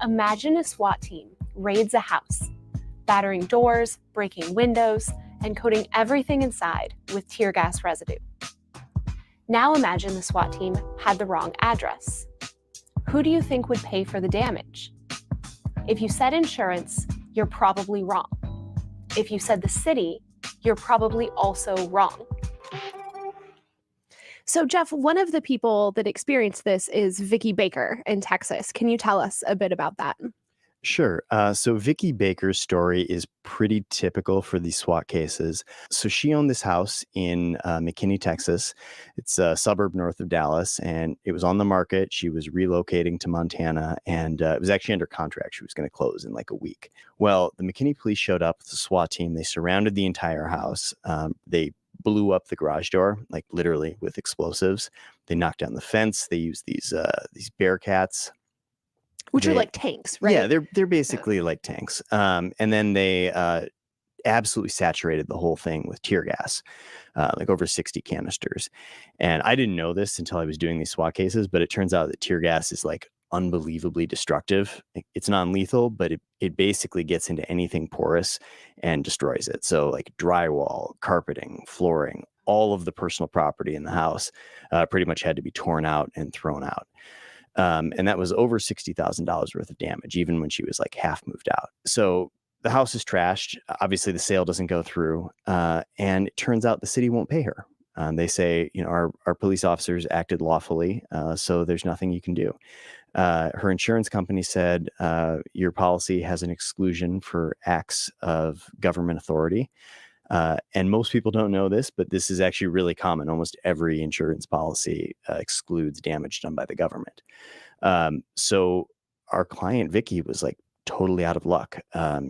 Imagine a SWAT team raids a house, battering doors, breaking windows, and coating everything inside with tear gas residue. Now imagine the SWAT team had the wrong address. Who do you think would pay for the damage? If you said insurance, you're probably wrong. If you said the city, you're probably also wrong. So Jeff, one of the people that experienced this is Vicki Baker in Texas. Can you tell us a bit about that? Sure. So Vicki Baker's story is pretty typical for these SWAT cases. So she owned this house in McKinney, Texas. It's a suburb north of Dallas, and it was on the market. She was relocating to Montana, and it was actually under contract. She was going to close in like a week. Well, the McKinney police showed up with the SWAT team. They surrounded the entire house. They blew up the garage door, like literally with explosives. They knocked down the fence. They used these Bearcats. Which are like tanks, right? Yeah, they're basically like tanks. And then they absolutely saturated the whole thing with tear gas, like over 60 canisters. And I didn't know this until I was doing these SWAT cases, but it turns out that tear gas is like unbelievably destructive. It's non-lethal, but it basically gets into anything porous and destroys it. So like drywall, carpeting, flooring, all of the personal property in the house pretty much had to be torn out and thrown out. And that was over $60,000 worth of damage, even when she was like half moved out. So the house is trashed. Obviously, the sale doesn't go through. And it turns out the city won't pay her. They say, our police officers acted lawfully, so there's nothing you can do. Her insurance company said, your policy has an exclusion for acts of government authority. And most people don't know this, but this is actually really common. Almost every insurance policy excludes damage done by the government. So our client, Vicki, was like totally out of luck.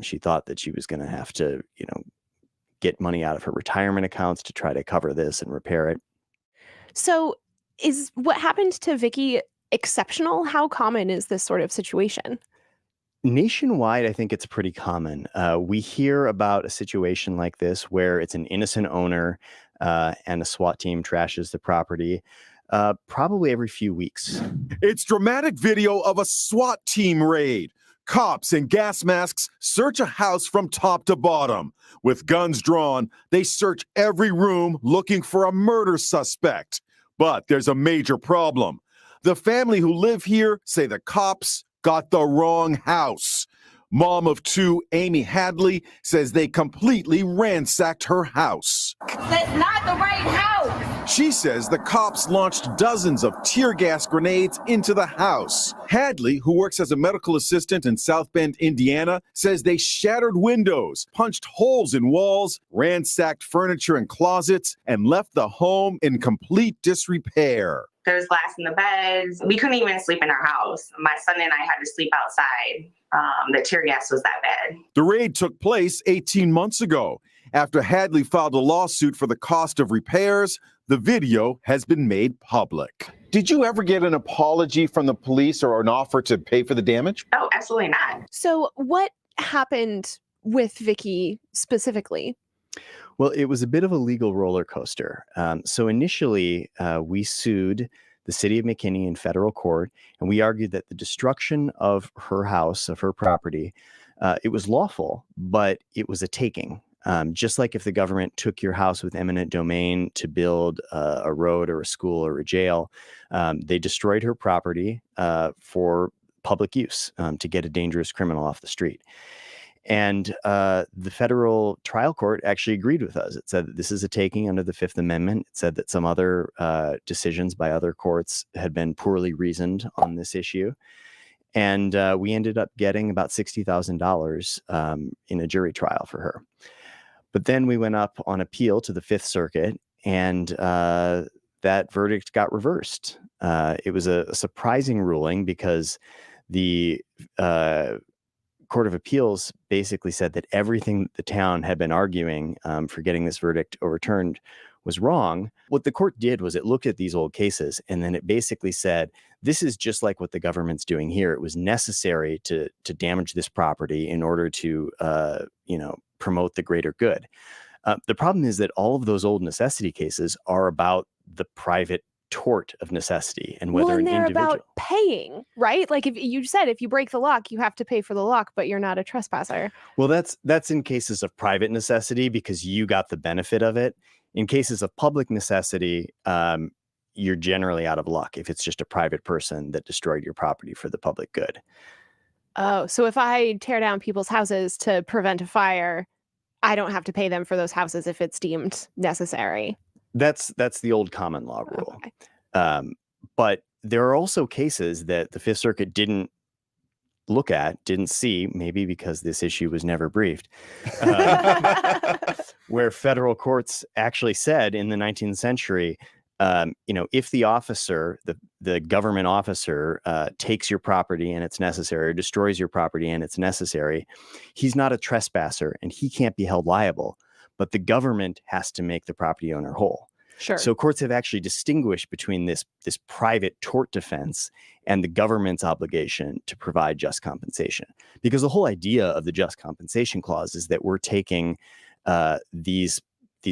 She thought that she was going to have to, get money out of her retirement accounts to try to cover this and repair it. So is what happened to Vicki exceptional? How common is this sort of situation? Nationwide, I think it's pretty common. We hear about a situation like this where it's an innocent owner and a SWAT team trashes the property probably every few weeks. It's dramatic video of a SWAT team raid. Cops in gas masks search a house from top to bottom. With guns drawn, they search every room looking for a murder suspect. But there's a major problem. The family who live here say the cops got the wrong house. Mom of two, Amy Hadley, says they completely ransacked her house. That's not the right house. She says the cops launched dozens of tear gas grenades into the house. Hadley, who works as a medical assistant in South Bend, Indiana, says they shattered windows, punched holes in walls, ransacked furniture and closets, and left the home in complete disrepair. There was glass in the beds. We couldn't even sleep in our house. My son and I had to sleep outside. The tear gas was that bad. The raid took place 18 months ago. After Hadley filed a lawsuit for the cost of repairs, the video has been made public. Did you ever get an apology from the police or an offer to pay for the damage? Oh, absolutely not. So what happened with Vicki specifically? Well, it was a bit of a legal roller coaster. So initially, we sued the city of McKinney in federal court, and we argued that the destruction of her house, of her property, it was lawful, but it was a taking. Just like if the government took your house with eminent domain to build a road or a school or a jail, they destroyed her property for public use to get a dangerous criminal off the street. And the federal trial court actually agreed with us. It said that this is a taking under the Fifth Amendment. It said that some other decisions by other courts had been poorly reasoned on this issue. And we ended up getting about $60,000 in a jury trial for her. But then we went up on appeal to the Fifth Circuit, and that verdict got reversed. It was a surprising ruling because the Court of Appeals basically said that everything the town had been arguing for getting this verdict overturned was wrong. What the court did was it looked at these old cases, and then it basically said, this is just like what the government's doing here. It was necessary to damage this property in order to, promote the greater good. The problem is that all of those old necessity cases are about the private tort of necessity and whether and an they're individual. about paying, right? Like if you said if you break the lock, you have to pay for the lock, but you're not a trespasser. Well, that's in cases of private necessity because you got the benefit of it. In cases of public necessity, you're generally out of luck if it's just a private person that destroyed your property for the public good. Oh, so if I tear down people's houses to prevent a fire, I don't have to pay them for those houses if it's deemed necessary. That's the old common law rule. Okay. But there are also cases that the Fifth Circuit didn't look at, didn't see, maybe because this issue was never briefed, where federal courts actually said in the 19th century, if the officer, the government officer, takes your property and it's necessary, or destroys your property and it's necessary, he's not a trespasser and he can't be held liable, but the government has to make the property owner whole. Sure. So courts have actually distinguished between this private tort defense and the government's obligation to provide just compensation. Because the whole idea of the just compensation clause is that we're taking these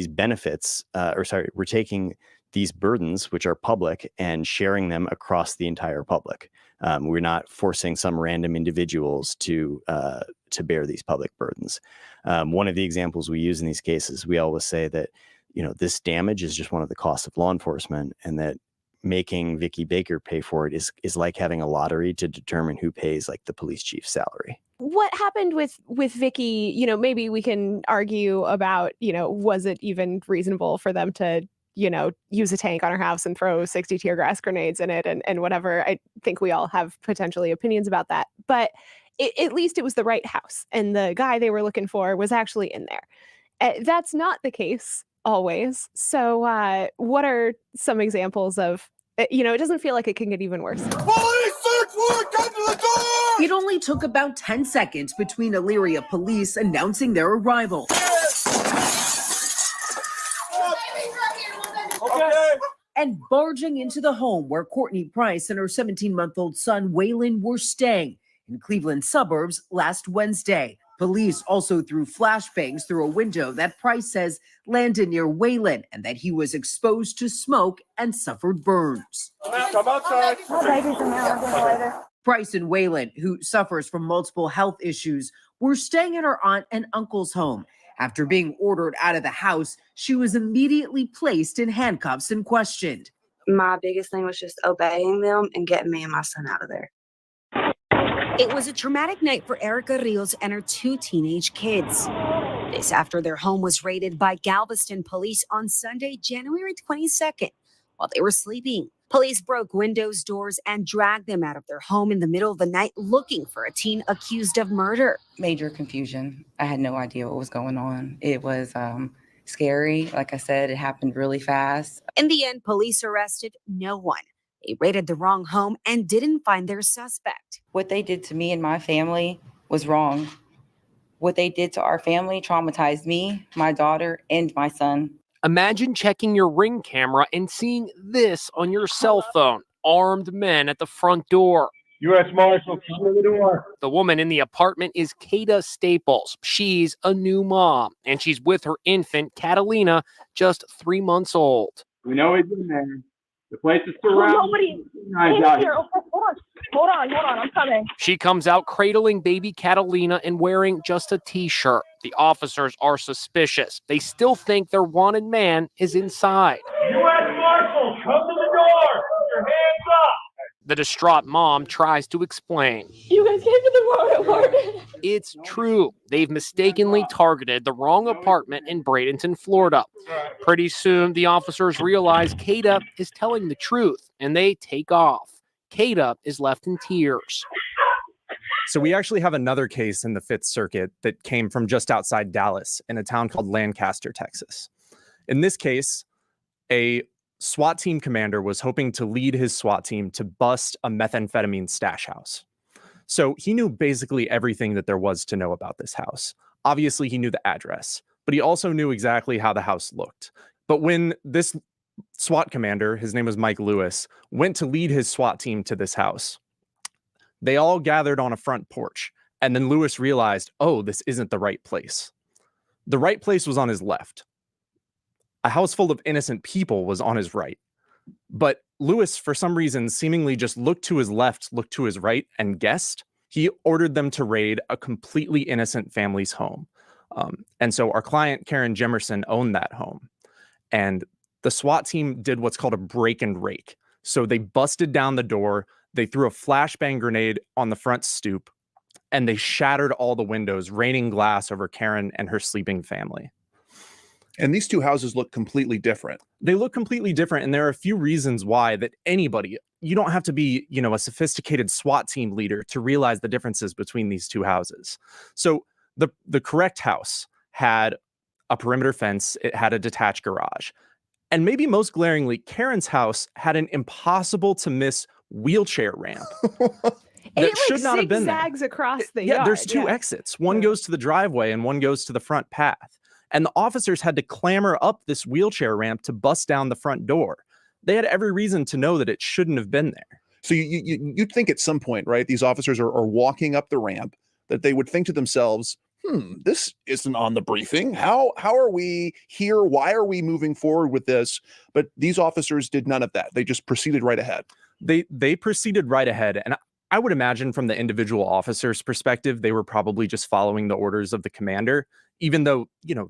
benefits, we're taking these burdens, which are public, and sharing them across the entire public. We're not forcing some random individuals to bear these public burdens. One of the examples we use in these cases, we always say that, this damage is just one of the costs of law enforcement, and that making Vicky Baker pay for it is like having a lottery to determine who pays like the police chief's salary. What happened with Vicky, maybe we can argue about, was it even reasonable for them to, use a tank on her house and throw 60 tear gas grenades in it and whatever. I think we all have potentially opinions about that, but at least it was the right house and the guy they were looking for was actually in there. That's not the case always. So what are some examples of, it doesn't feel like it can get even worse. Police search warrant, come to the door! It only took about 10 seconds between Elyria police announcing their arrival and barging into the home where Courtney Price and her 17-month-old son Waylon were staying in Cleveland suburbs last Wednesday. Police also threw flashbangs through a window that Price says landed near Waylon and that he was exposed to smoke and suffered burns. Come outside. Price and Waylon, who suffers from multiple health issues, were staying at her aunt and uncle's home. After being ordered out of the house, she was immediately placed in handcuffs and questioned. My biggest thing was just obeying them and getting me and my son out of there. It was a traumatic night for Erica Rios and her two teenage kids. This after their home was raided by Galveston police on Sunday, January 22nd, while they were sleeping. Police broke windows, doors, and dragged them out of their home in the middle of the night looking for a teen accused of murder. Major confusion. I had no idea what was going on. It was scary. Like I said, it happened really fast. In the end, police arrested no one. They raided the wrong home and didn't find their suspect. What they did to me and my family was wrong. What they did to our family traumatized me, my daughter, and my son. Imagine checking your Ring camera and seeing this on your cell phone. Armed men at the front door. U.S. Marshal, come to the door. The woman in the apartment is Kata Staples. She's a new mom, and she's with her infant, Catalina, just 3 months old. We know he's in there. The place is surrounded. Nobody in here. Hold on, I'm coming. She comes out cradling baby Catalina and wearing just a t-shirt. The officers are suspicious. They still think their wanted man is inside. U.S. Marshal, come to the door. Put your hands up. The distraught mom tries to explain. You guys came to the wrong apartment. It's true. They've mistakenly targeted the wrong apartment in Bradenton, Florida. Pretty soon, the officers realize Kata is telling the truth, and they take off. Kata is left in tears. So we actually have another case in the Fifth Circuit that came from just outside Dallas in a town called Lancaster, Texas. In this case, a SWAT team commander was hoping to lead his SWAT team to bust a methamphetamine stash house. So he knew basically everything that there was to know about this house. Obviously, he knew the address, but he also knew exactly how the house looked. But when this SWAT commander, his name was Mike Lewis, went to lead his SWAT team to this house, they all gathered on a front porch. And then Lewis realized, oh, this isn't the right place. The right place was on his left. A house full of innocent people was on his right. But Lewis, for some reason, seemingly just looked to his left, looked to his right, and guessed. He ordered them to raid a completely innocent family's home. And so our client, Karen Jimerson, owned that home. And the SWAT team did what's called a break and rake. So they busted down the door, they threw a flashbang grenade on the front stoop, and they shattered all the windows, raining glass over Karen and her sleeping family. And these two houses look completely different. They look completely different. And there are a few reasons why that anybody, you don't have to be, a sophisticated SWAT team leader to realize the differences between these two houses. So the correct house had a perimeter fence. It had a detached garage. And maybe most glaringly, Karen's house had an impossible to miss wheelchair ramp. And that should not have been there. Zigzags across the yard. There's two exits. One goes to the driveway and one goes to the front path. And the officers had to clamber up this wheelchair ramp to bust down the front door. They had every reason to know that it shouldn't have been there. So you'd think at some point, right, these officers are walking up the ramp, that they would think to themselves, this isn't on the briefing. How are we here? Why are we moving forward with this? But these officers did none of that. They just proceeded right ahead. They proceeded right ahead. And I would imagine from the individual officer's perspective, they were probably just following the orders of the commander, even though,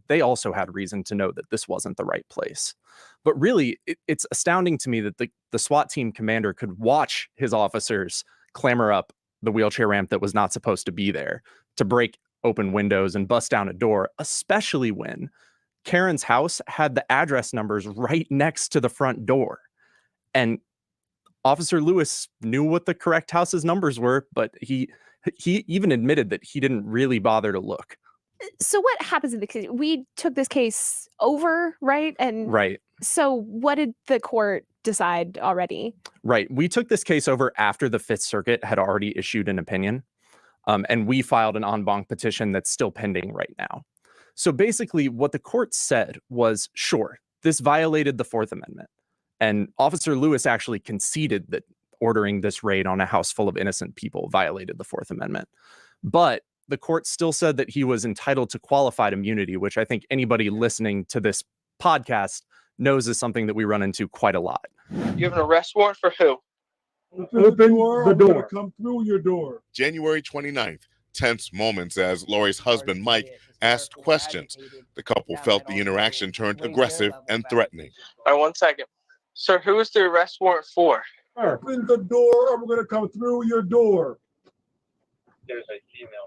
they also had reason to know that this wasn't the right place. But really, it's astounding to me that the SWAT team commander could watch his officers clamber up the wheelchair ramp that was not supposed to be there to break open windows and bust down a door, especially when Karen's house had the address numbers right next to the front door. And Officer Lewis knew what the correct house's numbers were, but he even admitted that he didn't really bother to look. So what happens in the case? We took this case over, right? Right. So what did the court decide already? Right. We took this case over after the Fifth Circuit had already issued an opinion. And we filed an en banc petition that's still pending right now. So basically what the court said was, sure, this violated the Fourth Amendment. And Officer Lewis actually conceded that ordering this raid on a house full of innocent people violated the Fourth Amendment. But the court still said that he was entitled to qualified immunity, which I think anybody listening to this podcast knows is something that we run into quite a lot. You have an arrest warrant for who? Open the door. Come through your door. January 29th. Tense moments as Lori's husband, Mike, asked questions. The couple felt the interaction turned aggressive and threatening. All right, 1 second. Sir, who is the arrest warrant for? Open the door, or we're going to come through your door.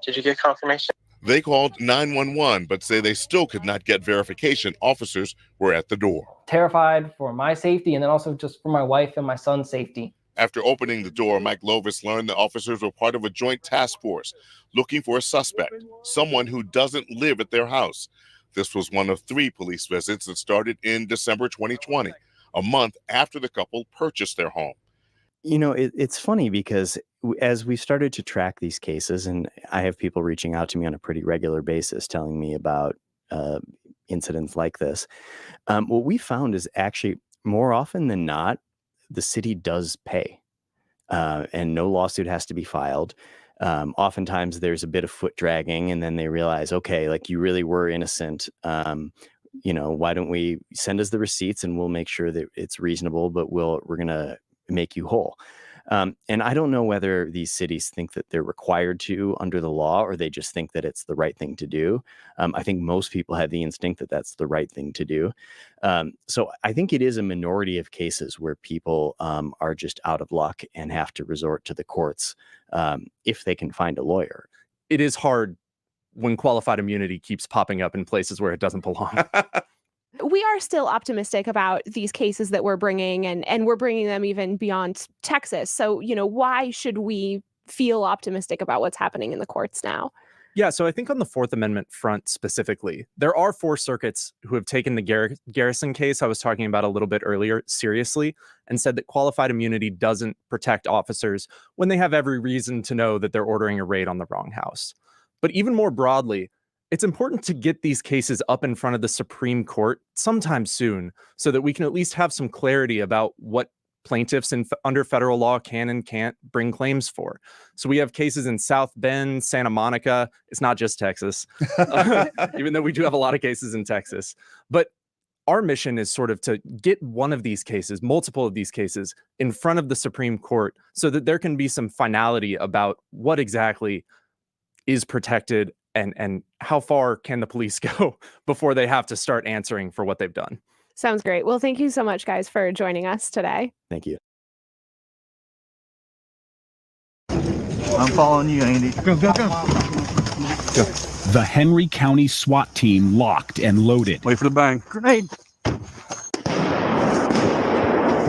Did you get confirmation? They called 911, but say they still could not get verification. Officers were at the door. Terrified for my safety and then also just for my wife and my son's safety. After opening the door, Mike Lovis learned the officers were part of a joint task force looking for a suspect, someone who doesn't live at their house. This was one of 3 police visits that started in December 2020, a month after the couple purchased their home. It's funny because as we started to track these cases, and I have people reaching out to me on a pretty regular basis telling me about incidents like this, what we found is actually more often than not, the city does pay and no lawsuit has to be filed. Oftentimes there's a bit of foot dragging and then they realize, okay, like you really were innocent. Why don't we send us the receipts and we'll make sure that it's reasonable, but we're going to make you whole. And I don't know whether these cities think that they're required to under the law, or they just think that it's the right thing to do. I think most people have the instinct that that's the right thing to do. So I think it is a minority of cases where people are just out of luck and have to resort to the courts if they can find a lawyer. It is hard when qualified immunity keeps popping up in places where it doesn't belong. We are still optimistic about these cases that we're bringing, and we're bringing them even beyond Texas. So, why should we feel optimistic about what's happening in the courts now? Yeah, so I think on the Fourth Amendment front specifically, there are 4 circuits who have taken the Garrison case I was talking about a little bit earlier seriously and said that qualified immunity doesn't protect officers when they have every reason to know that they're ordering a raid on the wrong house. But even more broadly, it's important to get these cases up in front of the Supreme Court sometime soon so that we can at least have some clarity about what plaintiffs under federal law can and can't bring claims for. So we have cases in South Bend, Santa Monica. It's not just Texas, even though we do have a lot of cases in Texas. But our mission is sort of to get one of these cases, multiple of these cases, in front of the Supreme Court so that there can be some finality about what exactly is protected and how far can the police go before they have to start answering for what they've done. Sounds great. Well, thank you so much, guys, for joining us today. Thank you. I'm following you, Andy. Go. The Henry County SWAT team locked and loaded. Wait for the bang. Grenade.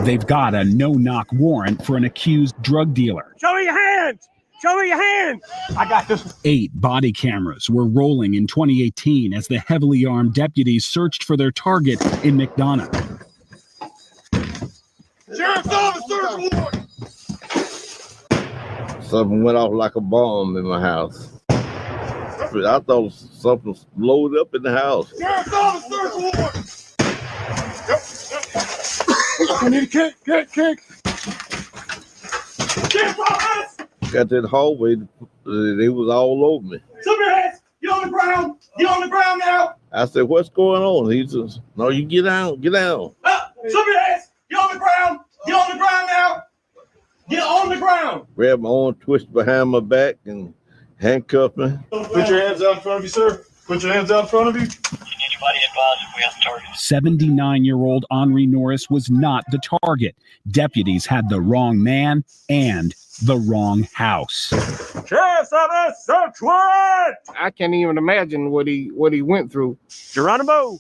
They've got a no-knock warrant for an accused drug dealer. Show me your hands! Show me your hands! I got this one. 8 body cameras were rolling in 2018 as the heavily armed deputies searched for their target in McDonough. Sheriff's officer's warrant! Something went off like a bomb in my house. I thought something blowed up in the house. Sheriff's officer's warrant! I need a kick. Kick, officer! Got that hallway, they was all over me. Some your hands! Get on the ground! Get on the ground now! I said, what's going on? He says, no, you get down. Some your hands! Get on the ground! Get on the ground now! Get on the ground! Grabbed my arm, twisted behind my back, and handcuffed me. Put your hands out in front of you, sir. Put your hands out in front of you. 79-year-old Henri Norris was not the target. Deputies had the wrong man and the wrong house. Sheriff's office, search warrant! I can't even imagine what he went through. Geronimo!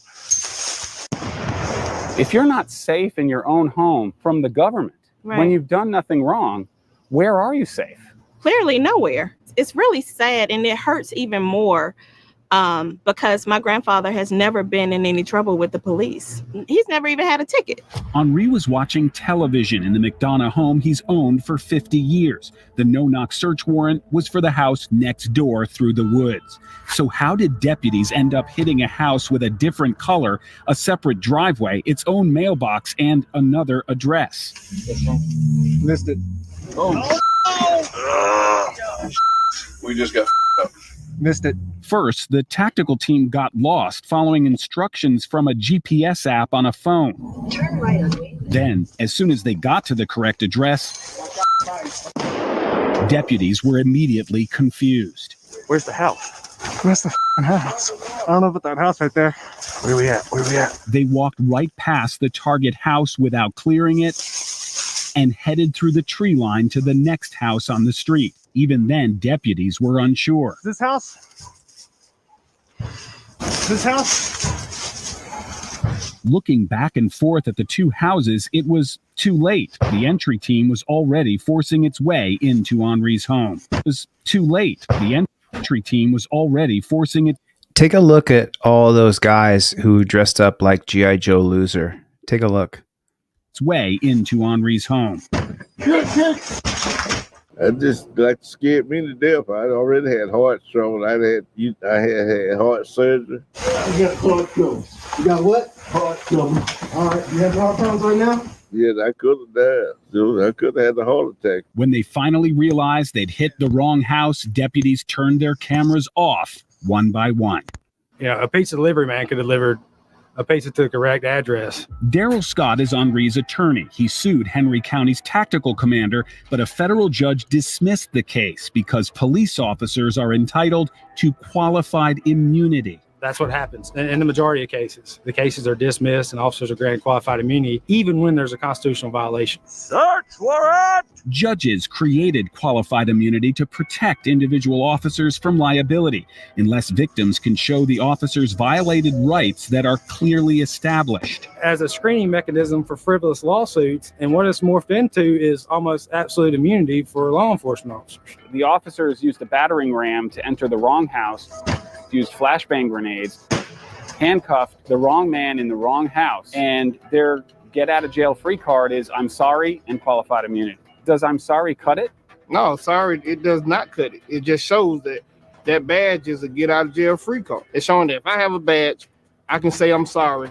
If you're not safe in your own home from the government, when you've done nothing wrong, where are you safe? Clearly nowhere. It's really sad, and it hurts even more because my grandfather has never been in any trouble with the police. He's never even had a ticket. Henri was watching television in the McDonough home he's owned for 50 years. The no-knock search warrant was for the house next door through the woods. So how did deputies end up hitting a house with a different color, a separate driveway, its own mailbox, and another address? Missed it. Oh. We just got up. Missed it. First, the tactical team got lost following instructions from a GPS app on a phone. Turn right on me. Then, as soon as they got to the correct address, deputies were immediately confused. Where's the house? Where's the house? I don't know about that house right there. Where we at? They walked right past the target house without clearing it and headed through the tree line to the next house on the street. Even then, deputies were unsure. This house? Looking back and forth at the two houses, it was too late. The entry team was already forcing its way into Henri's home. It was too late. The entry team was already forcing it. Take a look at all those guys who dressed up like G.I. Joe Loser. Take a look. Its way into Henri's home. That just like scared me to death. I'd already had heart trouble. I had heart surgery. You got heart trouble. You got what? Heart trouble. All right. You have heart problems right now? Yes, I could have died. Dude, I could have had a heart attack. When they finally realized they'd hit the wrong house, deputies turned their cameras off one by one. Yeah, a pizza delivery man could deliver a pizza to the correct address. Daryl Scott is Henri's attorney. He sued Henry County's tactical commander, but a federal judge dismissed the case because police officers are entitled to qualified immunity. That's what happens in the majority of cases. The cases are dismissed and officers are granted qualified immunity, even when there's a constitutional violation. Search warrant! Judges created qualified immunity to protect individual officers from liability, unless victims can show the officers violated rights that are clearly established. As a screening mechanism for frivolous lawsuits, and what it's morphed into is almost absolute immunity for law enforcement officers. The officers used a battering ram to enter the wrong house, used flashbang grenades, handcuffed the wrong man in the wrong house, and their get out of jail free card is I'm sorry and qualified immunity. Does I'm sorry cut it? No, sorry, it does not cut it. It just shows that badge is a get out of jail free card. It's showing that if I have a badge, I can say I'm sorry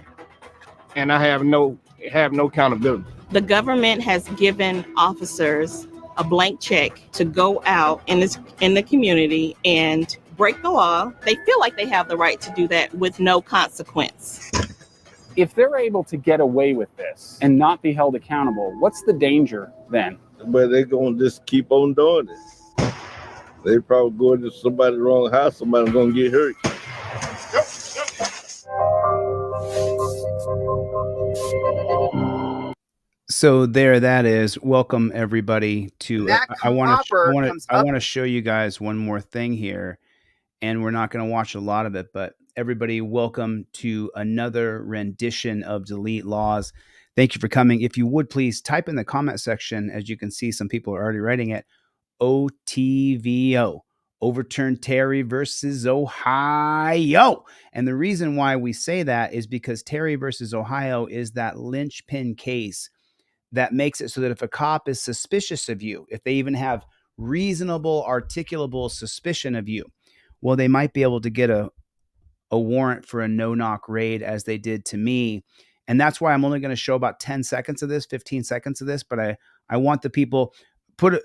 and I have no accountability. The government has given officers a blank check to go out in the community and break the law. They feel like they have the right to do that with no consequence. If they're able to get away with this and not be held accountable, what's the danger then? But they're going to just keep on doing it. They probably go into somebody's wrong house, somebody's going to get hurt. So there that is. Welcome everybody to I want to show you guys one more thing here, and we're not going to watch a lot of it, but everybody, welcome to another rendition of DeleteLawZ. Thank you for coming. If you would please type in the comment section, as you can see some people are already writing it, OTVO, overturn Terry versus Ohio. And the reason why we say that is because Terry versus Ohio is that linchpin case that makes it so that if a cop is suspicious of you, if they even have reasonable, articulable suspicion of you, well, they might be able to get a warrant for a no-knock raid, as they did to me. And that's why I'm only going to show about 10 seconds of this, 15 seconds of this, but I want the people, put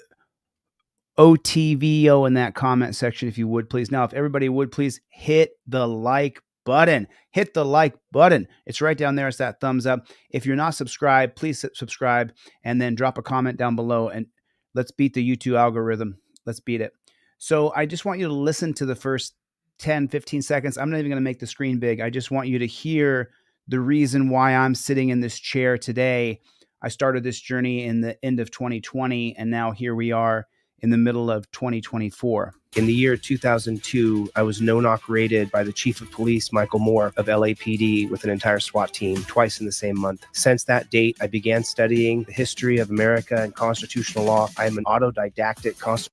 OTVO in that comment section if you would please. Now, if everybody would please hit the like button. Hit the like button. It's right down there. It's that thumbs up. If you're not subscribed, please subscribe and then drop a comment down below, and let's beat the YouTube algorithm. Let's beat it. So I just want you to listen to the first 10, 15 seconds. I'm not even going to make the screen big. I just want you to hear the reason why I'm sitting in this chair today. I started this journey in the end of 2020, and now here we are in the middle of 2024. In the year 2002, I was no-knock raided by the chief of police, Michael Moore of LAPD, with an entire SWAT team twice in the same month. Since that date, I began studying the history of America and constitutional law. I am an autodidactic constitutional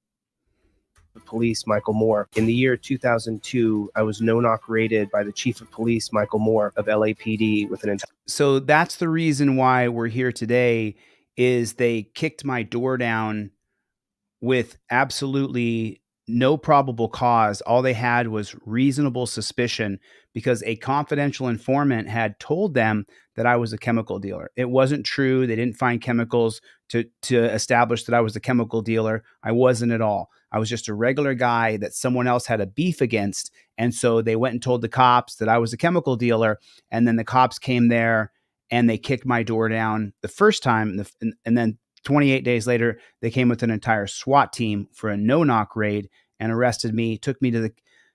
police, Michael Moore. In the year 2002, I was no-knock raided by the chief of police, Michael Moore of LAPD, with an entire... So that's the reason why we're here today, is they kicked my door down with absolutely no probable cause. All they had was reasonable suspicion because a confidential informant had told them that I was a chemical dealer. It wasn't true. They didn't find chemicals to establish that I was a chemical dealer. I wasn't at all. I was just a regular guy that someone else had a beef against. And so they went and told the cops that I was a chemical dealer. And then the cops came there and they kicked my door down the first time. And then 28 days later, they came with an entire SWAT team for a no-knock raid and arrested me, took me to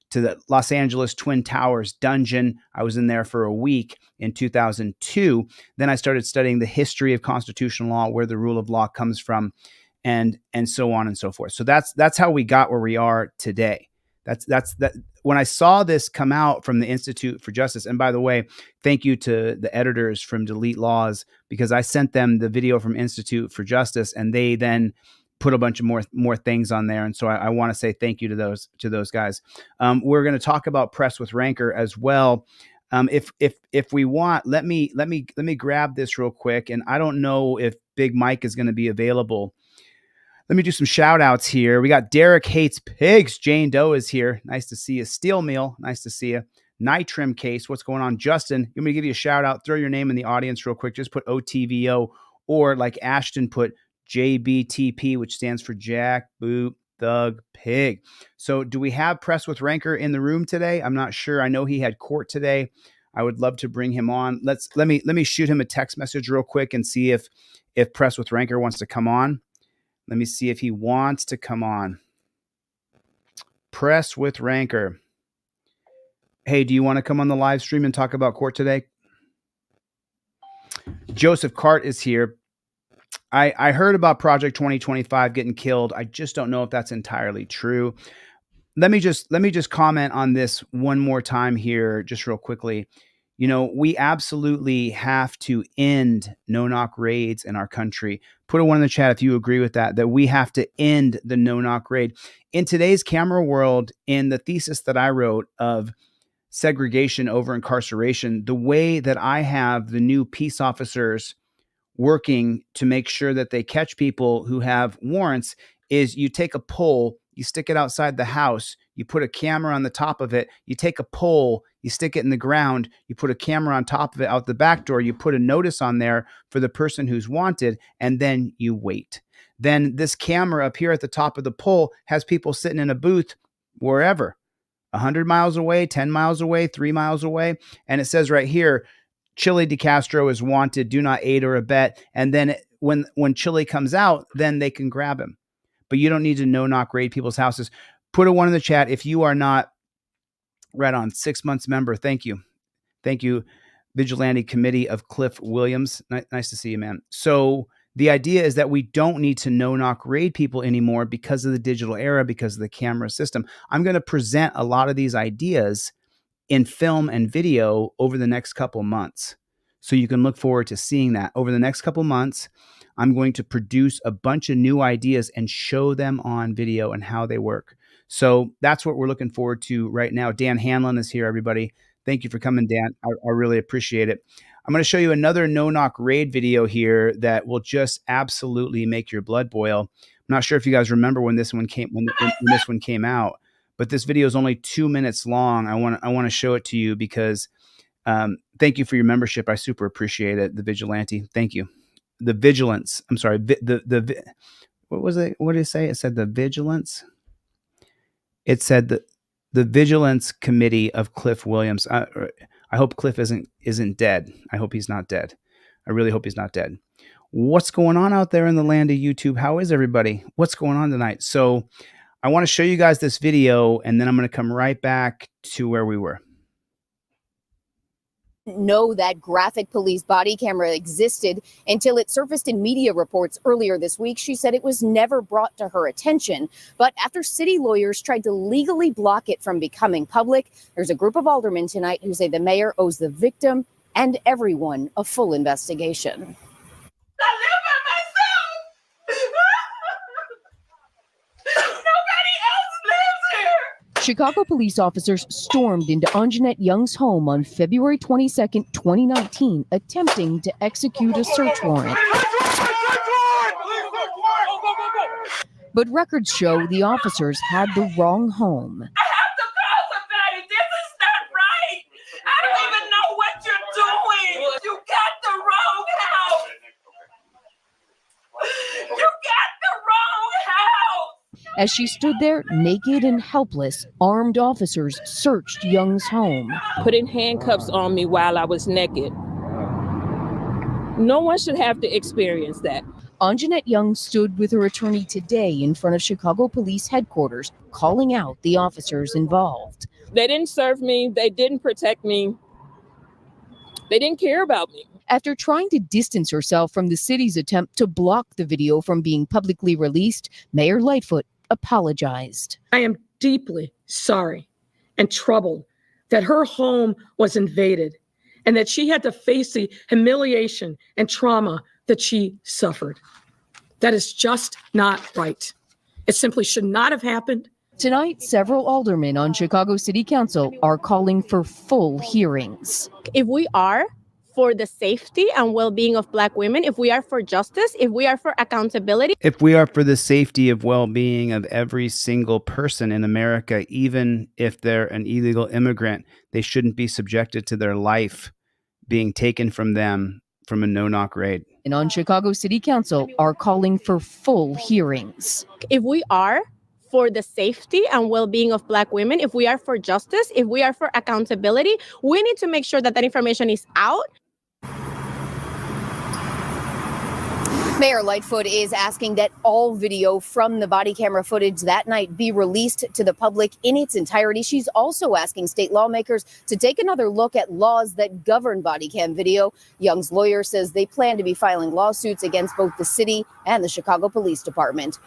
the Los Angeles Twin Towers dungeon. I was in there for a week in 2002. Then I started studying the history of constitutional law, where the rule of law comes from, and so on and so forth. So that's how we got where we are today. That's when I saw this come out from the Institute for Justice. And by the way, thank you to the editors from DeleteLawZ, because I sent them the video from Institute for Justice, and they then put a bunch of more things on there. And so I want to say thank you to those guys. We're going to talk about Press with Rancor as well. If we want, let me grab this real quick. And I don't know if Big Mike is going to be available. Let me do some shout outs here. We got Derek Hates Pigs. Jane Doe is here. Nice to see you. Steel Meal. Nice to see you. Nitrim Case. What's going on? Justin, you want me to give you a shout out? Throw your name in the audience real quick. Just put OTVO, or like Ashton put JBTP, which stands for Jack Boot Thug Pig. So do we have Press with Rancor in the room today? I'm not sure. I know he had court today. I would love to bring him on. Let me shoot him a text message real quick and see if Press with Rancor wants to come on. Let me see if he wants to come on. Press with Rancor. Hey, do you want to come on the live stream and talk about court today? Joseph Cart is here. I heard about Project 2025 getting killed. I just don't know if that's entirely true. Let me just comment on this one more time here, just real quickly. You know, we absolutely have to end no-knock raids in our country. Put a one in the chat if you agree with that we have to end the no-knock raid. In today's camera world, in the thesis that I wrote of segregation over incarceration, the way that I have the new peace officers working to make sure that they catch people who have warrants is you take a pole, you stick it outside the house, you put a camera on the top of it, you take a pole, you stick it in the ground, you put a camera on top of it out the back door, you put a notice on there for the person who's wanted, and then you wait. Then this camera up here at the top of the pole has people sitting in a booth wherever, 100 miles away, 10 miles away, 3 miles away, and it says right here, DeCastro is wanted, do not aid or abet. And then when Chille comes out, then they can grab him. But you don't need to no-knock raid people's houses. Put a 1 in the chat if you are not right on 6 months member. Thank you. Thank you, Vigilante Committee of Cliff Williams. Nice to see you, man. So the idea is that we don't need to no-knock raid people anymore because of the digital era, because of the camera system. I'm going to present a lot of these ideas in film and video over the next couple months. So you can look forward to seeing that. Over the next couple months, I'm going to produce a bunch of new ideas and show them on video and how they work. So that's what we're looking forward to right now. Dan Hanlon is here, everybody. Thank you for coming, Dan. I really appreciate it. I'm going to show you another no-knock raid video here that will just absolutely make your blood boil. I'm not sure if you guys remember when this one came when this one came out, but this video is only 2 minutes long. I want to show it to you because thank you for your membership. I super appreciate it. The Vigilante. Thank you. The Vigilance. I'm sorry. What was it? What did it say? It said the Vigilance. It said the Vigilance Committee of Cliff Williams. I hope Cliff isn't dead. I hope he's not dead. I really hope he's not dead. What's going on out there in the land of YouTube? How is everybody? What's going on tonight? So I want to show you guys this video, and then I'm going to come right back to where we were. Know that graphic police body camera existed until it surfaced in media reports earlier this week. She said it was never brought to her attention. But after city lawyers tried to legally block it from becoming public, there's a group of aldermen tonight who say the mayor owes the victim and everyone a full investigation. Chicago police officers stormed into Anjanette Young's home on February 22nd, 2019, attempting to execute a search warrant. But records show the officers had the wrong home. As she stood there, naked and helpless, armed officers searched Young's home. Putting handcuffs on me while I was naked. No one should have to experience that. Anjanette Young stood with her attorney today in front of Chicago Police Headquarters, calling out the officers involved. They didn't serve me. They didn't protect me. They didn't care about me. After trying to distance herself from the city's attempt to block the video from being publicly released, Mayor Lightfoot apologized. I am deeply sorry and troubled that her home was invaded and that she had to face the humiliation and trauma that she suffered. That is just not right. It simply should not have happened. Tonight, several aldermen on Chicago City Council are calling for full hearings. If we are for the safety and well-being of Black women, if we are for justice, if we are for accountability. If we are for the safety of well-being of every single person in America, even if they're an illegal immigrant, they shouldn't be subjected to their life being taken from them from a no-knock raid. And on Chicago City Council are calling for full hearings. If we are for the safety and well-being of Black women, if we are for justice, if we are for accountability, we need to make sure that that information is out. Mayor Lightfoot is asking that all video from the body camera footage that night be released to the public in its entirety. She's also asking state lawmakers to take another look at laws that govern body cam video. Young's lawyer says they plan to be filing lawsuits against both the city and the Chicago Police Department.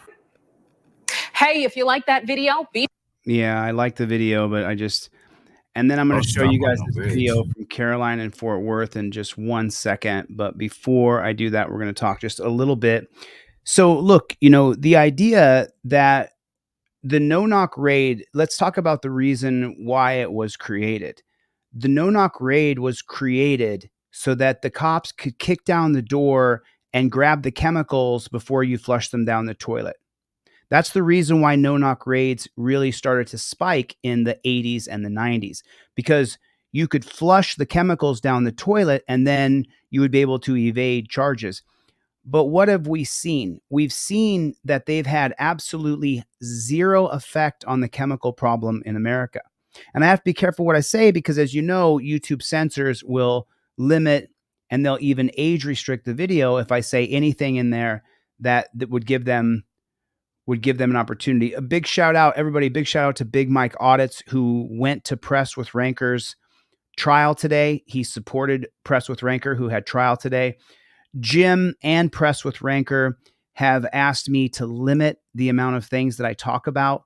Hey, if you like that video, Yeah, I like the video, but and then I'm going to show you guys this video from Caroline and Fort Worth in just 1 second. But before I do that, we're going to talk just a little bit. So look, the idea that the no-knock raid, let's talk about the reason why it was created. The no-knock raid was created so that the cops could kick down the door and grab the chemicals before you flush them down the toilet. That's the reason why no-knock raids really started to spike in the 80s and the 90s, because you could flush the chemicals down the toilet and then you would be able to evade charges. But what have we seen? We've seen that they've had absolutely zero effect on the chemical problem in America. And I have to be careful what I say because, as you know, YouTube censors will limit, and they'll even age restrict the video if I say anything in there that would give them an opportunity. A big shout out, everybody. Big shout out to Big Mike Audits, who went to Press with Rancor's trial today. He supported Press with Rancor, who had trial today. Jim and Press with Rancor have asked me to limit the amount of things that I talk about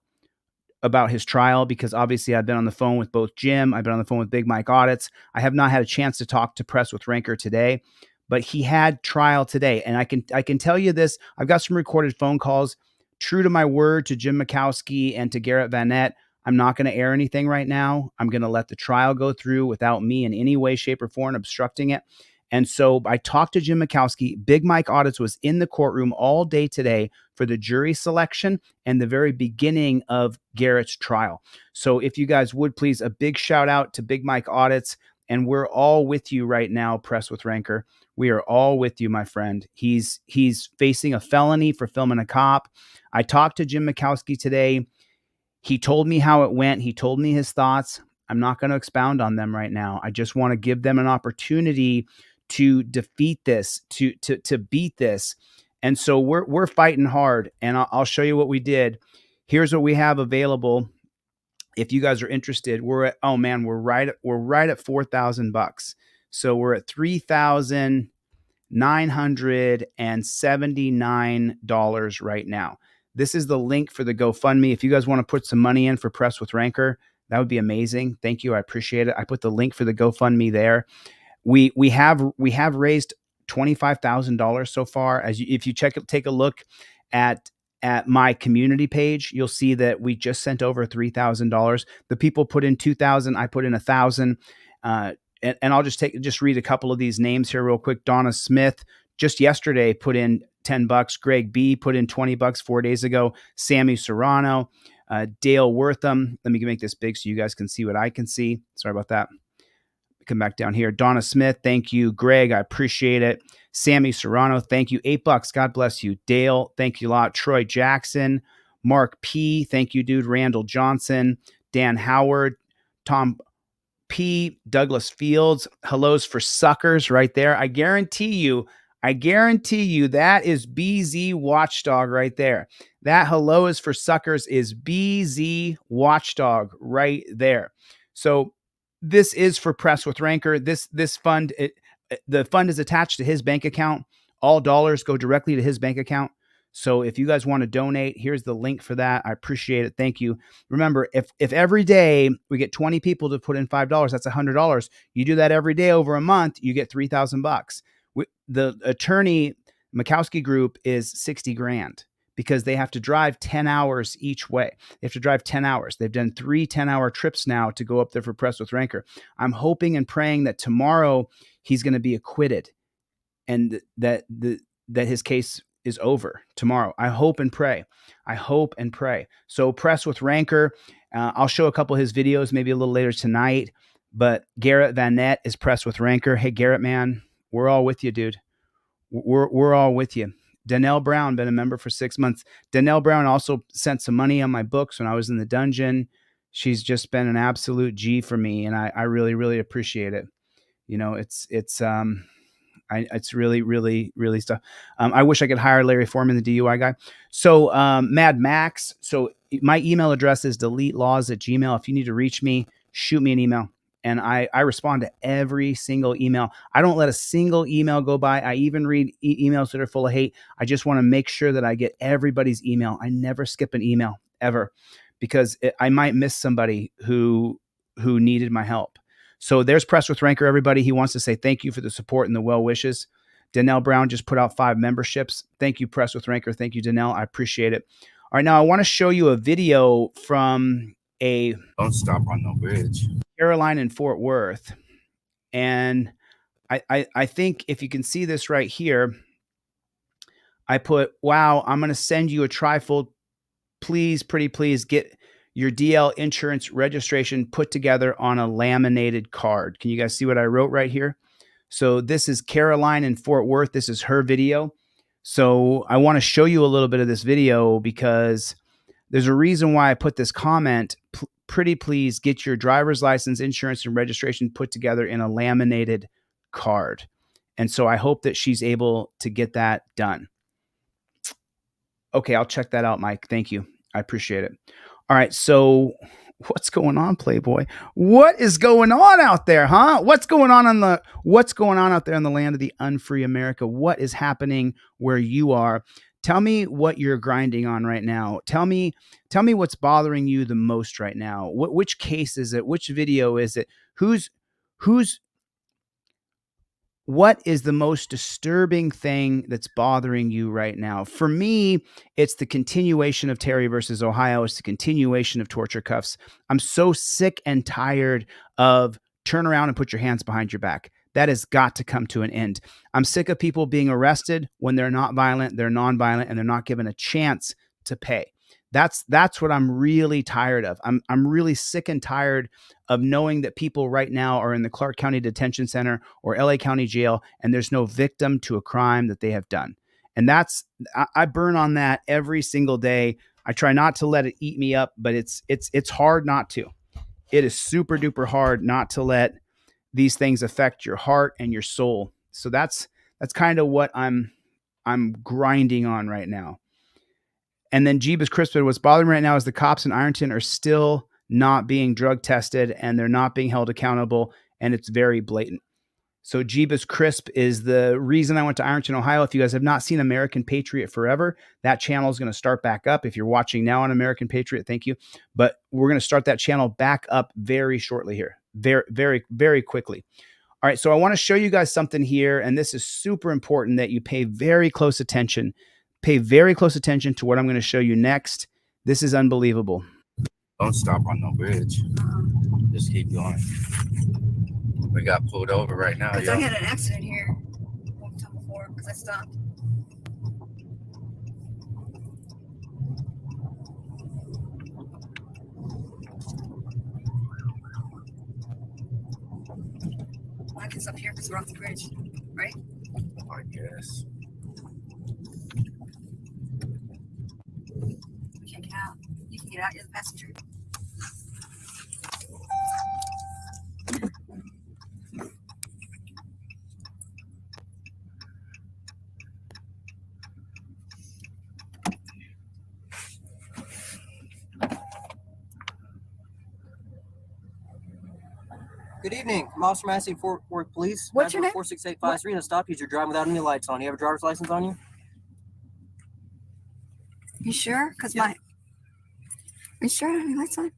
his trial, because obviously I've been on the phone with both Jim. I've been on the phone with Big Mike Audits. I have not had a chance to talk to Press with Rancor today, but he had trial today. And I can tell you this, I've got some recorded phone calls. True to my word to Jim Mikowski and to Garrett Van Nett, I'm not going to air anything right now. I'm going to let the trial go through without me in any way, shape, or form obstructing it. And so I talked to Jim Mikowski. Big Mike Audits was in the courtroom all day today for the jury selection and the very beginning of Garrett's trial. So if you guys would please, a big shout out to Big Mike Audits. And we're all with you right now, Press with Rancor. We are all with you, my friend. He's facing a felony for filming a cop. I talked to Jim Mikowski today. He told me how it went. He told me his thoughts. I'm not going to expound on them right now. I just want to give them an opportunity to defeat this, to beat this. And so we're fighting hard, and I'll show you what we did. Here's what we have available. If you guys are interested, we're at, oh man, we're right at $4,000. So we're at $3,979 right now. This is the link for the GoFundMe. If you guys want to put some money in for Press with Rancor, that would be amazing. Thank you. I appreciate it. I put the link for the GoFundMe there. We have raised $25,000 so far. If you take a look at my community page, you'll see that we just sent over $3,000. The people put in $2,000. I put in $1,000. And I'll just read a couple of these names here real quick. Donna Smith just yesterday put in $10. Greg B put in $20 4 days ago. Sammy Serrano, Dale Wortham. Let me make this big so you guys can see what I can see. Sorry about that. Come back down here. Donna Smith, thank you. Greg, I appreciate it. Sammy Serrano, thank you. $8. God bless you. Dale, thank you a lot. Troy Jackson, Mark P, thank you, dude. Randall Johnson, Dan Howard, Tom P, Douglas Fields, hellos for suckers right there. I guarantee you that is BZ Watchdog right there. That hello is for suckers is BZ Watchdog right there. So this is for Press with Rancor. This fund, the fund is attached to his bank account. All dollars go directly to his bank account. So if you guys want to donate, here's the link for that. I appreciate it. Thank you. Remember, if every day we get 20 people to put in $5, that's $100. You do that every day over a month, you get $3,000. The attorney Mikowski Group is $60,000 because they have to drive 10 hours each way. They have to drive 10 hours. They've done 3 10-hour trips now to go up there for Press with Rancor. I'm hoping and praying that tomorrow he's going to be acquitted and that his case is over tomorrow. I hope and pray. So Press with Rancor, I'll show a couple of his videos maybe a little later tonight, but Garrett Van Nett is Press with Rancor. Hey, Garrett, man, we're all with you, dude. We're all with you. Danelle Brown, been a member for 6 months. Danelle Brown also sent some money on my books when I was in the dungeon. She's just been an absolute G for me, and I really, really appreciate it. You know, it's really, really, really stuff. I wish I could hire Larry Foreman, the DUI guy. So Mad Max. So my email address is DeleteLawZ@gmail. If you need to reach me, shoot me an email. And I respond to every single email. I don't let a single email go by. I even read emails that are full of hate. I just want to make sure that I get everybody's email. I never skip an email ever because I might miss somebody who needed my help. So there's Press with Rancor, everybody. He wants to say thank you for the support and the well wishes. Danelle Brown just put out 5 memberships. Thank you, Press with Rancor. Thank you, Danelle. I appreciate it. All right, now I want to show you a video from Don't stop on no bridge. Caroline in Fort Worth. And I think if you can see this right here, I put, wow, I'm going to send you a trifold. Please, pretty please get your DL insurance registration put together on a laminated card. Can you guys see what I wrote right here? So this is Caroline in Fort Worth. This is her video. So I want to show you a little bit of this video because there's a reason why I put this comment. Pretty please get your driver's license, insurance, and registration put together in a laminated card. And so I hope that she's able to get that done. Okay, I'll check that out, Mike. Thank you. I appreciate it. All right, so what's going on, Playboy? What is going on out there, huh? What's going on out there in the land of the unfree America? What is happening where you are? Tell me what you're grinding on right now. Tell me what's bothering you the most right now. Which case is it? Which video is it? What is the most disturbing thing that's bothering you right now? For me, it's the continuation of Terry versus Ohio. It's the continuation of torture cuffs. I'm so sick and tired of turn around and put your hands behind your back. That has got to come to an end. I'm sick of people being arrested when they're not violent, they're nonviolent, and they're not given a chance to pay. That's what I'm really tired of. I'm really sick and tired of knowing that people right now are in the Clark County Detention Center or LA County Jail, and there's no victim to a crime that they have done. And I burn on that every single day. I try not to let it eat me up, but it's hard not to. It is super duper hard not to let these things affect your heart and your soul. So that's kind of what I'm grinding on right now. And then Jeebus Crispin, what's bothering me right now is the cops in Ironton are still not being drug tested and they're not being held accountable, and it's very blatant. So Jeebus Crisp is the reason I went to Ironton, Ohio. If you guys have not seen American Patriot Forever, that channel is going to start back up. If you're watching now on American Patriot, thank you. But we're going to start that channel back up very shortly here. Very, very, very quickly. All right, so I want to show you guys something here, and this is super important that you pay very close attention. Pay very close attention to what I'm going to show you next. This is unbelievable. Don't stop on no bridge. Just keep going. We got pulled over right now. Because I had an accident here one time before because I stopped. I can stop here because we're off the bridge, right? I guess. You can't get out. You can get out. You're the passenger. Good evening. I'm Officer Massey, Fort Worth Police. What's your name? 46853 and a stop because you're driving without any lights on. You have a driver's license on you? You sure? Because my... Are you sure I don't have any lights on?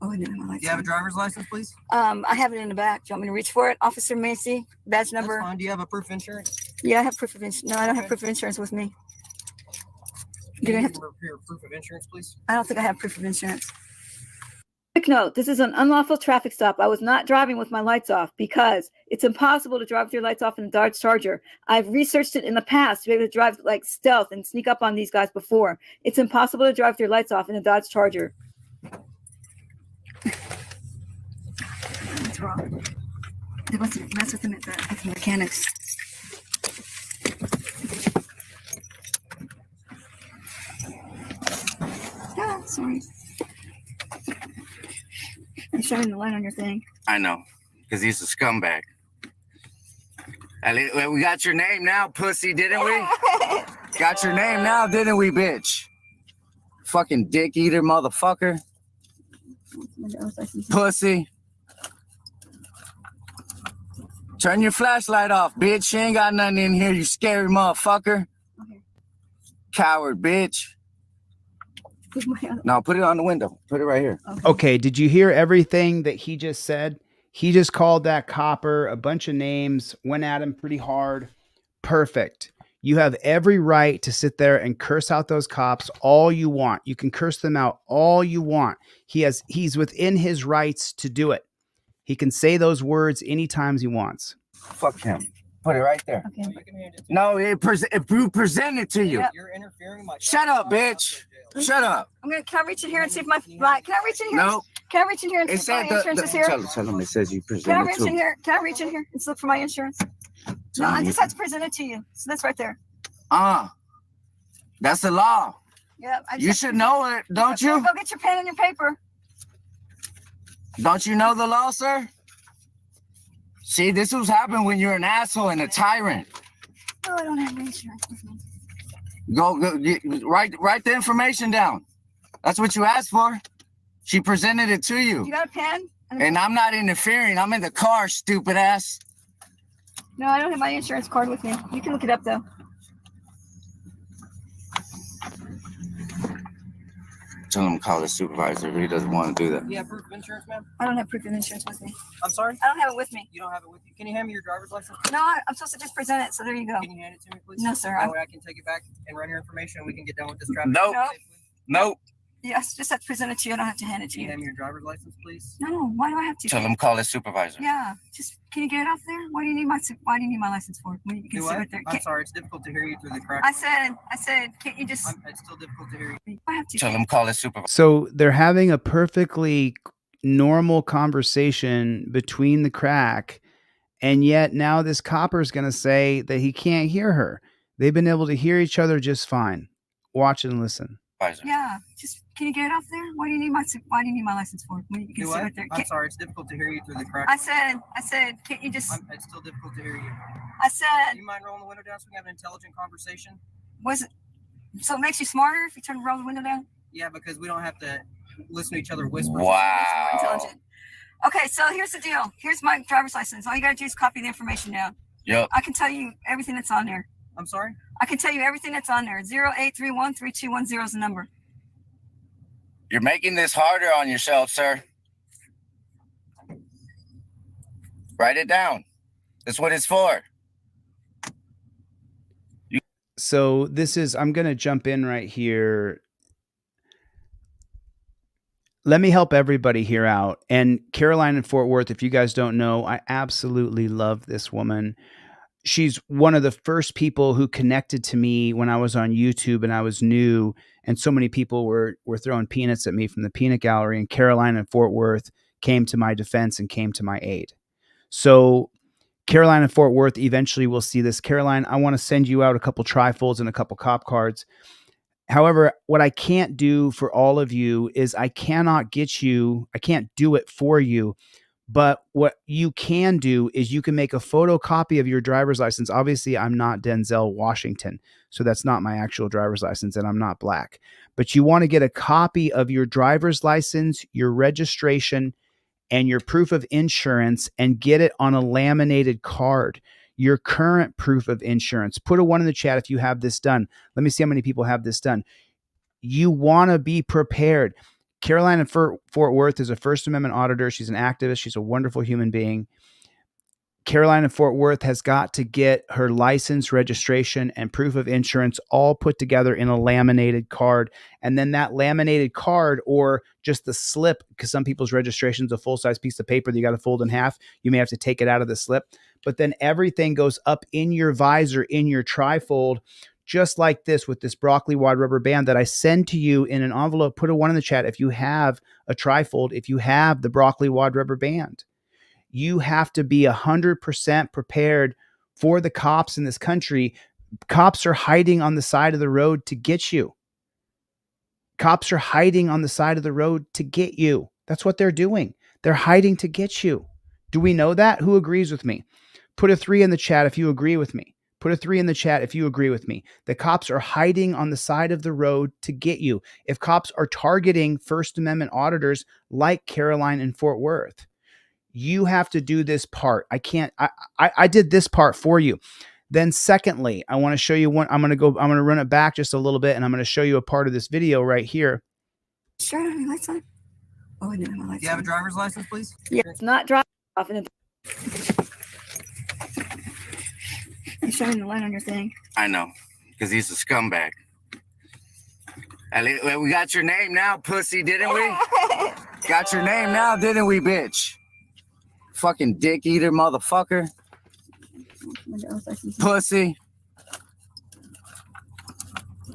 Oh, I didn't have my lights on. Do you have a driver's license, please? I have it in the back. Do you want me to reach for it? Officer Macy, badge number. That's fine. Do you have a proof of insurance? Yeah, I have proof of insurance. No, I don't have proof of insurance with me. Do you have proof of insurance, please? I don't think I have proof of insurance. Quick note, this is an unlawful traffic stop. I was not driving with my lights off because it's impossible to drive with your lights off in a Dodge Charger. I've researched it in the past to be able to drive like stealth and sneak up on these guys before. It's impossible to drive with your lights off in a Dodge Charger. What's wrong? They must mess with him at the mechanics. Ah, sorry. I'm showing the light on your thing. I know, because he's a scumbag. We got your name now, pussy, didn't we? Got your name now, didn't we, bitch? Fucking dick eater, motherfucker. Pussy. Turn your flashlight off, bitch. She ain't got nothing in here, you scary motherfucker. Okay. Coward, bitch. No, put it on the window. Put it right here. Okay, did you hear everything that he just said? He just called that copper a bunch of names, went at him pretty hard. Perfect. You have every right to sit there and curse out those cops all you want. You can curse them out all you want. He's within his rights to do it. He can say those words anytime he wants. Fuck him. Put it right there. Okay. No, it present it to you. Yep. You're interfering. Shut up, bitch. Shut up. Can I reach in here and see if my can I reach in here? No. Can I reach in here and see if my insurance is here? Tell him it says you present Can I it reach to in here? Can I reach in here and look for my insurance? No, I just have to present it to you. So that's right there. That's the law. Yeah. You should know it, don't you? Go get your pen and your paper. Don't you know the law, sir? See, this was happening when you're an asshole and a tyrant. No, I don't have insurance with me. Write the information down. That's what you asked for. She presented it to you. You got a pen? And I'm not interfering. I'm in the car, stupid ass. No, I don't have my insurance card with me. You can look it up though. Tell him to call the supervisor if he doesn't want to do that. You have proof of insurance, ma'am? I don't have proof of insurance with me. I'm sorry? I don't have it with me. You don't have it with you? Can you hand me your driver's license? No, I'm supposed to just present it, so there you go. Can you hand it to me, please? No, sir. That way I can take it back and run your information and we can get done with this traffic. Nope. Nope. Yes, just have to present it to you. I don't have to hand it to Can you you. hand me your driver's license, please? No, why do I have to? Tell him to call the supervisor. Yeah, just can you get it off there? Why do you need my license for? When you can Do sit what? right there. I'm sorry, it's difficult to hear you through the crack. I said, can't you just? It's still difficult to hear you. I have to. Tell him to call the supervisor. So they're having a perfectly normal conversation between the crack, and yet now this copper's going to say that he can't hear her. They've been able to hear each other just fine. Watch and listen. Yeah, just can you get it off there? Why do you need my license for? When you can Do sit what? right there. I'm sorry, it's difficult to hear you through the crack. I said, can't you just? It's still difficult to hear you. I said. Do you mind rolling the window down so we can have an intelligent conversation? Was it? So it makes you smarter if you turn roll the window down? Yeah, because we don't have to listen to each other whisper. Wow. Intelligent. Okay, so here's the deal. Here's my driver's license. All you gotta do is copy the information down. Yep. I can tell you everything that's on there. I'm sorry? I can tell you everything that's on there. 0831-3210 is the number. You're making this harder on yourself, sir. Write it down. That's what it's for. So this is, I'm going to jump in right here. Let me help everybody here out. And Caroline in Fort Worth, if you guys don't know, I absolutely love this woman. She's one of the first people who connected to me when I was on YouTube and I was new, and so many people were throwing peanuts at me from the peanut gallery, and Caroline in Fort Worth came to my defense and came to my aid. So Caroline in Fort Worth eventually will see this. Caroline, I want to send you out a couple trifolds and a couple cop cards. However, what I can't do for all of you is I can't do it for you. But what you can do is you can make a photocopy of your driver's license. Obviously, I'm not Denzel Washington, so that's not my actual driver's license, and I'm not black. But you want to get a copy of your driver's license, your registration, and your proof of insurance, and get it on a laminated card. Your current proof of insurance. Put a 1 in the chat if you have this done. Let me see how many people have this done. You want to be prepared. Caroline in Fort Worth is a First Amendment auditor. She's an activist. She's a wonderful human being. Caroline in Fort Worth has got to get her license, registration, and proof of insurance all put together in a laminated card. And then that laminated card, or just the slip, because some people's registration is a full-size piece of paper that you got to fold in half. You may have to take it out of the slip. But then everything goes up in your visor, in your trifold, just like this, with this broccoli wad rubber band that I send to you in an envelope. Put a 1 in the chat if you have a trifold, if you have the broccoli wad rubber band. You have to be 100% prepared for the cops in this country. Cops are hiding on the side of the road to get you. Cops are hiding on the side of the road to get you. That's what they're doing. They're hiding to get you. Do we know that? Who agrees with me? Put a 3 in the chat if you agree with me. Put a 3 in the chat if you agree with me. The cops are hiding on the side of the road to get you. If cops are targeting First Amendment auditors like Caroline in Fort Worth, you have to do this part. I did this part for you. Then secondly, I want to show you one. I'm going to run it back just a little bit, and I'm going to show you a part of this video right here. Sure, I don't have my lights on. Oh, I didn't have my lights on. Do you have a driver's license, please? Yeah, it's not driving off in the. You're showing the light on your thing. I know, because he's a scumbag. We got your name now, pussy, didn't we? Got your name now, didn't we, bitch? Fucking dick eater, motherfucker. Pussy.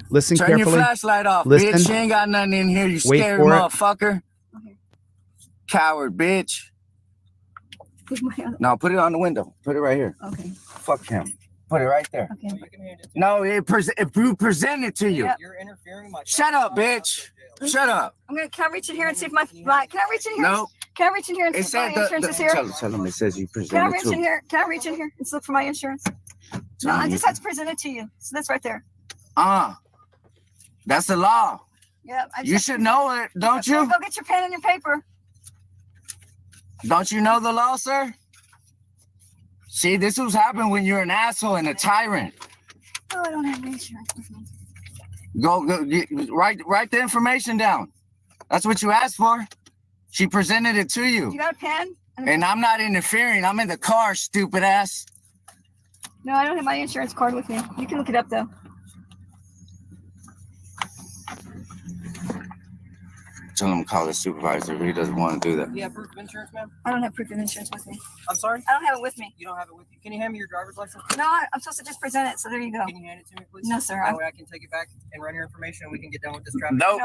Listen Turn carefully. your flashlight off, Listen. bitch. You ain't got nothing in here, you Wait scary for it. motherfucker. Okay. Coward, bitch. No, put it on the window. Put it right here. Okay. Fuck him. Put it right there. Okay. No, if you present it to you. Yep. You're interfering with my Shut up, bitch. Shut up. Can I reach in here and see if my light? Can I reach in here? Nope. Can I reach in here and It see if said my insurance is here? Tell them it says you Can I presented reach to. in here? Can I reach in here and look for my insurance? No, I just have to present it to you. So that's right there. That's the law. Yeah. You should know it, don't you? Go get your pen and your paper. Don't you know the law, sir? See, this was happening when you're an asshole and a tyrant. Oh, I don't have any insurance with me. Go write the information down. That's what you asked for. She presented it to you. You got a pen? And I'm not interfering. I'm in the car, stupid ass. No, I don't have my insurance card with me. You can look it up though. Tell him to call the supervisor. He doesn't want to do that. Do you have proof of insurance, ma'am? I don't have proof of insurance with me. I'm sorry? I don't have it with me. You don't have it with you. Can you hand me your driver's license? No, I'm supposed to just present it. So there you go. Can you hand it to me, please? No, sir. That way I can take it back and run your information and we can get done with this traffic. Nope.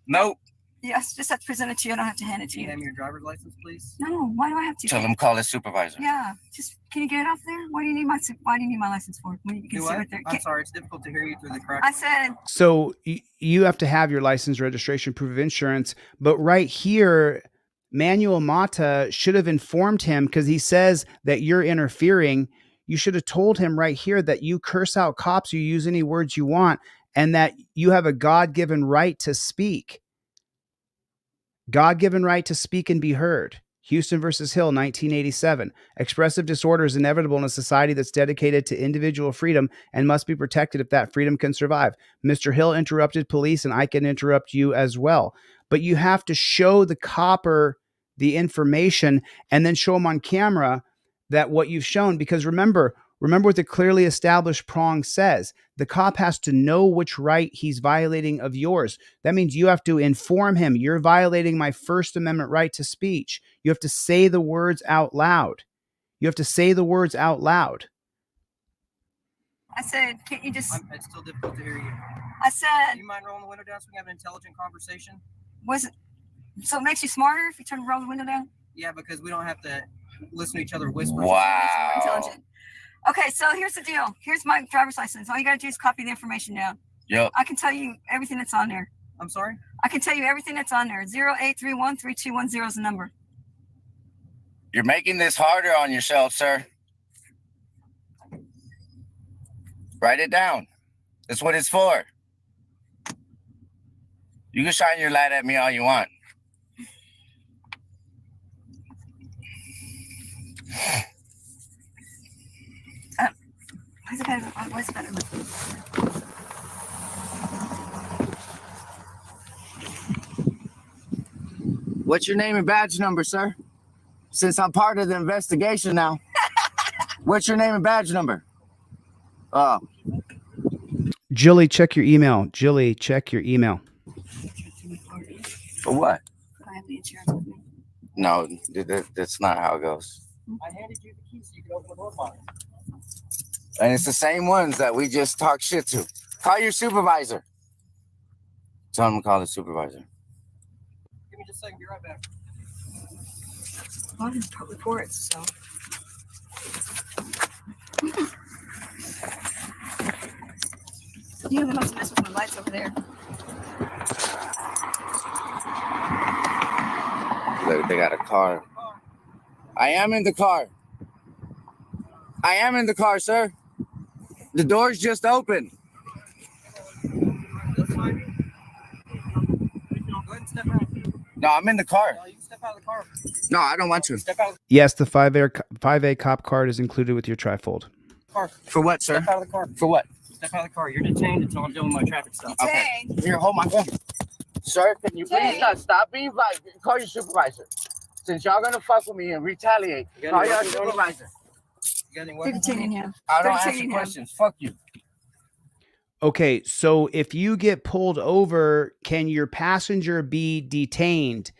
Nope. Yes, just have to present it to you. I don't have to hand it to Can you you. hand me your driver's license, please? No, why do I have to? Tell him to call the supervisor. Yeah, just can you get it off there? Why do you need my license for? When you can Do see what? right there. I'm sorry, it's difficult to hear you through the crack. I said So you have to have your license, registration, proof of insurance. But right here, Manuel Mata should have informed him because he says that you're interfering. You should have told him right here that you curse out cops, you use any words you want, and that you have a God-given right to speak. God-given right to speak and be heard. Houston versus Hill, 1987. Expressive disorder is inevitable in a society that's dedicated to individual freedom and must be protected if that freedom can survive. Mr. Hill interrupted police, and I can interrupt you as well. But you have to show the copper the information and then show him on camera that what you've shown, because remember what the clearly established prong says. The cop has to know which right he's violating of yours. That means you have to inform him, you're violating my First Amendment right to speech. You have to say the words out loud. You have to say the words out loud. I said, can't you just? It's still difficult to hear you. I said. Do you mind rolling the window down so we can have an intelligent conversation? Was it? So it makes you smarter if you turn roll the window down? Yeah, because we don't have to listen to each other whisper. Wow. Intelligent. Okay, so here's the deal. Here's my driver's license. All you gotta do is copy the information down. Yep. I can tell you everything that's on there. I'm sorry? I can tell you everything that's on there. 0831-3210 is the number. You're making this harder on yourself, sir. Write it down. That's what it's for. You can shine your light at me all you want. Why is it better? What's your name and badge number, sir? Since I'm part of the investigation now. What's your name and badge number? Chille, check your email. Chille, check your email. For what? I have the insurance with me. No, that's not how it goes. I handed you the keys so you can open the door for me. And it's the same ones that we just talked shit to. Call your supervisor. Tell him to call the supervisor. Give me just a second, be right back. Well, I didn't report, so. You know, they must mess with my lights over there. Look, they got a car. I am in the car. I am in the car, sir. The door's just open. That's fine. Go ahead and step out. No, I'm in the car. No, you can step out of the car. No, I don't want to. Step out of Yes, the 5A cop card is included with your trifold. the car. For what, sir? Step out of the car. For what? Step out of the car. You're detained until I'm doing my traffic stop. Okay. Here, hold my phone. Sir, can you please stop being violent? Call your supervisor. Since y'all gonna fuck with me and retaliate, call your supervisor. You got any They're weapons? detaining him. I don't They're answer detaining him. questions. Fuck you. Okay, so if you get pulled over, can your passenger be detained?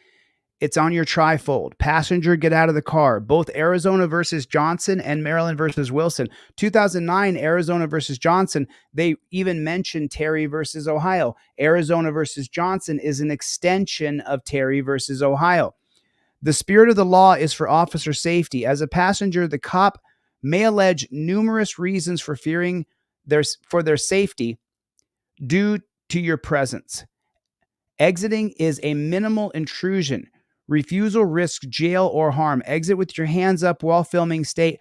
It's on your trifold. Passenger, get out of the car. Both Arizona versus Johnson and Maryland versus Wilson. 2009, Arizona versus Johnson. They even mentioned Terry versus Ohio. Arizona versus Johnson is an extension of Terry versus Ohio. The spirit of the law is for officer safety. As a passenger, the cop may allege numerous reasons for fearing for their safety due to your presence. Exiting is a minimal intrusion. Refusal risks jail or harm. Exit with your hands up while filming. State,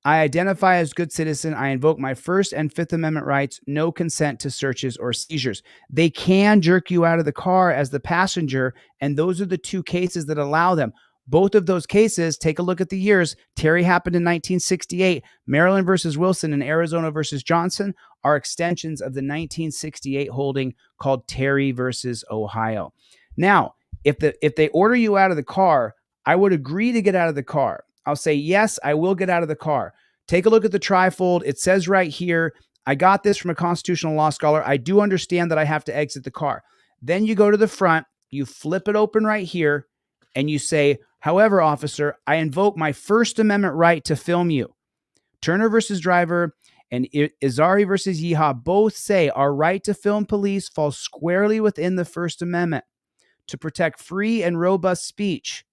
I identify as good citizen. I invoke my First and Fifth Amendment rights. No consent to searches or seizures. They can jerk you out of the car as the passenger, and those are the two cases that allow them. Both of those cases, take a look at the years. Terry happened in 1968. Maryland versus Wilson and Arizona versus Johnson are extensions of the 1968 holding called Terry versus Ohio. Now, if they order you out of the car, I would agree to get out of the car. I'll say, yes, I will get out of the car. Take a look at the trifold. It says right here, I got this from a constitutional law scholar. I do understand that I have to exit the car. Then you go to the front, you flip it open right here, and you say, however, officer, I invoke my First Amendment right to film you. Turner versus Driver and Izari versus Yeehaw both say our right to film police falls squarely within the First Amendment to protect free and robust speech.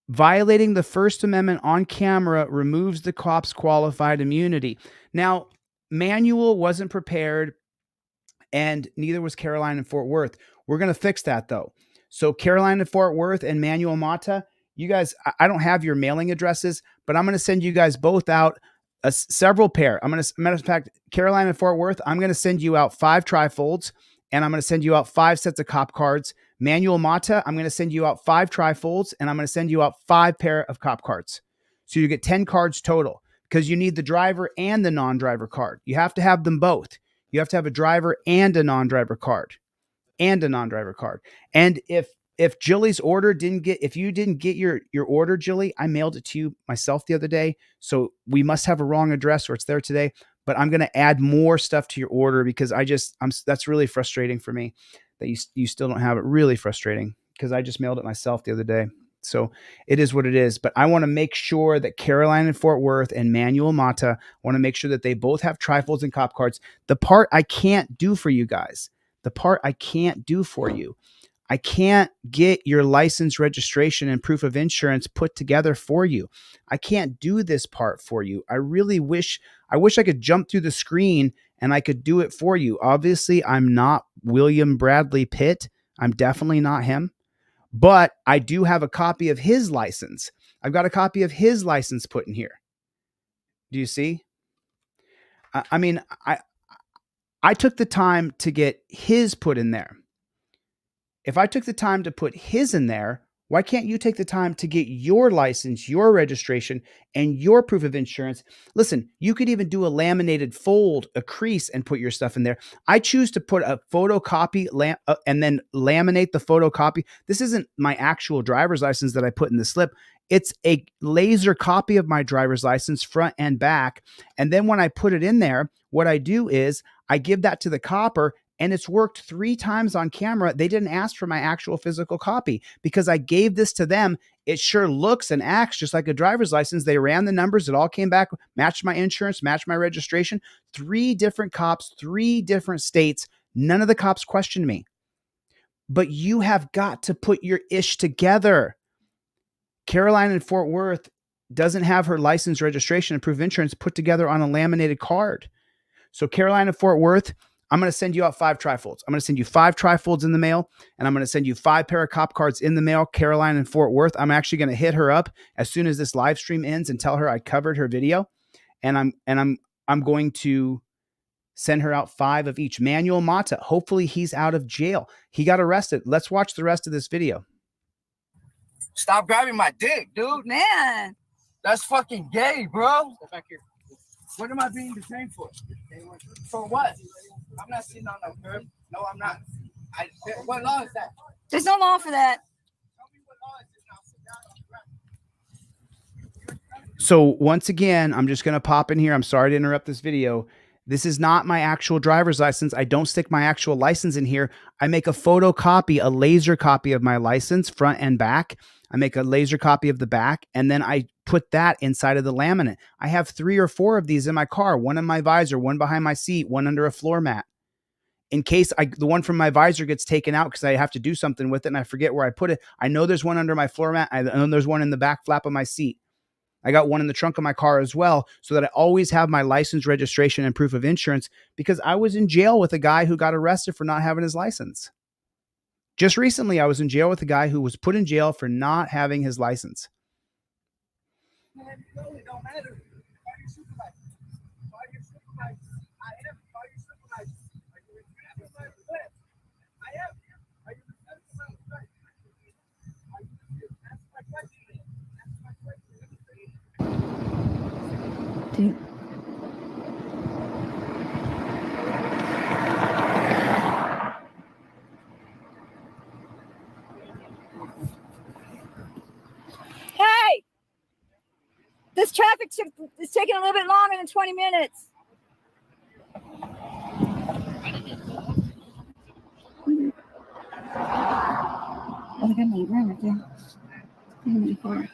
Violating the First Amendment on camera removes the cop's qualified immunity. Now, Manuel wasn't prepared, and neither was Caroline in Fort Worth. We're going to fix that, though. So Caroline in Fort Worth and Manuel Mata, you guys, I don't have your mailing addresses, but I'm going to send you guys both out several pair. Matter of fact, Caroline in Fort Worth, I'm going to send you out 5 trifolds, and I'm going to send you out 5 sets of cop cards. Manuel Mata, I'm going to send you out 5 trifolds, and I'm going to send you out 5 pair of cop cards. So you get 10 cards total, because you need the driver and the non-driver card. You have to have them both. You have to have a driver and a non-driver card. And if Jilly's order if you didn't get your order, Jilly, I mailed it to you myself the other day. So we must have a wrong address, or it's there today. But I'm going to add more stuff to your order, because that's really frustrating for me that you still don't have it. Really frustrating, because I just mailed it myself the other day. So it is what it is. But I want to make sure that Caroline in Fort Worth and Manuel Mata, want to make sure that they both have trifolds and cop cards. The part I can't do for you guys, I can't get your license, registration, and proof of insurance put together for you. I can't do this part for you. I really wish I could jump through the screen and I could do it for you. Obviously, I'm not William Bradley Pitt. I'm definitely not him. But I do have a copy of his license. I've got a copy of his license put in here. Do you see? I took the time to get his put in there. If I took the time to put his in there, why can't you take the time to get your license, your registration, and your proof of insurance? Listen, you could even do a laminated fold, a crease, and put your stuff in there. I choose to put a photocopy and then laminate the photocopy. This isn't my actual driver's license that I put in the slip. It's a laser copy of my driver's license, front and back. And then when I put it in there, what I do is I give that to the copper, and it's worked 3 times on camera. They didn't ask for my actual physical copy because I gave this to them. It sure looks and acts just like a driver's license. They ran the numbers. It all came back, matched my insurance, matched my registration. 3 different cops, 3 different states. None of the cops questioned me. But you have got to put your ish together. Caroline in Fort Worth doesn't have her license, registration, and proof of insurance put together on a laminated card. So Caroline in Fort Worth, I'm going to send you out 5 trifolds. I'm going to send you 5 trifolds in the mail, and I'm going to send you 5 pair of cop cards in the mail. Caroline in Fort Worth, I'm actually going to hit her up as soon as this live stream ends and tell her I covered her video, and I'm going to send her out 5 of each. Manuel Mata, hopefully he's out of jail. He got arrested. Let's watch the rest of this video. Stop grabbing my dick, dude. Man, that's fucking gay, bro. Go back here. What am I being detained for? For what? I'm not sitting on no curb. No, I'm not. What law is that? There's no law for that. So once again, I'm just going to pop in here. I'm sorry to interrupt this video. This is not my actual driver's license. I don't stick my actual license in here. I make a photocopy, a laser copy of my license, front and back. I make a laser copy of the back, and then I put that inside of the laminate. I have 3 or 4 of these in my car, one in my visor, one behind my seat, one under a floor mat. In case the one from my visor gets taken out because I have to do something with it and I forget where I put it, I know there's one under my floor mat. I know there's one in the back flap of my seat. I got one in the trunk of my car as well, so that I always have my license, registration, and proof of insurance, because I was in jail with a guy who got arrested for not having his license. Just recently, I was in jail with a guy who was put in jail for not having his license. Dude. Hey! This traffic is taking a little bit longer than 20 minutes. Oh, they got my ground right there. They got my car.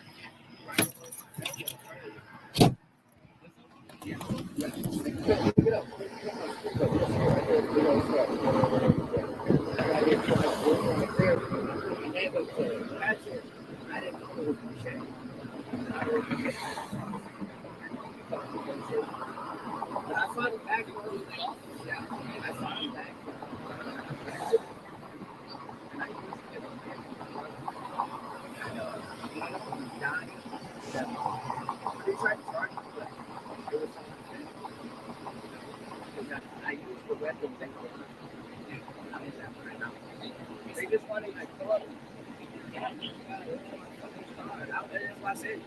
They just want to like pull up. I said,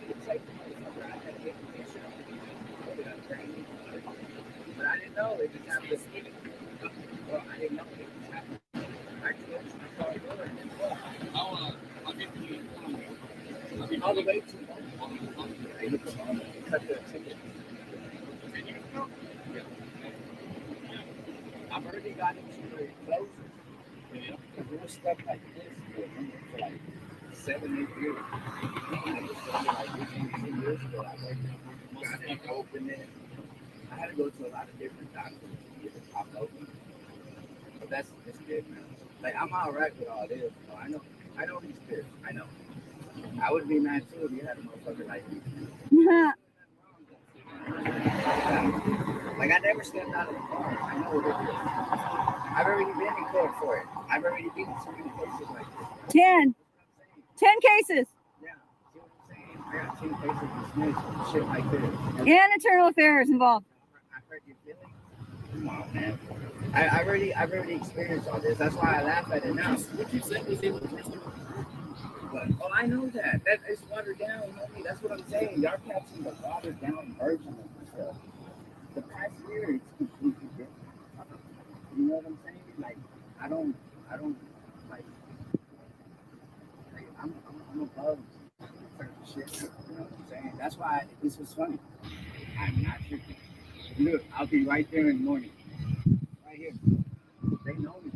but I didn't know it just happened to see it. Well, I didn't know it just happened. I closed my car door and then I'll get to you. All the way to cut the ticket. I've already got into the closers. Because we were stuck like this for like 7, 8 years. I just started like 15 years ago. I got it open it. I had to go to a lot of different doctors to get it popped open. But it's good, man. Like, I'm all right with all this. So I know these kids. I know. I would be mad too if you had a motherfucker like me. Like, I never stepped out of the car. I know what it is. I've already been in court for it. I've already been in so many cases like this. 10 cases. Yeah. See what I'm saying? I got 10 cases dismissed. Shit like this. And internal affairs involved. I heard your feelings. Come on, man. I've already experienced all this. That's why I laugh at it now. What you said was it was but, oh, I know that. That is watered down, homie. That's what I'm saying. Y'all catching the watered down version of stuff. The past year is completely different. You know what I'm saying? Like, I don't like I'm above certain shit. You know what I'm saying? That's why this was funny. I'm not tripping. Look, I'll be right there in the morning. Right here. They know me.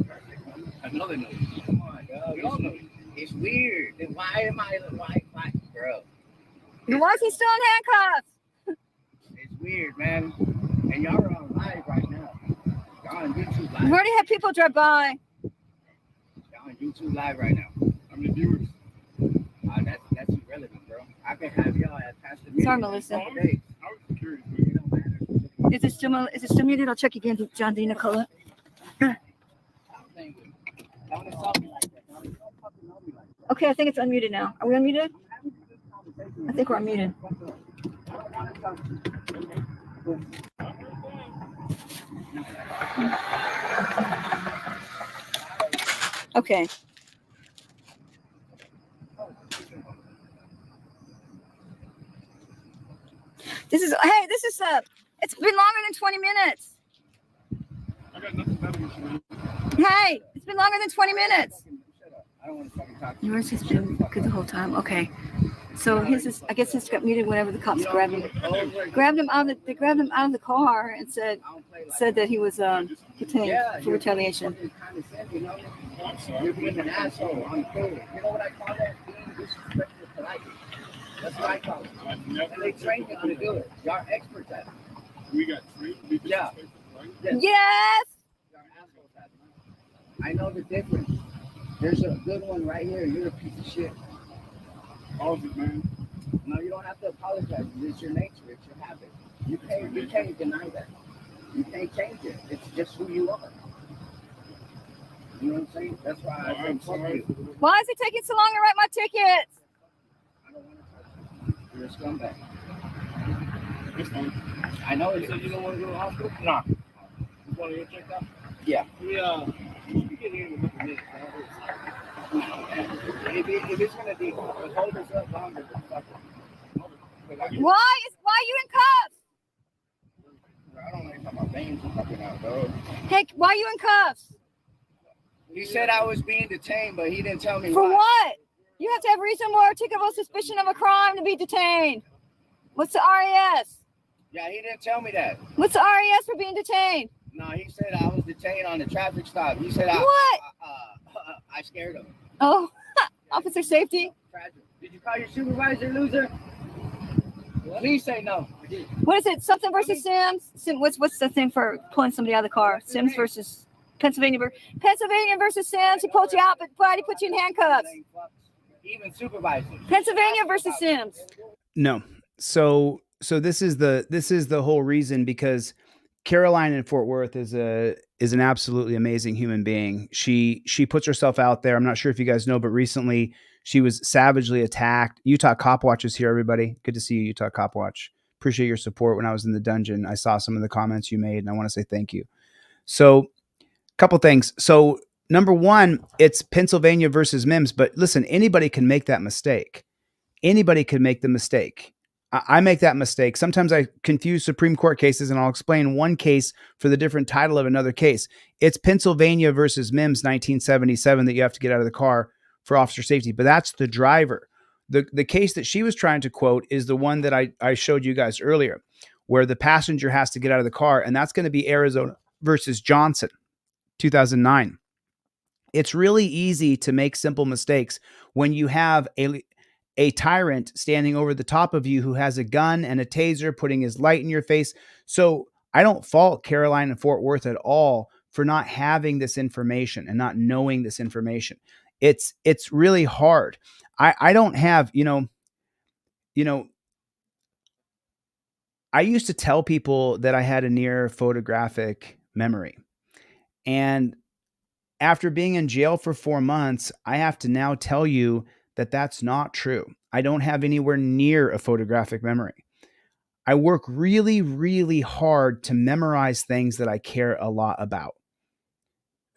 I know they know me. Come on, dog. We all know me. It's weird. Then why, bro? Why is he still in handcuffs? It's weird, man. And y'all are on live right now. Y'all on YouTube live. We've already had people drive by. Y'all on YouTube live right now. I'm the viewers. That's irrelevant, bro. I can have y'all at Pastor Meeting. Sorry, Melissa. I was curious, but it don't matter. Is it still muted? I'll check again, John D. Nicola. Okay, I think it's unmuted now. Are we unmuted? I think we're unmuted. Okay. This is it's been longer than 20 minutes. Hey, it's been longer than 20 minutes. Yours has been good the whole time. Okay. So I guess his got muted whenever the cops grabbed him. They grabbed him out of the car and said that he was detained for retaliation. You're being an asshole on the phone. You know what I call that? Being disrespectful polite. That's what I call it. And they train you how to do it. Y'all are experts at it. We got trained to be disrespectful polite? Yes! Y'all are assholes at it. I know the difference. There's a good one right here. You're a piece of shit. All of it, man. No, you don't have to apologize. It's your nature. It's your habit. You can't deny that. You can't change it. It's just who you are. You know what I'm saying? That's why I said fuck you. Why is it taking so long to write my tickets? I don't want to touch you. You're a scumbag. It's fine. I know it. So you don't want to go to the hospital? Nah. You want to get checked out? Yeah. Yeah. You get here in a couple minutes. If it's going to be, hold us up longer. Why you in cuffs? I don't know if my veins are fucking out, bro. Hey, why you in cuffs? He said I was being detained, but he didn't tell me For why. what? You have to have reasonable articulable suspicion of a crime to be detained. What's the RAS? Yeah, he didn't tell me that. What's the RAS for being detained? No, he said I was detained on the traffic stop. He said What? I scared him. Oh, officer safety. Did you call your supervisor, loser? Please say no. What is it? Something versus Sims? What's the thing for pulling somebody out of the car? Sims versus Pennsylvania. Pennsylvania versus Sims. He pulled you out, but he put you in handcuffs. Even supervisor. Pennsylvania versus Sims. No. So this is the whole reason, because Caroline in Fort Worth is an absolutely amazing human being. She puts herself out there. I'm not sure if you guys know, but recently she was savagely attacked. Utah Cop Watch is here, everybody. Good to see you, Utah Cop Watch. Appreciate your support. When I was in the dungeon, I saw some of the comments you made, and I want to say thank you. So, couple things. So, number one, it's Pennsylvania versus Mims. But listen, anybody can make that mistake. Anybody can make the mistake. I make that mistake. Sometimes I confuse Supreme Court cases, and I'll explain one case for the different title of another case. It's Pennsylvania versus Mims 1977 that you have to get out of the car for officer safety, but that's the driver. The case that she was trying to quote is the one that I showed you guys earlier, where the passenger has to get out of the car, and that's going to be Arizona versus Johnson, 2009. It's really easy to make simple mistakes when you have a tyrant standing over the top of you who has a gun and a taser, putting his light in your face. So I don't fault Caroline and Fort Worth at all for not having this information and not knowing this information. It's really hard. I don't have, I used to tell people that I had a near photographic memory. And after being in jail for 4 months, I have to now tell you that that's not true. I don't have anywhere near a photographic memory. I work really, really hard to memorize things that I care a lot about.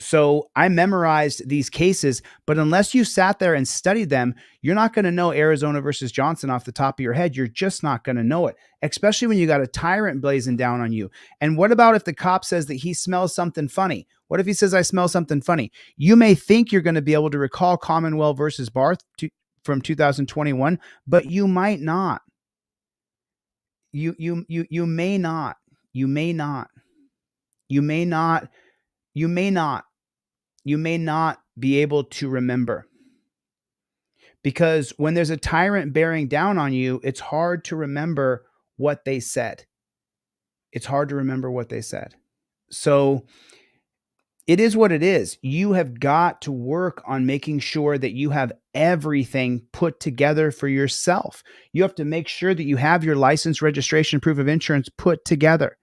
So I memorized these cases, but unless you sat there and studied them, you're not going to know Arizona versus Johnson off the top of your head. You're just not going to know it, especially when you got a tyrant blazing down on you. And what about if the cop says that he smells something funny? What if he says, I smell something funny? You may think you're going to be able to recall Commonwealth versus Barth from 2021, but you might not. You may not. You may not. You may not. You may not. You may not be able to remember. Because when there's a tyrant bearing down on you, it's hard to remember what they said. It's hard to remember what they said. So it is what it is. You have got to work on making sure that you have everything put together for yourself. You have to make sure that you have your license, registration, proof of insurance put together.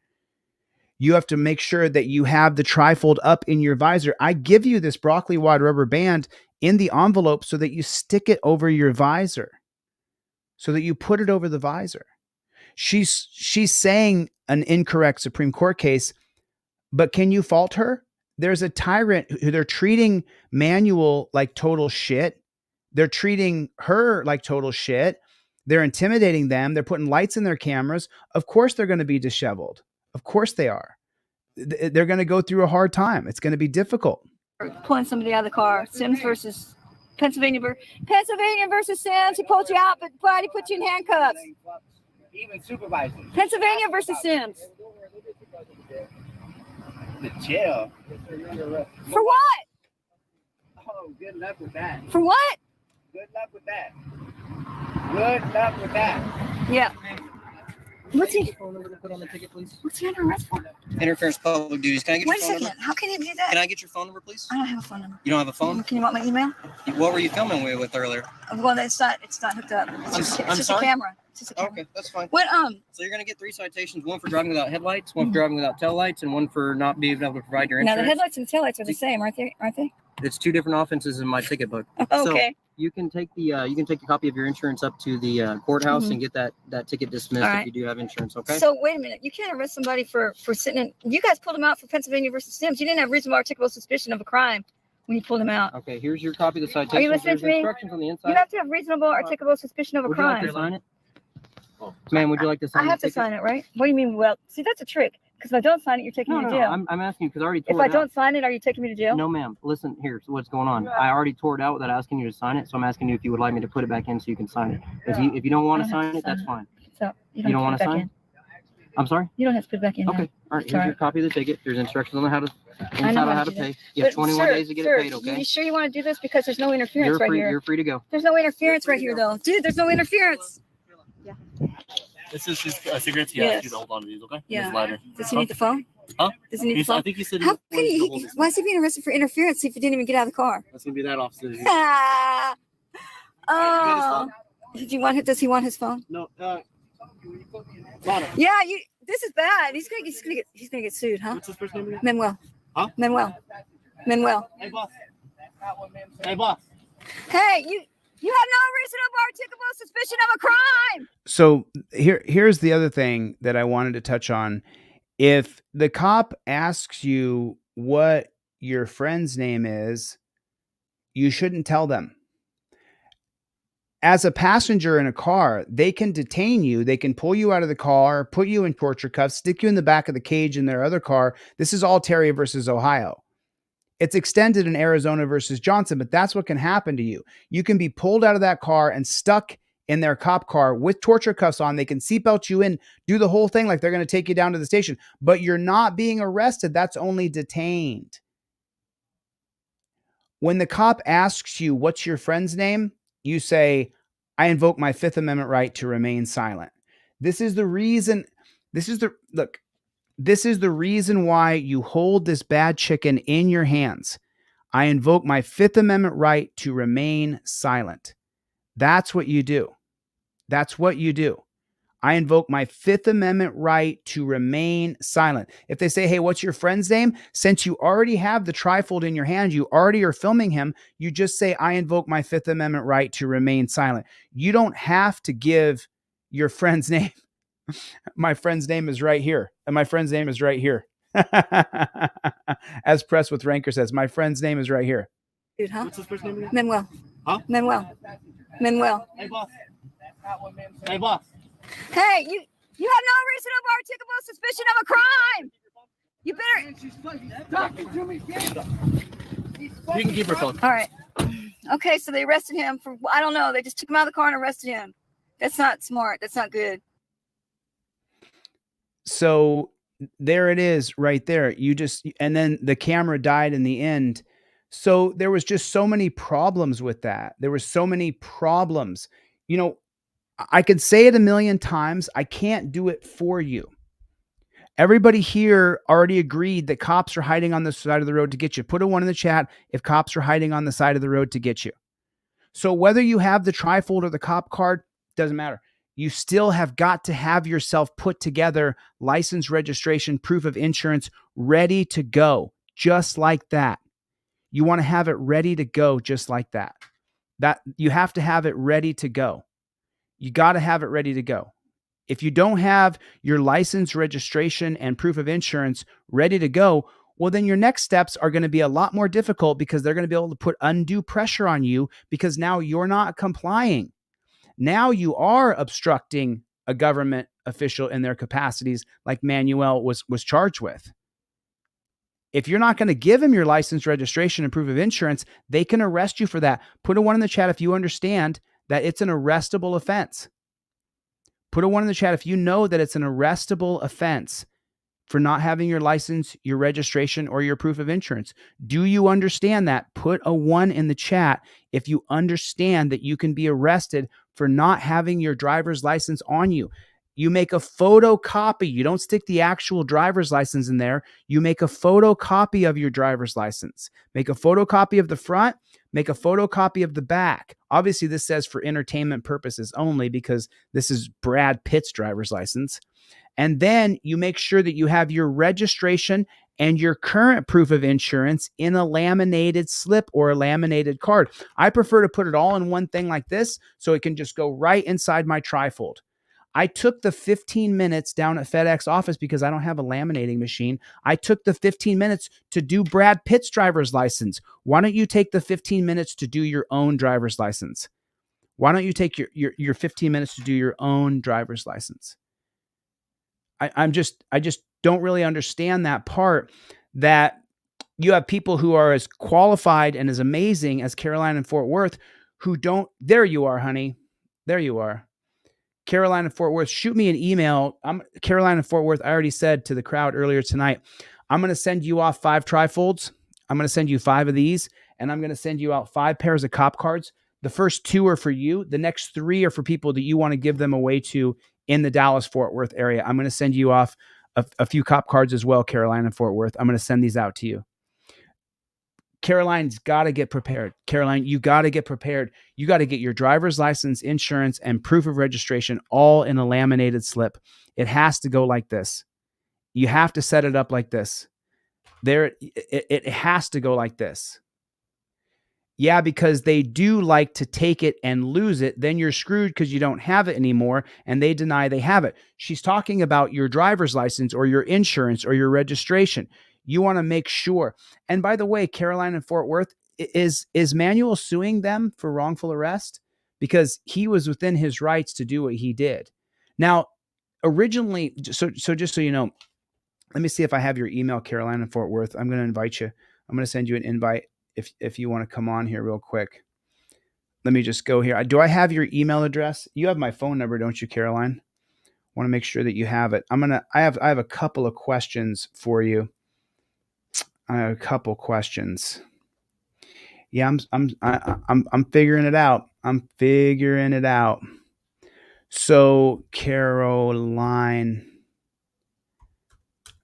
You have to make sure that you have the trifold up in your visor. I give you this broccoli wad rubber band in the envelope so that you stick it over your visor, so that you put it over the visor. She's saying an incorrect Supreme Court case, but can you fault her? There's a tyrant who they're treating Manuel like total shit. They're treating her like total shit. They're intimidating them. They're putting lights in their cameras. Of course they're going to be disheveled. Of course they are. They're going to go through a hard time. It's going to be difficult. Pulling somebody out of the car. Sims versus Pennsylvania versus Sims. He pulled you out, but he put you in handcuffs. Even supervisor. Pennsylvania versus Sims. The jail. For what? Oh, good luck with that. For what? Good luck with that. Good luck with that. Yeah. What's he? Phone number to put on the ticket, please. What's he under arrest for? Interference public duties. Can I get Wait a your phone second. number? How can he do that? Can I get your phone number, please? I don't have a phone number. You don't have a phone? Can you want my email? What were you filming with earlier? Well, it's not hooked up. It's just a sorry? camera. It's just a camera. Okay, that's fine. What So you're gonna get 3 citations: one for driving without headlights, one for driving without taillights, and one for not being able to provide your Now insurance. the headlights and the taillights are the same, aren't they? It's 2 different offenses in my ticket book. Okay. So you can take a copy of your insurance up to the courthouse Mhm. and get that ticket dismissed All if right. you do have insurance. Okay. So wait a minute. You can't arrest somebody for sitting in. You guys pulled him out for Pennsylvania versus Sims. You didn't have reasonable articulable suspicion of a crime when you pulled him out. Okay. Here's your copy of the citation. Are you listening There's to me? instructions on the inside. You have to have reasonable articulable suspicion of a Would you like crime. to sign it? Ma'am, would you like to sign I have the to ticket? sign it, right? What do you mean? Well, see, that's a trick. Because if I don't sign it, you're taking No, me no, to no. jail. I'm asking you because I already If tore I it out. don't sign it, are you taking me to jail? No, ma'am. Listen, here's what's going on. I already tore it out without asking you to sign it, so I'm asking you if you would like me to put it back in so you can sign it. If you don't want to sign it, that's fine. So You don't want to put it back sign? I'm sorry? You don't have to put it back in. Okay. now. All right. It's Here's your copy of the ticket. There's instructions on how to how to do that. pay. You have But 21 sir, days to get sir, it paid. Okay. You sure you want to do this? Because there's no interference You're right free. here. You're free to go. There's no interference right here, though. Dude, there's no interference. This is his cigarettes. He Yes. asked you to hold on to these, okay? Yeah. His lighter. Does he need the phone? Huh? Does he need the He's- phone? I think he said he How wanted can you to hold his why is he being arrested for interference if he didn't even get out of the car? That's gonna be that officer. Ah. Oh. Does he want his phone? No. Yeah, this is bad. He's gonna get sued, huh? What's his first name again? Manuel. Huh? Manuel. Hey, boss. Hey, boss. Hey, you have no reasonable articulable suspicion of a crime. So here's the other thing that I wanted to touch on. If the cop asks you what your friend's name is, you shouldn't tell them. As a passenger in a car, they can detain you. They can pull you out of the car, put you in torture cuffs, stick you in the back of the cage in their other car. This is all Terry versus Ohio. It's extended in Arizona versus Johnson, but that's what can happen to you. You can be pulled out of that car and stuck in their cop car with torture cuffs on. They can seatbelt you in, do the whole thing like they're going to take you down to the station, but you're not being arrested. That's only detained. When the cop asks you, what's your friend's name? You say, I invoke my Fifth Amendment right to remain silent. This is the reason why you hold this bad chicken in your hands. I invoke my Fifth Amendment right to remain silent. That's what you do. That's what you do. I invoke my Fifth Amendment right to remain silent. If they say, hey, what's your friend's name? Since you already have the trifold in your hand, you already are filming him, you just say, I invoke my Fifth Amendment right to remain silent. You don't have to give your friend's name. My friend's name is right here. And my friend's name is right here. As Press with Ranker says, my friend's name is right here. Dude, huh? What's his first name again? Manuel. Huh? Manuel. Hey, boss. Hey, boss. Hey, you have no reasonable articulable suspicion of a crime. You better talking to me. You can keep her phone. All right. Okay, so they arrested him for, I don't know. They just took him out of the car and arrested him. That's not smart. That's not good. So there it is right there. And then the camera died in the end. So there was just so many problems with that. There were so many problems. You know, I could say it a million times. I can't do it for you. Everybody here already agreed that cops are hiding on the side of the road to get you. Put a 1 in the chat if cops are hiding on the side of the road to get you. So whether you have the trifold or the cop card, doesn't matter. You still have got to have yourself put together, license, registration, proof of insurance, ready to go, just like that. You want to have it ready to go just like that. That you have to have it ready to go. You got to have it ready to go. If you don't have your license, registration, and proof of insurance ready to go, well, then your next steps are going to be a lot more difficult because they're going to be able to put undue pressure on you because now you're not complying. Now you are obstructing a government official in their capacities like Manuel was charged with. If you're not going to give him your license, registration, and proof of insurance, they can arrest you for that. Put a 1 in the chat if you understand that it's an arrestable offense. Put a 1 in the chat if you know that it's an arrestable offense for not having your license, your registration, or your proof of insurance. Do you understand that? Put a 1 in the chat if you understand that you can be arrested for not having your driver's license on you. you make a photocopy. You don't stick the actual driver's license in there. You make a photocopy of your driver's license. Make a photocopy of the front, make a photocopy of the back. Obviously, this says for entertainment purposes only because this is Brad Pitt's driver's license. And then you make sure that you have your registration and your current proof of insurance in a laminated slip or a laminated card. I prefer to put it all in one thing like this so it can just go right inside my trifold. I took the 15 minutes down at FedEx office because I don't have a laminating machine. I took the 15 minutes to do Brad Pitt's driver's license. Why don't you take the 15 minutes to do your own driver's license? Why don't you take your 15 minutes to do your own driver's license? I just don't really understand that part, that you have people who are as qualified and as amazing as Caroline and Fort Worth who don't. There you are, honey. There you are. Caroline and Fort Worth, shoot me an email. Caroline and Fort Worth, I already said to the crowd earlier tonight, I'm going to send you off 5 trifolds. I'm going to send you 5 of these, and I'm going to send you out 5 pairs of cop cards. The first 2 are for you. The next 3 are for people that you want to give them away to in the Dallas-Fort Worth area. I'm going to send you off a few cop cards as well, Caroline and Fort Worth. I'm going to send these out to you. Caroline's got to get prepared. Caroline, you got to get prepared. You got to get your driver's license, insurance, and proof of registration all in a laminated slip. It has to go like this. You have to set it up like this. It has to go like this. Yeah, because they do like to take it and lose it. Then you're screwed because you don't have it anymore, and they deny they have it. She's talking about your driver's license or your insurance or your registration. You want to make sure. And by the way, Caroline and Fort Worth, is Manuel suing them for wrongful arrest? Because he was within his rights to do what he did. Now, originally, so just so you know, let me see if I have your email, Caroline and Fort Worth. I'm going to invite you. I'm going to send you an invite if you want to come on here real quick. Let me just go here. Do I have your email address? You have my phone number, don't you, Caroline? I want to make sure that you have it. I have a couple of questions for you. I have a couple questions. Yeah, I'm figuring it out. I'm figuring it out. So Caroline,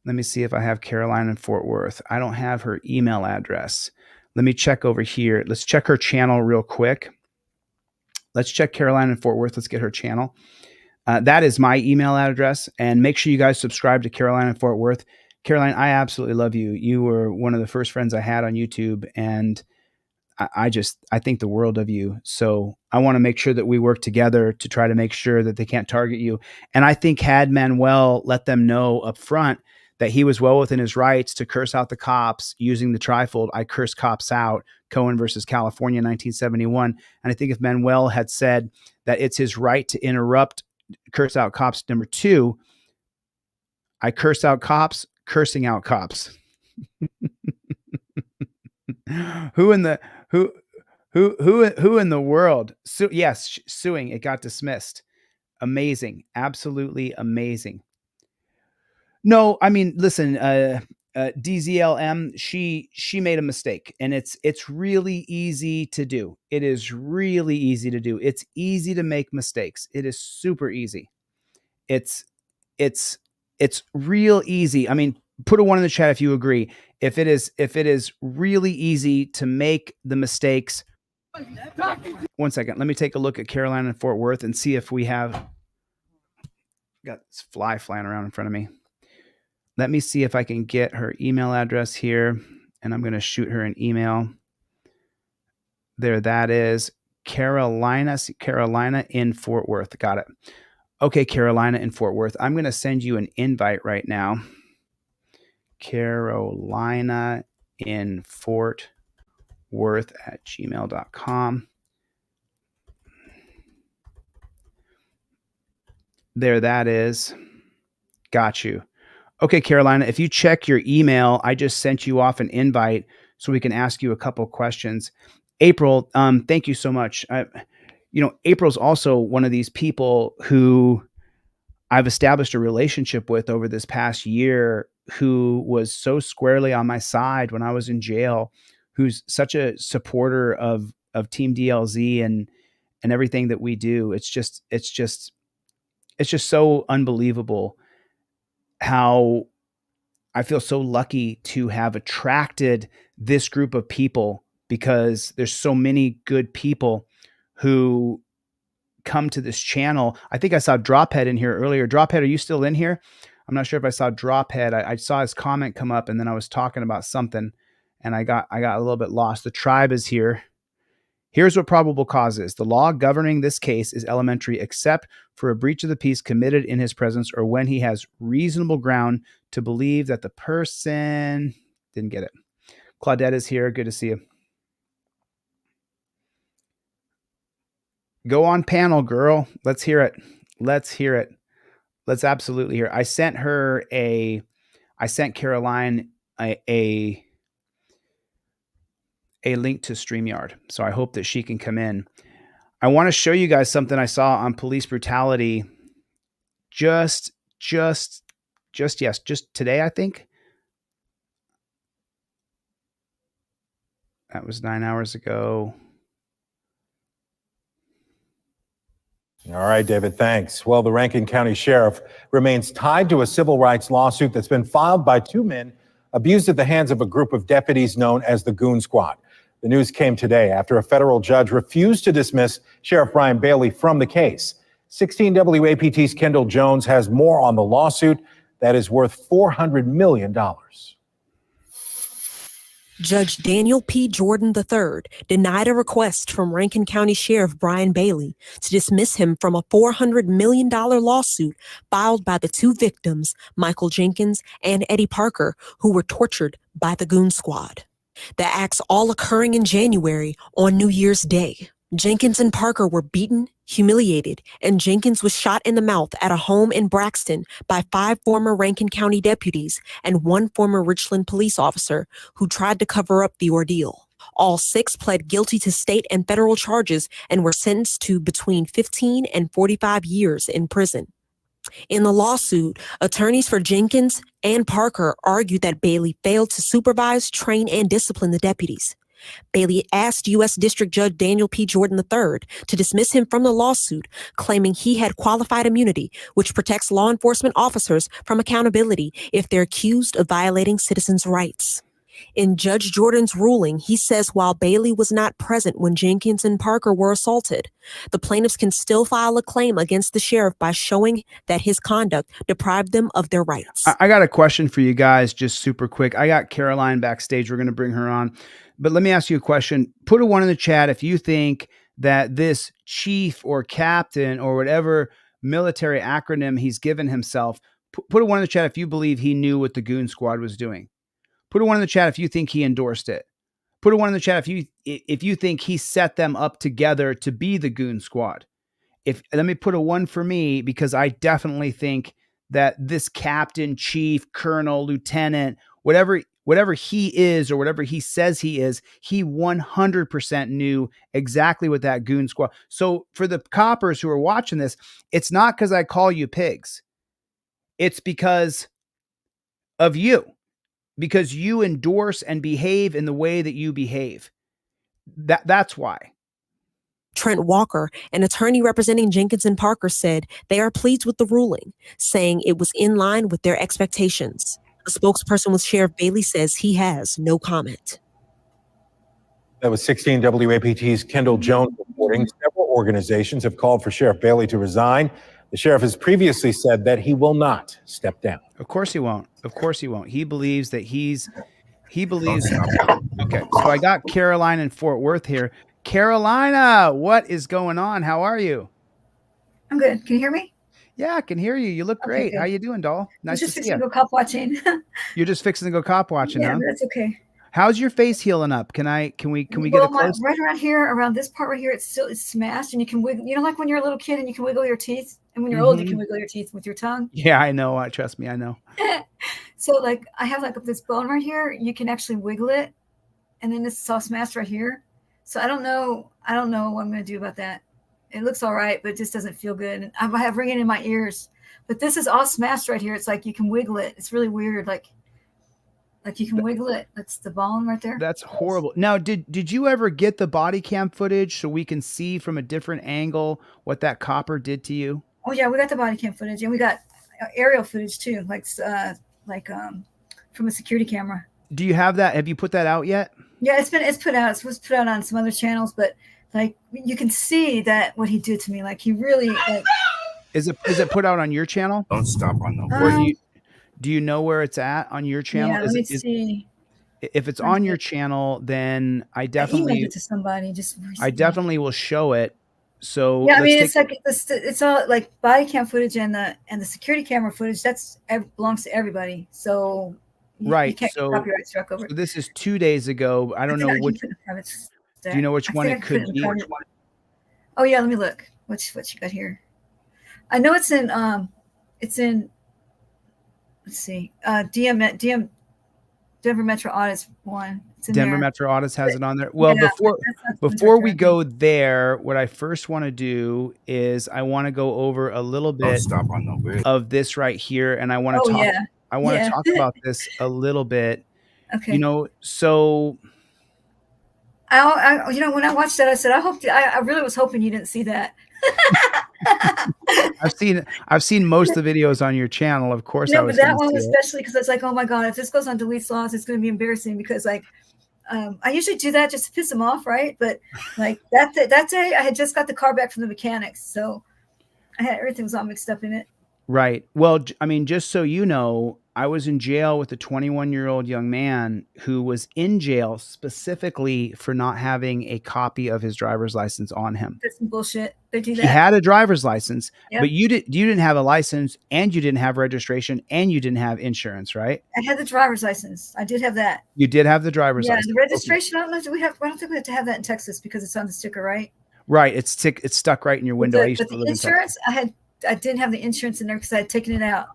let me see if I have Caroline in Fort Worth. I don't have her email address. Let me check over here. Let's check her channel real quick. Let's check Caroline in Fort Worth. Let's get her channel. That is my email address. And make sure you guys subscribe to Caroline in Fort Worth. Caroline, I absolutely love you. You were one of the first friends I had on YouTube, and I think the world of you. So I want to make sure that we work together to try to make sure that they can't target you. And I think had Manuel let them know up front that he was well within his rights to curse out the cops using the trifold, I curse cops out, Cohen versus California, 1971. And I think if Manuel had said that it's his right to interrupt, curse out cops, number 2, I curse out cops, cursing out cops. Who in the world? Yes, suing. It got dismissed. Amazing. Absolutely amazing. No, I mean, listen, DZLM, she made a mistake, and it's really easy to do. It is really easy to do. It's easy to make mistakes. It is super easy. It's real easy. I mean, put a 1 in the chat if you agree. If it is really easy to make the mistakes. 1 second. Let me take a look at Caroline and Fort Worth and see if we have got this fly flying around in front of me. Let me see if I can get her email address here, and I'm going to shoot her an email. There, that is Carolina in Fort Worth. Got it. Okay, Carolina in Fort Worth. I'm going to send you an invite right now. Carolina in Fort Worth at gmail.com. There, that is. Got you. Okay, Carolina, if you check your email, I just sent you off an invite so we can ask you a couple questions. April, thank you so much. April's also one of these people who I've established a relationship with over this past year, who was so squarely on my side when I was in jail, who's such a supporter of Team DLZ and everything that we do. It's just it's just so unbelievable how I feel so lucky to have attracted this group of people, because there's so many good people who come to this channel. I think I saw Drophead in here earlier. Drophead, are you still in here? I'm not sure if I saw Drophead. I saw his comment come up, and then I was talking about something, and I got a little bit lost. The tribe is here. Here's what probable cause is. The law governing this case is elementary, except for a breach of the peace committed in his presence or when he has reasonable ground to believe that the person didn't get it. Claudette is here. Good to see you. Go on panel, girl. Let's hear it. Let's hear it. Let's absolutely hear it. I sent Caroline a link to StreamYard. So I hope that she can come in. I want to show you guys something I saw on police brutality just today, I think. That was 9 hours ago. All right, David, thanks. Well, the Rankin County Sheriff remains tied to a civil rights lawsuit that's been filed by two men abused at the hands of a group of deputies known as the Goon Squad. The news came today after a federal judge refused to dismiss Sheriff Brian Bailey from the case. 16 WAPT's Kendall Jones has more on the lawsuit that is worth $400 million. Judge Daniel P. Jordan III denied a request from Rankin County Sheriff Brian Bailey to dismiss him from a $400 million lawsuit filed by the two victims, Michael Jenkins and Eddie Parker, who were tortured by the Goon Squad. The acts all occurring in January on New Year's Day. Jenkins and Parker were beaten, humiliated, and Jenkins was shot in the mouth at a home in Braxton by 5 former Rankin County deputies and 1 former Richland police officer who tried to cover up the ordeal. All 6 pled guilty to state and federal charges and were sentenced to between 15 and 45 years in prison. In the lawsuit, attorneys for Jenkins and Parker argued that Bailey failed to supervise, train, and discipline the deputies. Bailey asked U.S. District Judge Daniel P. Jordan III to dismiss him from the lawsuit, claiming he had qualified immunity, which protects law enforcement officers from accountability if they're accused of violating citizens' rights. In Judge Jordan's ruling, he says while Bailey was not present when Jenkins and Parker were assaulted, the plaintiffs can still file a claim against the sheriff by showing that his conduct deprived them of their rights. I got a question for you guys, just super quick. I got Caroline backstage. We're going to bring her on. But let me ask you a question. Put a 1 in the chat if you think that this chief or captain or whatever military acronym he's given himself, put a 1 in the chat if you believe he knew what the Goon Squad was doing. Put a 1 in the chat if you think he endorsed it. Put a 1 in the chat if you think he set them up together to be the Goon Squad. Let me put a 1 for me, because I definitely think that this captain, chief, colonel, lieutenant, whatever he is or whatever he says he is, he 100% knew exactly what that Goon Squad. So for the coppers who are watching this, it's not because I call you pigs. It's because of you. Because you endorse and behave in the way that you behave. That's why. Trent Walker, an attorney representing Jenkins and Parker, said they are pleased with the ruling, saying it was in line with their expectations. A spokesperson with Sheriff Bailey says he has no comment. That was 16 WAPT's Kendall Jones reporting. Several organizations have called for Sheriff Bailey to resign. The sheriff has previously said that he will not step down. Of course he won't. Of course he won't. He believes that he believes. Okay, so I got Caroline in Fort Worth here. Carolina, what is going on? How are you? I'm good. Can you hear me? Yeah, I can hear you. You look great. Okay, how you doing, doll? Nice to see you. Just fixing to go cop watching. You're just fixing to go cop watching, yeah, huh? That's okay. How's your face healing up? Can we get a close? Right around here, around this part right here, it's smashed, and you can wiggle. You know, like when you're a little kid and you can wiggle your teeth, and when you're old, you can wiggle your teeth with your tongue. Yeah, I know. Trust me, I know. So, like, I have like this bone right here. You can actually wiggle it, and then this is all smashed right here. So I don't know what I'm gonna do about that. It looks all right, but it just doesn't feel good. And I have ringing in my ears. But this is all smashed right here. It's like you can wiggle it. It's really weird. Like you can wiggle it. That's the bone right there. That's horrible. Now, did you ever get the body cam footage so we can see from a different angle what that copper did to you? Oh yeah, we got the body cam footage, and we got aerial footage too, like from a security camera. Do you have that? Have you put that out yet? Yeah, it's put out. It was put out on some other channels, but like you can see that what he did to me, like he really like. Is it put out on your channel? Don't stop on them. Or do you know where it's at on your channel? Yeah, let me see. If it's on your channel, then I I emailed definitely it to somebody just recently. I definitely will show it. So Yeah, I mean, let's it's all like body cam footage and the security camera footage. That's belongs to everybody. So you right. can't So, get copyright struck over. so this is 2 days ago. I don't know which. Do you know which one it could be? Oh yeah, let me look. What you got here? I know it's in let's see, Denver Metro Audits one. It's in Denver there. Metro Audits has it on there. Well, Yeah, before we go there, what I first want to do is I want to go over a little bit of this right here, and I want to talk. Yeah. I want to Yeah. talk about this a little bit. Okay. You know, so I when I watched that, I said, I really was hoping you didn't see that. I've seen most of the videos on your channel. Of course, I No, was but that gonna one see it. especially because it's like, oh my god, if this goes on DeleteLawZ, it's going to be embarrassing because like I usually do that just to piss them off, right? But like that day, I had just got the car back from the mechanics, so everything was all mixed up in it. Right. Well, I mean, just so you know, I was in jail with a 21-year-old young man who was in jail specifically for not having a copy of his driver's license on him. That's some bullshit. They do that. He had a driver's license, Yep. but you didn't have a license, and you didn't have registration, and you didn't have insurance, right? I had the driver's license. I did have that. You did have the driver's Yeah, license. the registration. I don't know. I don't think we have to have that in Texas because it's on the sticker, right? Right. It's stuck right in your window. I used But to the live in Texas. insurance, I didn't have the insurance in there because I had taken it out.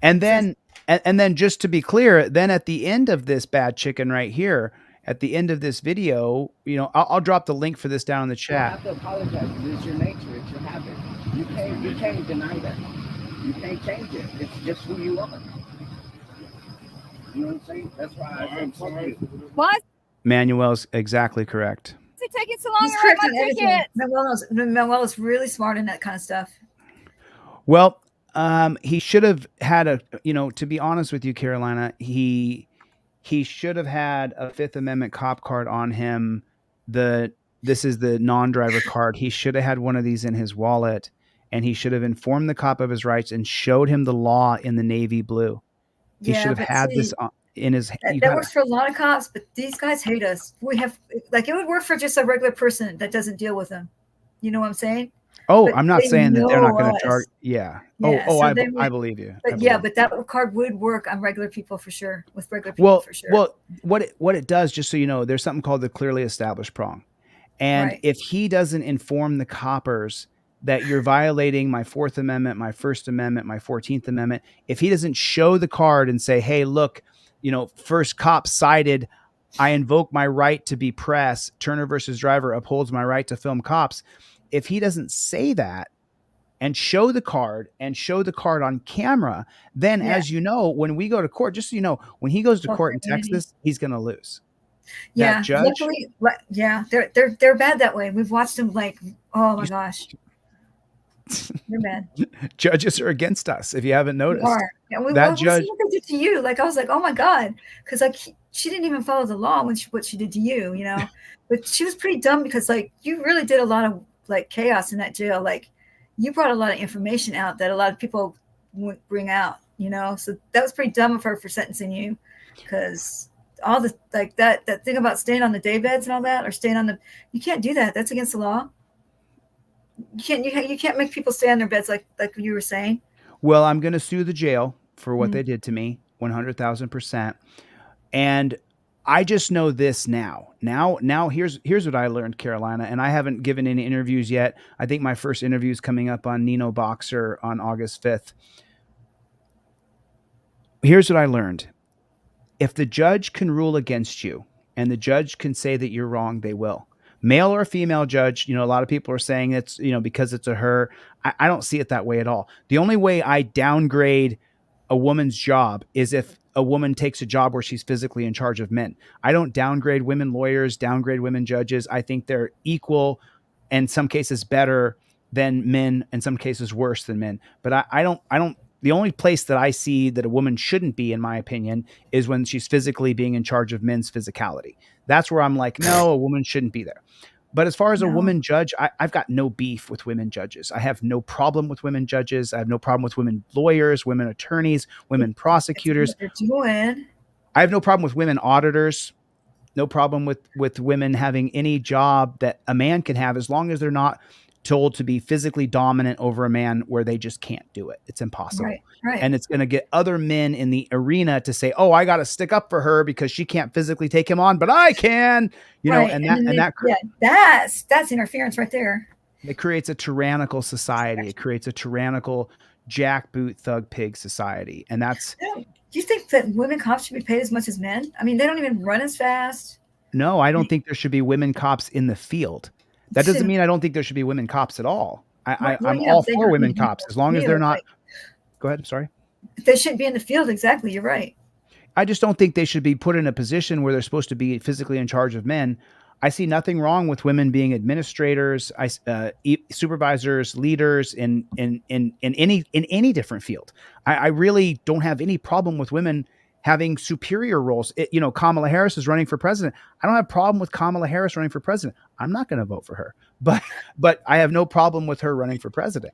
And then, and then just to be clear, then at the end of this bad chicken right here, at the end of this video, you know, I'll drop the link for this down in the You chat. have to apologize. It's your nature. It's your habit. You can't deny that. You can't change it. It's just who you are. You know what I'm saying? That's why I said fuck you. What? Manuel's exactly correct. What's it taking so long He's to write correcting my everything. ticket? Manuel is really smart in that kind of stuff. Well, he should have had to be honest with you, Carolina, he should have had a Fifth Amendment cop card on him. This is the non-driver card. He should have had one of these in his wallet, and he should have informed the cop of his rights and showed him the law in the navy blue. He should have but had see, this in his. That works for a lot of cops, but these guys hate us. We have it would work for just a regular person that doesn't deal with them. You know what I'm saying? Oh, But I'm not they saying that they're not going know to charge. us. Yeah. Yeah, Oh, so I they would- believe you. But but that card would work on regular people for sure. With regular people Well, for sure. well, what it does, just so you know, there's something called the clearly established prong, and Right. if he doesn't inform the coppers that you're violating my Fourth Amendment, my First Amendment, my 14th Amendment, if he doesn't show the card and say, "Hey, look, first cop cited, I invoke my right to be press. Turner versus Driver upholds my right to film cops." If he doesn't say that and show the card on camera, then as you know, when we go to court, just so you know, when he goes to court in Texas, he's going to lose. Yeah, That judge, luckily, they're bad that way. We've watched them like, oh my gosh, they're bad. judges are against us. If you haven't noticed, Yeah, we'll that see judge, what they did to you. Like I was like, oh my god, because like she didn't even follow the law when what she did to you, But she was pretty dumb because like you really did a lot of like chaos in that jail. Like you brought a lot of information out that a lot of people wouldn't bring out, So that was pretty dumb of her for sentencing you, because all the like that thing about staying on the day beds and all that, or staying on you can't do that. That's against the law. You can't make people stay on their beds like you were saying. well, I'm going to sue the jail for what Mhm. they did to me, 100,000%. And I just know this now. Now here's what I learned, Carolina, and I haven't given any interviews yet. I think my first interview is coming up on Nino Boxer on August 5th. Here's what I learned. If the judge can rule against you and the judge can say that you're wrong, they will. Male or female judge, a lot of people are saying it's, because it's a her. I don't see it that way at all. The only way I downgrade a woman's job is if a woman takes a job where she's physically in charge of men. I don't downgrade women lawyers, downgrade women judges. I think they're equal, in some cases better than men, in some cases worse than men. But I don't, the only place that I see that a woman shouldn't be, in my opinion, is when she's physically being in charge of men's physicality. That's where I'm like, no, a woman shouldn't be there. But as far as a woman judge, I've got no beef with women judges. I have no problem with women judges. I have no problem with women lawyers, women attorneys, women prosecutors. What they're doing. I have no problem with women auditors. No problem with women having any job that a man can have, as long as they're not told to be physically dominant over a man where they just can't do it. It's impossible. Right. And it's going to get other men in the arena to say, oh, I got to stick up for her because she can't physically take him on, but I can, you know, that's interference right there. It creates a tyrannical society. It creates a tyrannical jackboot thug pig society. And that's, do you think that women cops should be paid as much as men? I mean, they don't even run as fast. no, I don't think there should be women cops in the field. That doesn't mean I don't think there should be women cops at all. I'm all for women cops, as long as they're not. Go ahead. I'm sorry. They shouldn't be in the field. Exactly. You're right. I just don't think they should be put in a position where they're supposed to be physically in charge of men. I see nothing wrong with women being administrators, supervisors, leaders in any different field. I really don't have any problem with women having superior roles. Kamala Harris is running for president. I don't have a problem with Kamala Harris running for president. I'm not going to vote for her, but I have no problem with her running for president.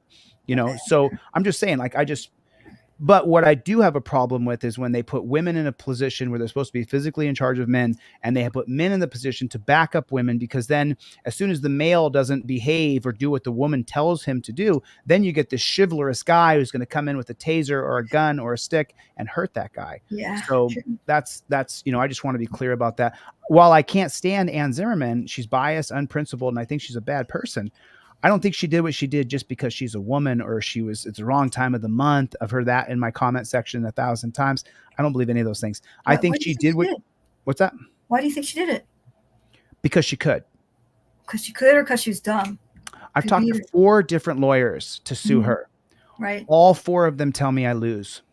So I'm just saying, but what I do have a problem with is when they put women in a position where they're supposed to be physically in charge of men, and they have put men in the position to back up women, because then as soon as the male doesn't behave or do what the woman tells him to do, then you get this chivalrous guy who's going to come in with a taser or a gun or a stick and hurt that guy. Yeah. So that's, I just want to be clear about that. While I can't stand Ann Zimmerman, she's biased, unprincipled, and I think she's a bad person. I don't think she did what she did just because she's a woman, or it's the wrong time of the month. I've heard that in my comment section 1,000 times. I don't believe any of those things. I think she did what's that? Why do you think she did it? Because she could. Because she could, or because she was dumb? I've talked to 4 different lawyers to sue her. Right. All 4 of them tell me I lose.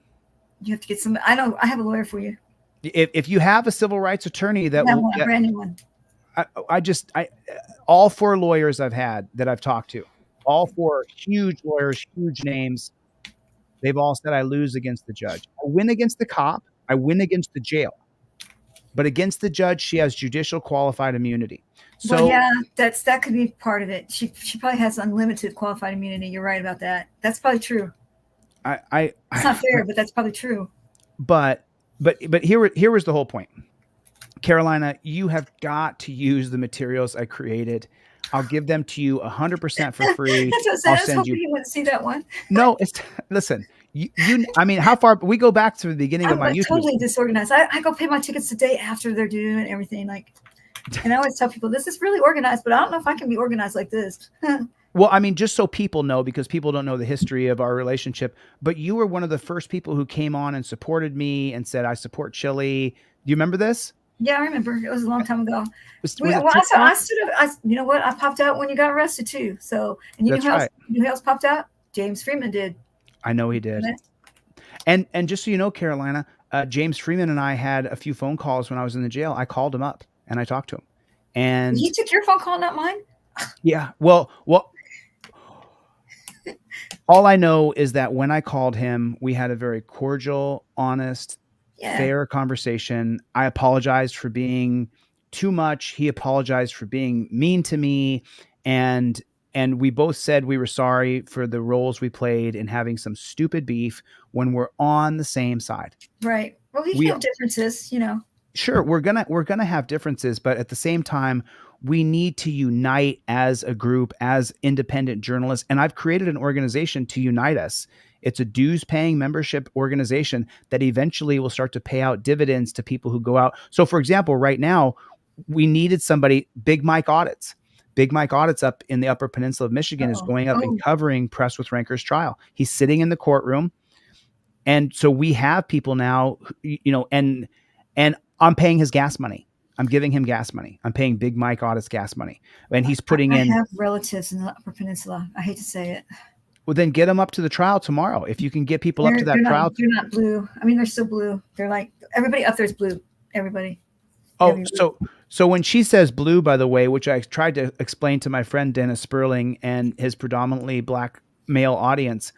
You have to get some. I know. I have a lawyer for you. If you have a civil rights attorney that will a brand new one. All 4 lawyers I've had that I've talked to, all 4 huge lawyers, huge names, they've all said I lose against the judge. I win against the cop. I win against the jail. But against the judge, she has judicial qualified immunity. So well, yeah, that could be part of it. She probably has unlimited qualified immunity. You're right about that. That's probably true. It's not fair, but that's probably true. But here was the whole point. Carolina, you have got to use the materials I created. I'll give them to you 100% for free. That's what I was hoping you wouldn't see that one. No, listen, I mean, how far we go back to the beginning of my YouTube. I'm totally disorganized. I go pay my tickets the day after they're due and everything. And I always tell people this is really organized, but I don't know if I can be organized like this. Well, I mean, just so people know, because people don't know the history of our relationship, but you were one of the first people who came on and supported me and said, I support Chille. Do you remember this? Yeah, I remember. It was a long time ago. I stood up. You know what? I popped out when you got arrested too. So, and you know who else popped out? James Freeman did. I know he did. And just so you know, Carolina, James Freeman and I had a few phone calls when I was in the jail. I called him up and I talked to him. And he took your phone call, not mine. Yeah. Well. All I know is that when I called him, we had a very cordial, honest, fair conversation. I apologized for being too much. He apologized for being mean to me. And we both said we were sorry for the roles we played in having some stupid beef when we're on the same side. Right. Well, we have differences, Sure. We're gonna have differences, but at the same time, we need to unite as a group, as independent journalists. And I've created an organization to unite us. It's a dues-paying membership organization that eventually will start to pay out dividends to people who go out. So, for example, right now, we needed somebody, Big Mike Audits. Big Mike Audits up in the Upper Peninsula of Michigan is going up and covering Press with Rancor's trial. He's sitting in the courtroom. And so we have people now, and I'm paying his gas money. I'm giving him gas money. I'm paying Big Mike Audits gas money. And he's putting in. I have relatives in the Upper Peninsula. I hate to say it. Well, then get them up to the trial tomorrow. If you can get people up to that trial. They're not blue. I mean, they're still blue. They're like, everybody up there is blue. Everybody. Oh, So when she says blue, by the way, which I tried to explain to my friend Dennis Sperling and his predominantly black male audience,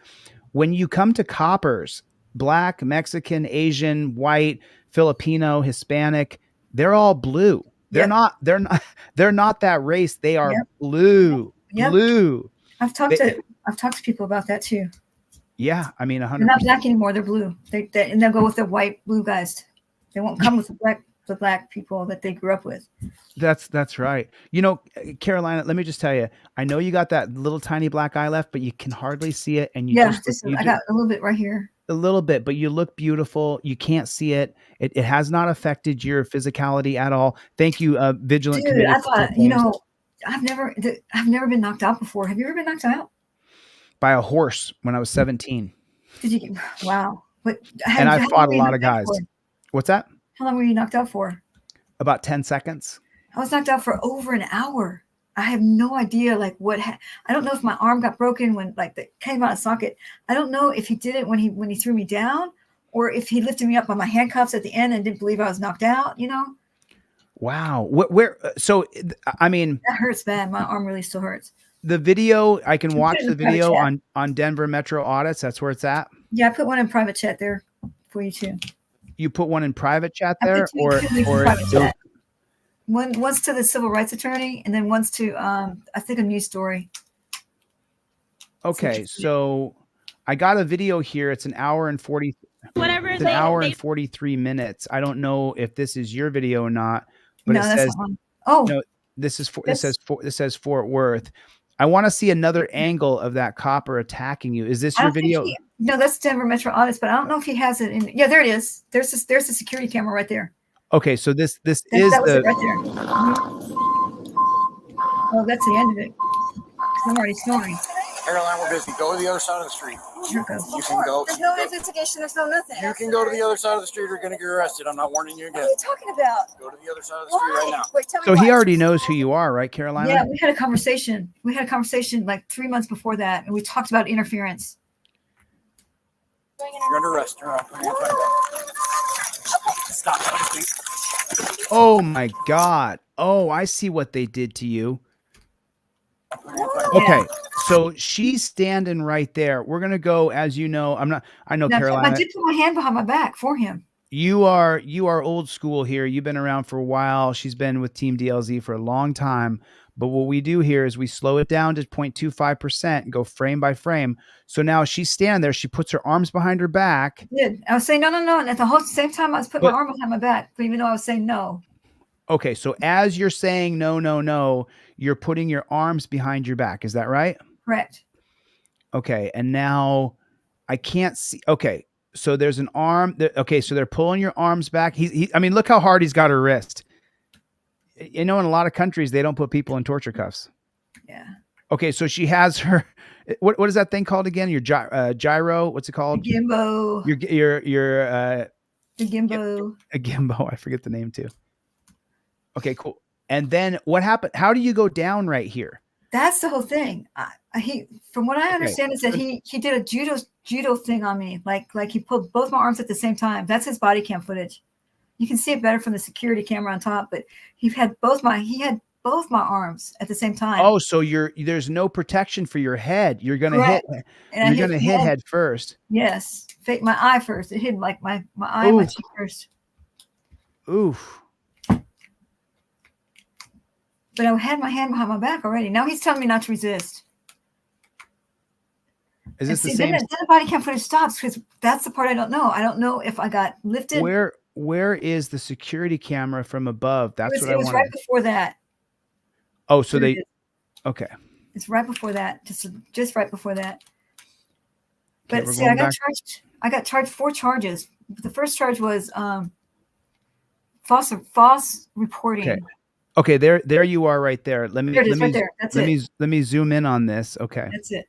when you come to coppers, black, Mexican, Asian, white, Filipino, Hispanic, they're all blue. They're not that race. They are blue. Yep. Blue. I've talked to people about that too. Yeah, I mean 100%. They're not black anymore. They're blue. And they'll go with the white blue guys. They won't come with the black people that they grew up with. That's right. You know, Carolina, let me just tell you, I know you got that little tiny black eye left, but you can hardly see it. And I got a little bit right here. A little bit, but you look beautiful. You can't see it. It has not affected your physicality at all. Thank you, Vigilant Dude, Committee. I thought, I've never been knocked out before. Have you ever been knocked out? By a horse when I was 17. Did you? Wow. And I fought a lot of guys. What's that? How long were you knocked out for? About 10 seconds. I was knocked out for over an hour. I have no idea I don't know if my arm got broken when that came out of socket. I don't know if he did it when he threw me down or if he lifted me up by my handcuffs at the end and didn't believe I was knocked out, Wow. Where so I mean that hurts bad. My arm really still hurts. The video, I can watch the video on Denver Metro Audits. That's where it's at. Yeah, I put one in private chat there for you too. You put one in private chat there, or chat. One's to the civil rights attorney, and then one's to I think a news story. Okay, so I got a video here. It's an hour and 40. Whatever. It's an hour and 43 minutes. I don't know if this is your video or not, but no, it says no. This says Fort Worth. I want to see another angle of that copper attacking you. Is this your video? No, that's Denver Metro Audits, but I don't know if he has it in. Yeah, there it is. There's a security camera right there. Okay, so this is that was the it right there. Mm-hmm. Oh, that's the end of it. I'm already snoring. Caroline, we're busy. Go to the other side of the street. Here it goes. You can go. There's no investigation. There's no nothing. You can go to the other side of the street. You're going to get arrested. I'm not warning you again. What are you talking about? Go to the other side of the street right now. Wait, tell me So why. he already knows who you are, right, Carolina? Yeah, we had a conversation. We had a conversation like 3 months before that, and we talked about interference. You're under arrest. You're up. Stop. Oh my God. Oh, I see what they did to you. Okay, so she's standing right there. We're gonna go, as you know. I know Now, Carolina. I did put my hand behind my back for him. You are old school here. You've been around for a while. She's been with Team DLZ for a long time. But what we do here is we slow it down to 0.25% and go frame by frame. So now she's standing there. She puts her arms behind her back. I did. I was saying no, and at the same time I was putting my arm behind my back, but even though I was saying no. Okay, so as you're saying no, you're putting your arms behind your back. Is that right? Correct. Okay, and now I can't see. Okay, so there's an arm. Okay, so they're pulling your arms back. I mean, look how hard he's got her wrist. You know, in a lot of countries, they don't put people in torture cuffs. Yeah. Okay, so she has her. What is that thing called again? Your gyro. What's it called? The gimbo. Your the gimbo. A gimbo. I forget the name too. Okay, cool. And then what happened? How do you go down right here? That's the whole thing. From what I understand, is that he did a judo thing on me, like he pulled both my arms at the same time. That's his body cam footage. You can see it better from the security camera on top, but he had both my arms at the same time. Oh, so there's no protection for your head. You're gonna hit. You're gonna hit head first. Yes, my eye first. It hit like my eye, and my cheek first. Oof. But I had my hand behind my back already. Now he's telling me not to resist. Is this the same? Then the body cam footage stops because that's the part I don't know. I don't know if I got lifted. Where is the security camera from above? That's what I want. It was right before that. Oh, so okay. It's right before that. Just right before that. But Okay, see, I got charged 4 charges. The first charge was false reporting. Okay, there you are right there. Let me right there. That's let me zoom in on this. Okay. That's it.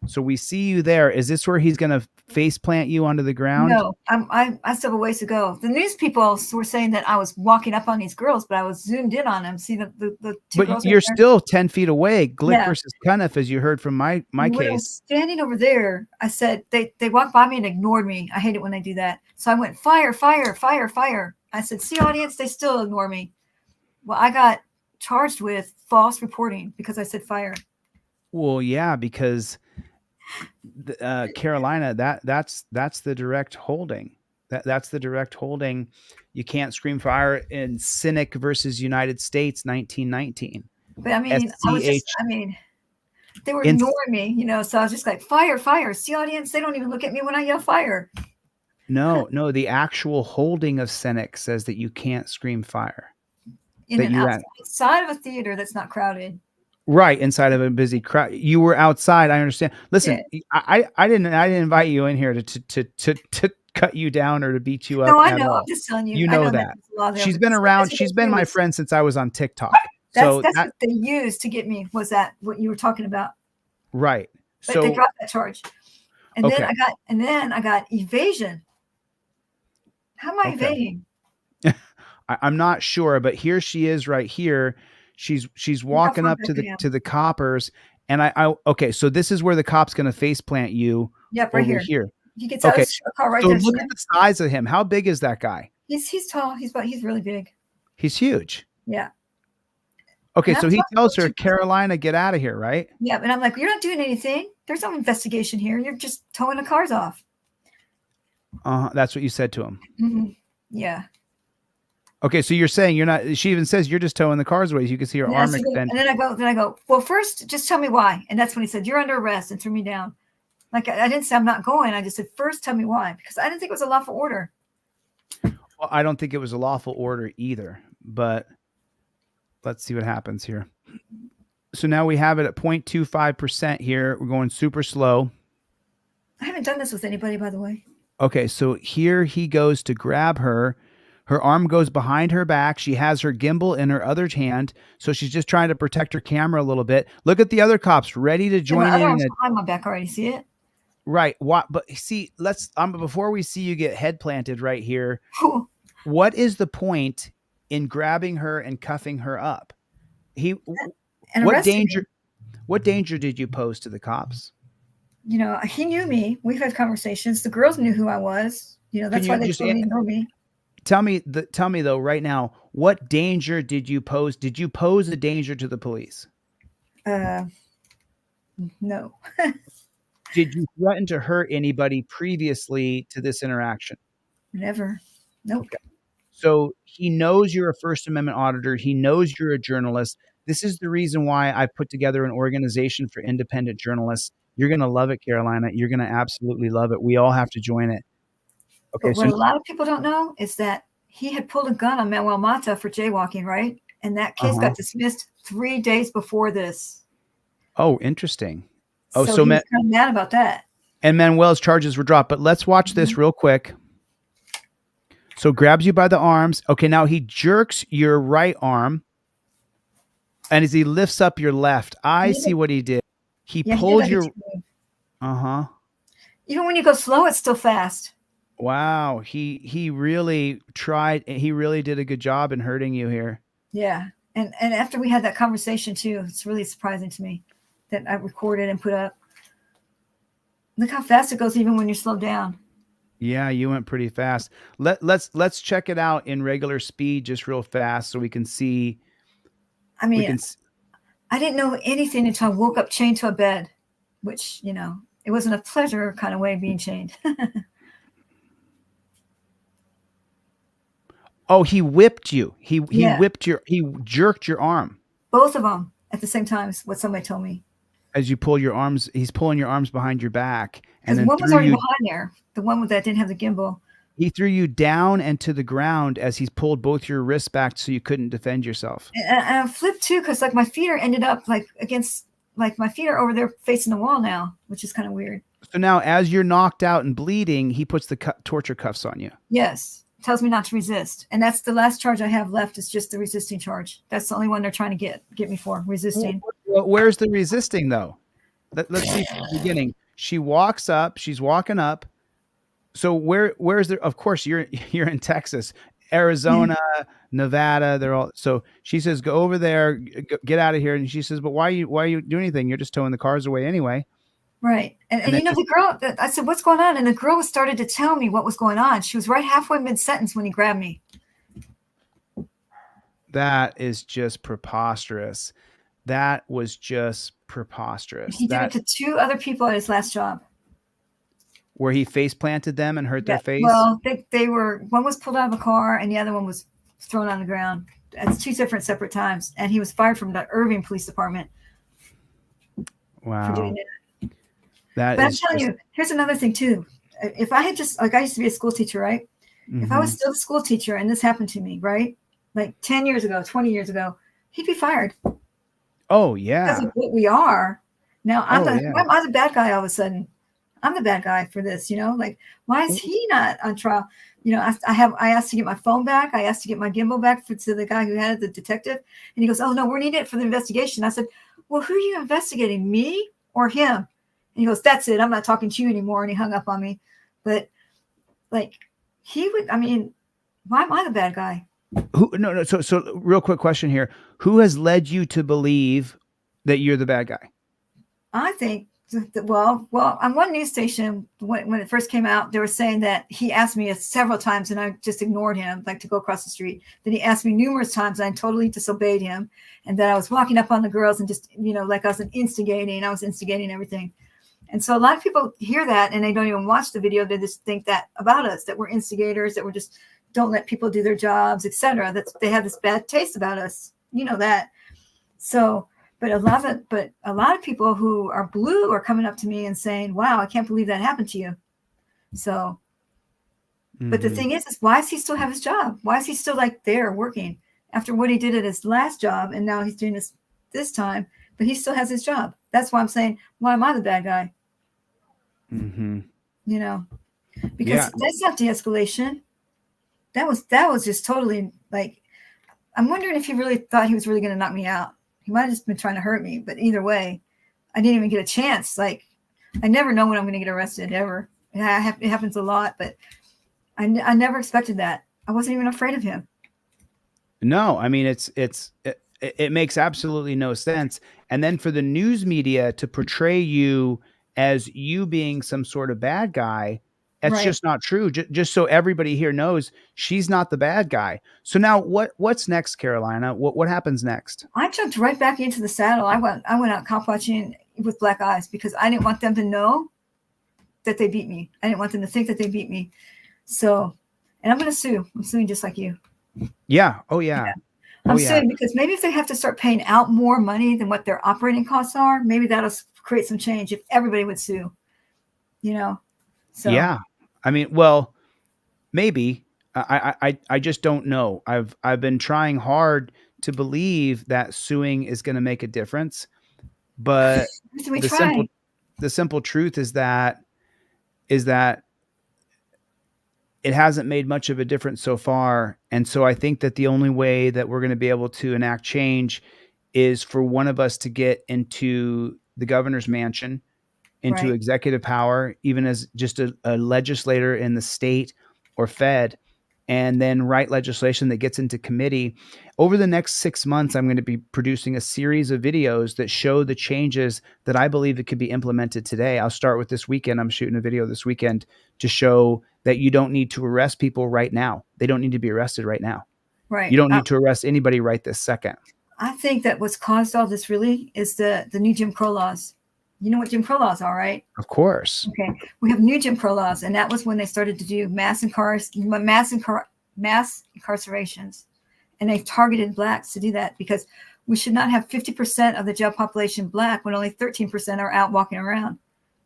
So we see you there. Is this where he's gonna face plant you onto the ground? No, I still have a ways to go. The news people were saying that I was walking up on these girls, but I was zoomed in on them. See the two girls. But you're right there? still 10 feet away. Glick Yeah. versus Cuniff, as you heard from my When I case. was standing over there, I said they walked by me and ignored me. I hate it when they do that. So I went fire, fire, fire, fire. I said, see, audience, they still ignore me. Well, I got charged with false reporting because I said fire. Well, yeah, because Carolina, that's the direct holding. That's the direct holding. You can't scream fire in Cynic versus United States, 1919. But I mean, they were ignoring me, you know, so I was just like, fire, fire. See, audience, they don't even look at me when I yell fire. No, the actual holding of Cynic says that you can't scream fire. Outside of a theater that's not crowded. Right, inside of a busy crowd. You were outside. I understand. Listen, yeah. I didn't invite you in here to cut you down or to beat you up. No, I know. I'm just telling you. You know that. She's been around. She's been my friend since I was on TikTok. That's what they used to get me. Was that what you were talking about? Right. But they dropped that charge, and then I got evasion. How am I evading? I'm not sure, but here she is right here. She's walking up to the coppers, and okay, so this is where the cop's going to face plant you. Yep, right over here. You can tell okay, a car right so there. Look at the size of him. How big is that guy? He's tall. He's really big. He's huge. Yeah. Okay, so he tells her, Carolina, get out of here, right? Yeah, and I'm like, you're not doing anything. There's no investigation here. You're just towing the cars off. That's what you said to him. Mm-hmm. Yeah. Okay, so you're saying you're not. She even says you're just towing the cars away. You can see her arm extend. And then I go. Well, first, just tell me why. And that's when he said, "You're under arrest," and threw me down. Like I didn't say I'm not going. I just said, first, tell me why, because I didn't think it was a lawful order. Well, I don't think it was a lawful order either. But let's see what happens here. So now we have it at 0.25% here. We're going super slow. I haven't done this with anybody, by the way. Okay, so here he goes to grab her. Her arm goes behind her back. She has her gimbal in her other hand, so she's just trying to protect her camera a little bit. Look at the other cops ready to join in. Behind my back already. See it? Right. What? But see, let's. Before we see you get head planted right here, what is the point in grabbing her and cuffing her up? What danger did you pose to the cops? You know, he knew me. We've had conversations. The girls knew who I was. You know, that's why they told me to know me. Tell me though, right now, what danger did you pose? Did you pose a danger to the police? No. Did you threaten to hurt anybody previously to this interaction? Never. Nope. Okay. So he knows you're a First Amendment auditor. He knows you're a journalist. This is the reason why I put together an organization for independent journalists. You're going to love it, Carolina. You're going to absolutely love it. We all have to join it. Okay. But what a lot of people don't know is that he had pulled a gun on Manuel Mata for jaywalking, right? And that case got dismissed 3 days before this. Oh, interesting. Oh, so he was kind of mad about that. And Manuel's charges were dropped. But let's watch this real quick. So grabs you by the arms. Okay, now he jerks your right arm. And as he lifts up your left, I see what he did. He pulled your... Even when you go slow, it's still fast. Wow. He really tried. He really did a good job in hurting you here. Yeah. And after we had that conversation too, it's really surprising to me that I recorded and put up. Look how fast it goes even when you're slowed down. Yeah, you went pretty fast. Let's check it out in regular speed just real fast so we can see. I mean, I didn't know anything until I woke up chained to a bed, which, you know, it wasn't a pleasure kind of way of being chained. Oh, he whipped you. He jerked your arm. Both of them at the same time is what somebody told me. As you pull your arms, he's pulling your arms behind your back. And then one was already behind there. The one that didn't have the gimbal. He threw you down and to the ground as he's pulled both your wrists back so you couldn't defend yourself. And I flipped too, because like my feet are ended up like against, like my feet are over there facing the wall now, which is kind of weird. So now as you're knocked out and bleeding, he puts the torture cuffs on you. Yes. Tells me not to resist. And that's the last charge I have left is just the resisting charge. That's the only one they're trying to get me for, resisting. Well, where's the resisting though? Let's see from the beginning. She walks up, she's walking up. So where's the, of course you're in Texas, Arizona, Nevada, they're all, so she says, go over there, get out of here. And she says, but why you do anything? You're just towing the cars away anyway. Right. And you know, the girl, I said, what's going on? And the girl started to tell me what was going on. She was right halfway mid-sentence when he grabbed me. That is just preposterous. That was just preposterous. He did it to 2 other people at his last job. Where he face planted them and hurt their face? Well, they were, one was pulled out of a car and the other one was thrown on the ground. It's 2 separate times. And he was fired from the Irving Police Department. Wow. For doing that. But I'm telling you, here's another thing too. If I had just, like, I used to be a school teacher, right? If I was still a school teacher and this happened to me, right? Like 10 years ago, 20 years ago, he'd be fired. Oh, yeah. Because of what we are. Now, I'm the bad guy all of a sudden. I'm the bad guy for this, you know? Like, why is he not on trial? You know, I asked to get my phone back. I asked to get my gimbal back to the guy who had it, the detective. And he goes, oh, no, we're needing it for the investigation. I said, well, who are you investigating, me or him? And he goes, that's it. I'm not talking to you anymore. And he hung up on me. But, like, he would, I mean, why am I the bad guy? No. So real quick question here. Who has led you to believe that you're the bad guy? I think that, well, on one news station, when it first came out, they were saying that he asked me several times and I just ignored him, like to go across the street. Then he asked me numerous times and I totally disobeyed him. And that I was walking up on the girls and just, you know, like I was instigating everything. And so a lot of people hear that and they don't even watch the video. They just think that about us, that we're instigators, that we're just don't let people do their jobs, etc. That they have this bad taste about us. You know that. So, but a lot of people who are blue are coming up to me and saying, wow, I can't believe that happened to you. So, but the thing is why does he still have his job? Why is he still like there working after what he did at his last job? And now he's doing this time, but he still has his job. That's why I'm saying, why am I the bad guy? You know, because that's not de-escalation. That was just totally like, I'm wondering if he really thought he was really going to knock me out. He might have just been trying to hurt me, but either way, I didn't even get a chance. Like, I never know when I'm going to get arrested ever. It happens a lot, but I never expected that. I wasn't even afraid of him. No, I mean, it makes absolutely no sense. And then for the news media to portray you as you being some sort of bad guy, that's just not true. Just so everybody here knows, she's not the bad guy. So now what's next, Carolina? What happens next? I jumped right back into the saddle. I went out cop watching with black eyes because I didn't want them to know that they beat me. I didn't want them to think that they beat me. So, and I'm going to sue. I'm suing just like you. Yeah. Oh, yeah. I'm suing because maybe if they have to start paying out more money than what their operating costs are, maybe that'll create some change if everybody would sue, you know? So, yeah. I mean, well, maybe. I just don't know. I've been trying hard to believe that suing is going to make a difference, but the simple truth is that it hasn't made much of a difference so far. And so I think that the only way that we're going to be able to enact change is for one of us to get into the governor's mansion, into executive power, even as just a legislator in the state or Fed, and then write legislation that gets into committee. Over the next 6 months, I'm going to be producing a series of videos that show the changes that I believe that could be implemented today. I'll start with this weekend. I'm shooting a video this weekend to show that you don't need to arrest people right now. They don't need to be arrested right now. Right. You don't need to arrest anybody right this second. I think that what's caused all this really is the new Jim Crow laws. You know what Jim Crow laws are, right? Of course. Okay. We have new Jim Crow laws, and that was when they started to do mass incarcerations. And they targeted blacks to do that because we should not have 50% of the jail population black when only 13% are out walking around.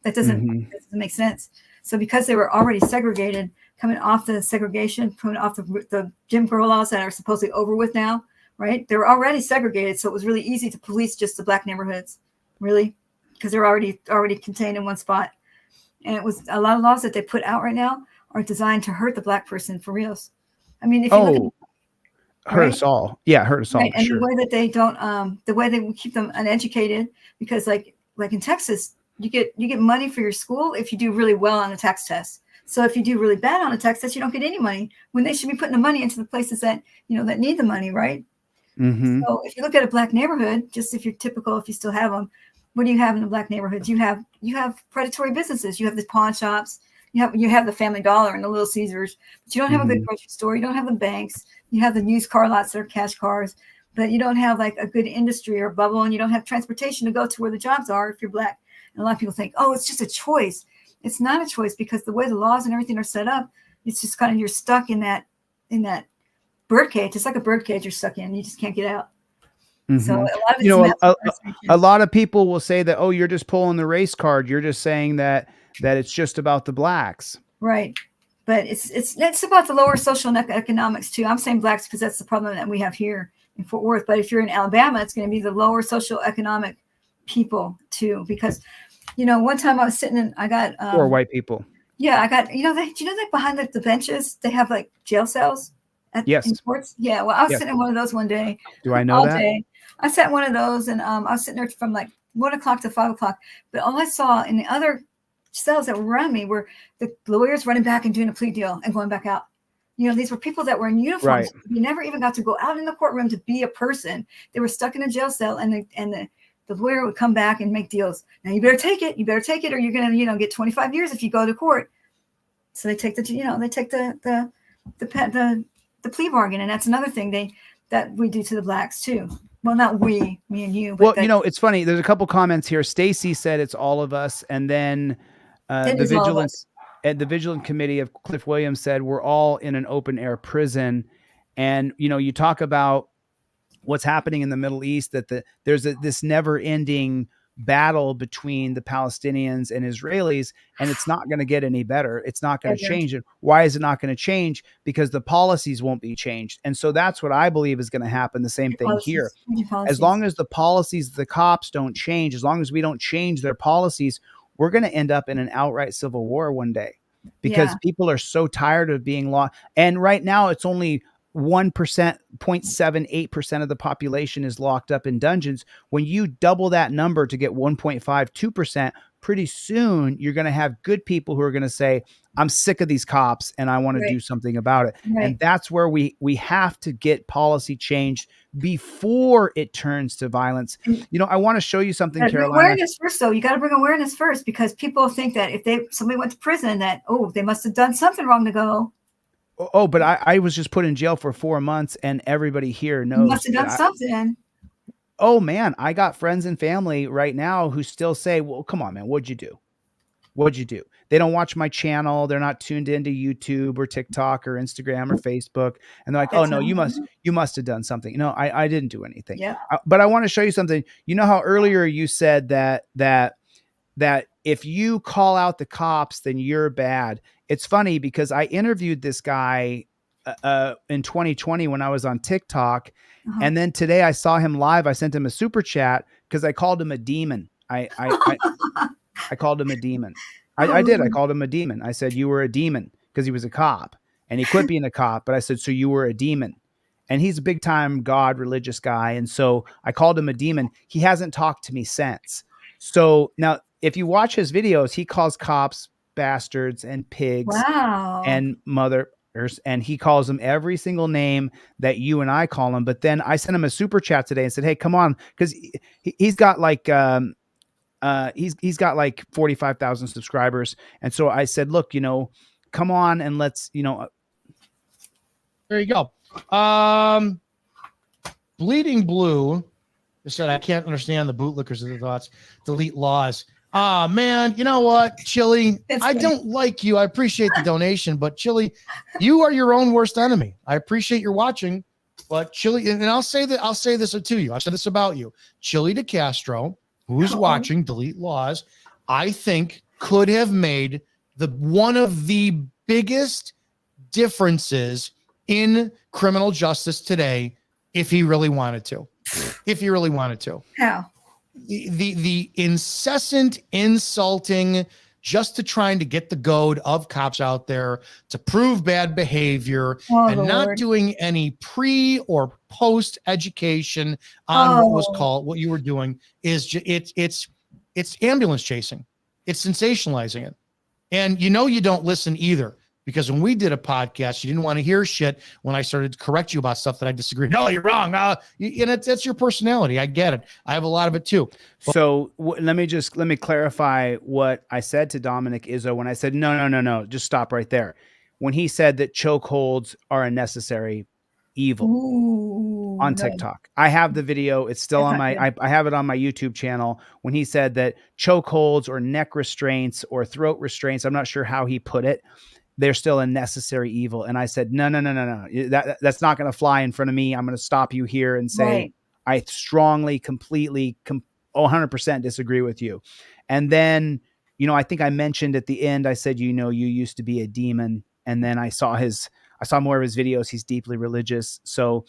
That doesn't make sense. So because they were already segregated, coming off the segregation, coming off the Jim Crow laws that are supposedly over with now, right? They were already segregated, so it was really easy to police just the black neighborhoods, really, because they're already contained in one spot. And it was a lot of laws that they put out right now are designed to hurt the black person for reals. I mean, if you look at, hurt us all. Yeah, hurt us all. Right? And the way that they don't, the way they keep them uneducated, because like in Texas, you get money for your school if you do really well on a tax test. So if you do really bad on a tax test, you don't get any money when they should be putting the money into the places that, you know, that need the money, right? So if you look at a black neighborhood, just if you're typical, if you still have them, what do you have in the black neighborhoods? You have predatory businesses. You have the pawn shops. You have the Family Dollar and the Little Caesars, but you don't have a good grocery store. You don't have the banks. You have the used car lots that are cash cars, but you don't have like a good industry or bubble, and you don't have transportation to go to where the jobs are if you're Black. And a lot of people think, oh, it's just a choice. It's not a choice, because the way the laws and everything are set up, it's just kind of, you're stuck in that bird cage. It's like a bird cage you're stuck in. You just can't get out. So a lot of it's a lot of people will say that, oh, you're just pulling the race card. You're just saying that it's just about the Blacks. Right. But it's about the lower social and economics too. I'm saying Blacks because that's the problem that we have here in Fort Worth. But if you're in Alabama, it's going to be the lower social economic people too. Because, one time I was sitting in, I got or white people. Yeah, I got, do you know that behind the benches they have like jail cells in courts? Yeah. Well, I was sitting in one of those one day. Do I know all that? Day. I sat in one of those, and I was sitting there from like 1 o'clock to 5 o'clock. But all I saw in the other cells that were around me were the lawyers running back and doing a plea deal and going back out. These were people that were in uniforms. Right. You never even got to go out in the courtroom to be a person. They were stuck in a jail cell, and the lawyer would come back and make deals. Now you better take it. You better take it, or you're gonna get 25 years if you go to court. So they take the plea bargain, and that's another thing that we do to the Blacks too. Well, not we, me and you. But well, it's funny. There's a couple comments here. Stacy said it's all of us, and then the Vigilant Committee of Cliff Williams said we're all in an open air prison. And you talk about what's happening in the Middle East, that there's this never ending battle between the Palestinians and Israelis, and it's not going to get any better. It's not going to change it. Why is it not going to change? Because the policies won't be changed. And so that's what I believe is going to happen. The same thing here. As long as the policies, the cops don't change, as long as we don't change their policies, we're going to end up in an outright civil war one day, because people are so tired of being locked. And right now it's only 1%, 0.78% of the population is locked up in dungeons. When you double that number to get 1.52%, pretty soon you're going to have good people who are going to say, I'm sick of these cops and I want to do something about it. Right. And that's where we have to get policy changed before it turns to violence. I want to show you something, Carolina. Awareness first, though. You got to bring awareness first, because people think that if somebody went to prison, that, they must have done something wrong to go. Oh, but I was just put in jail for 4 months, and everybody here knows. You must have done something. Oh man, I got friends and family right now who still say, well, come on, man, what'd you do? What'd you do? They don't watch my channel. They're not tuned into YouTube or TikTok or Instagram or Facebook. And they're like, oh no, you must have done something. No, I didn't do anything. Yeah. But I want to show you something. You know how earlier you said that if you call out the cops, then you're bad. It's funny because I interviewed this guy in 2020 when I was on TikTok. And then today I saw him live. I sent him a super chat because I called him a demon. I called him a demon. I did. I called him a demon. I said, you were a demon, because he was a cop and he quit being a cop. But I said, so you were a demon. And he's a big time God religious guy. And so I called him a demon. He hasn't talked to me since. So now if you watch his videos, he calls cops bastards and pigs and mothers, and he calls them every single name that you and I call them. But then I sent him a super chat today and said, hey, come on, because he's got like he's got like 45,000 subscribers. And so I said, look, come on and let's, there you go. Bleeding Blue said, I can't understand the bootlickers of the thoughts. DeleteLawZ. Man, you know what, Chille? I don't like you. I appreciate the donation, but Chille, you are your own worst enemy. I appreciate your watching, but Chille, and I'll say this to you. I said this about you. ChilleDeCastro, who's watching DeleteLawZ, I think could have made one of the biggest differences in criminal justice today if he really wanted to. How? The incessant insulting just to trying to get the goad of cops out there to prove bad behavior and not doing any pre or post education on what you were doing is it's ambulance chasing. It's sensationalizing it. And you don't listen either, because when we did a podcast, you didn't want to hear shit when I started to correct you about stuff that I disagreed. No, you're wrong. And that's your personality. I get it. I have a lot of it too. So let me clarify what I said to Dominic Izzo when I said, no, just stop right there. When he said that chokeholds are a necessary evil on TikTok. I have the video. It's still on my, I have it on my YouTube channel. When he said that chokeholds or neck restraints or throat restraints, I'm not sure how he put it, they're still a necessary evil. And I said, no. That's not going to fly in front of me. I'm going to stop you here and say, I strongly, completely, 100% disagree with you. And then, I think I mentioned at the end, I said, you used to be a demon. And then I saw more of his videos. He's deeply religious. So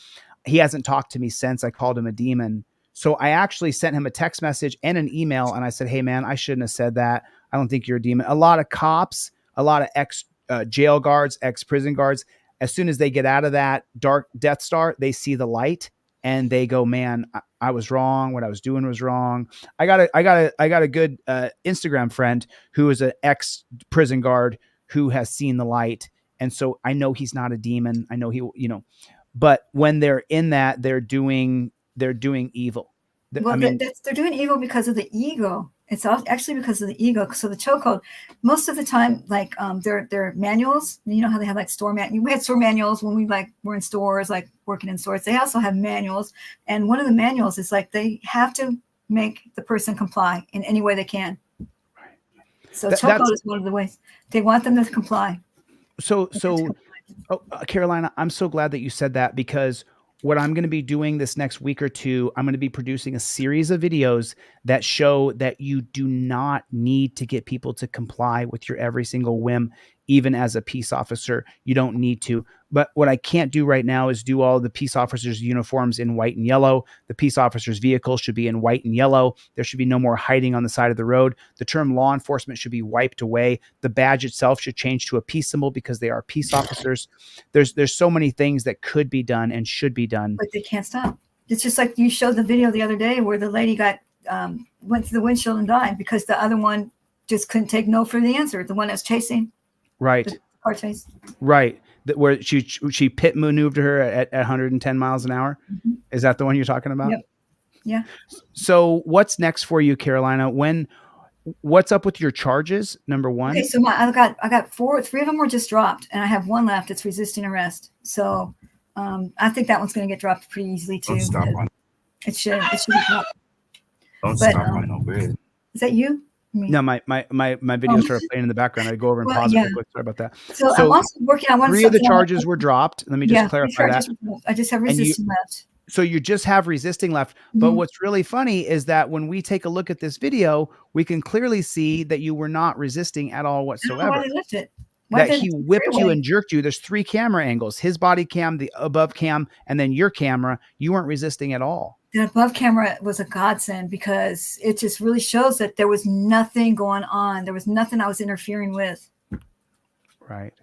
he hasn't talked to me since I called him a demon. So I actually sent him a text message and an email. And I said, hey man, I shouldn't have said that. I don't think you're a demon. A lot of cops, a lot of ex jail guards, ex prison guards, as soon as they get out of that dark Death Star, they see the light and they go, man, I was wrong. What I was doing was wrong. I got a good Instagram friend who is an ex prison guard who has seen the light. And so I know he's not a demon. I know but when they're in that, they're doing evil. Well, they're doing evil because of the ego. It's actually because of the ego. So the chokehold, most of the time, like their manuals. You know how they have like store manuals. We had store manuals when we were in stores, like working in stores. They also have manuals, and one of the manuals is like they have to make the person comply in any way they can. So chokehold is one of the ways they want them to comply. So, Carolina, I'm so glad that you said that, because what I'm going to be doing this next week or two, I'm going to be producing a series of videos that show that you do not need to get people to comply with your every single whim, even as a peace officer. You don't need to. But what I can't do right now is do all the peace officers' uniforms in white and yellow. The peace officers' vehicles should be in white and yellow. There should be no more hiding on the side of the road. The term law enforcement should be wiped away. The badge itself should change to a peace symbol because they are peace officers. There's so many things that could be done and should be done. But they can't stop. It's just like you showed the video the other day where the lady went through the windshield and died because the other one just couldn't take no for the answer. The one that's chasing. Right. The car chase. Right. Where she pit maneuvered her at 110 miles an hour. Mm-hmm. Is that the one you're talking about? Yep. Yeah. So what's next for you, Carolina? What's up with your charges? Number one. Okay, so I got 3 of them were just dropped, and I have one left. It's resisting arrest. So I think that one's going to get dropped pretty easily too. Don't stop on. It should be dropped. Don't stop on no bed. Is that you? No, my video started playing in the background. I go over and pause it real quick. Sorry about that. So I'm also working on one. 3 of the charges were dropped. Let me just clarify that. I just have resisting left. So you just have resisting left. But what's really funny is that when we take a look at this video, we can clearly see that you were not resisting at all whatsoever. Why they left it? That he whipped you and jerked you. There's 3 camera angles: his body cam, the above cam, and then your camera. You weren't resisting at all. The above camera was a godsend because it just really shows that there was nothing going on. There was nothing I was interfering with. Right.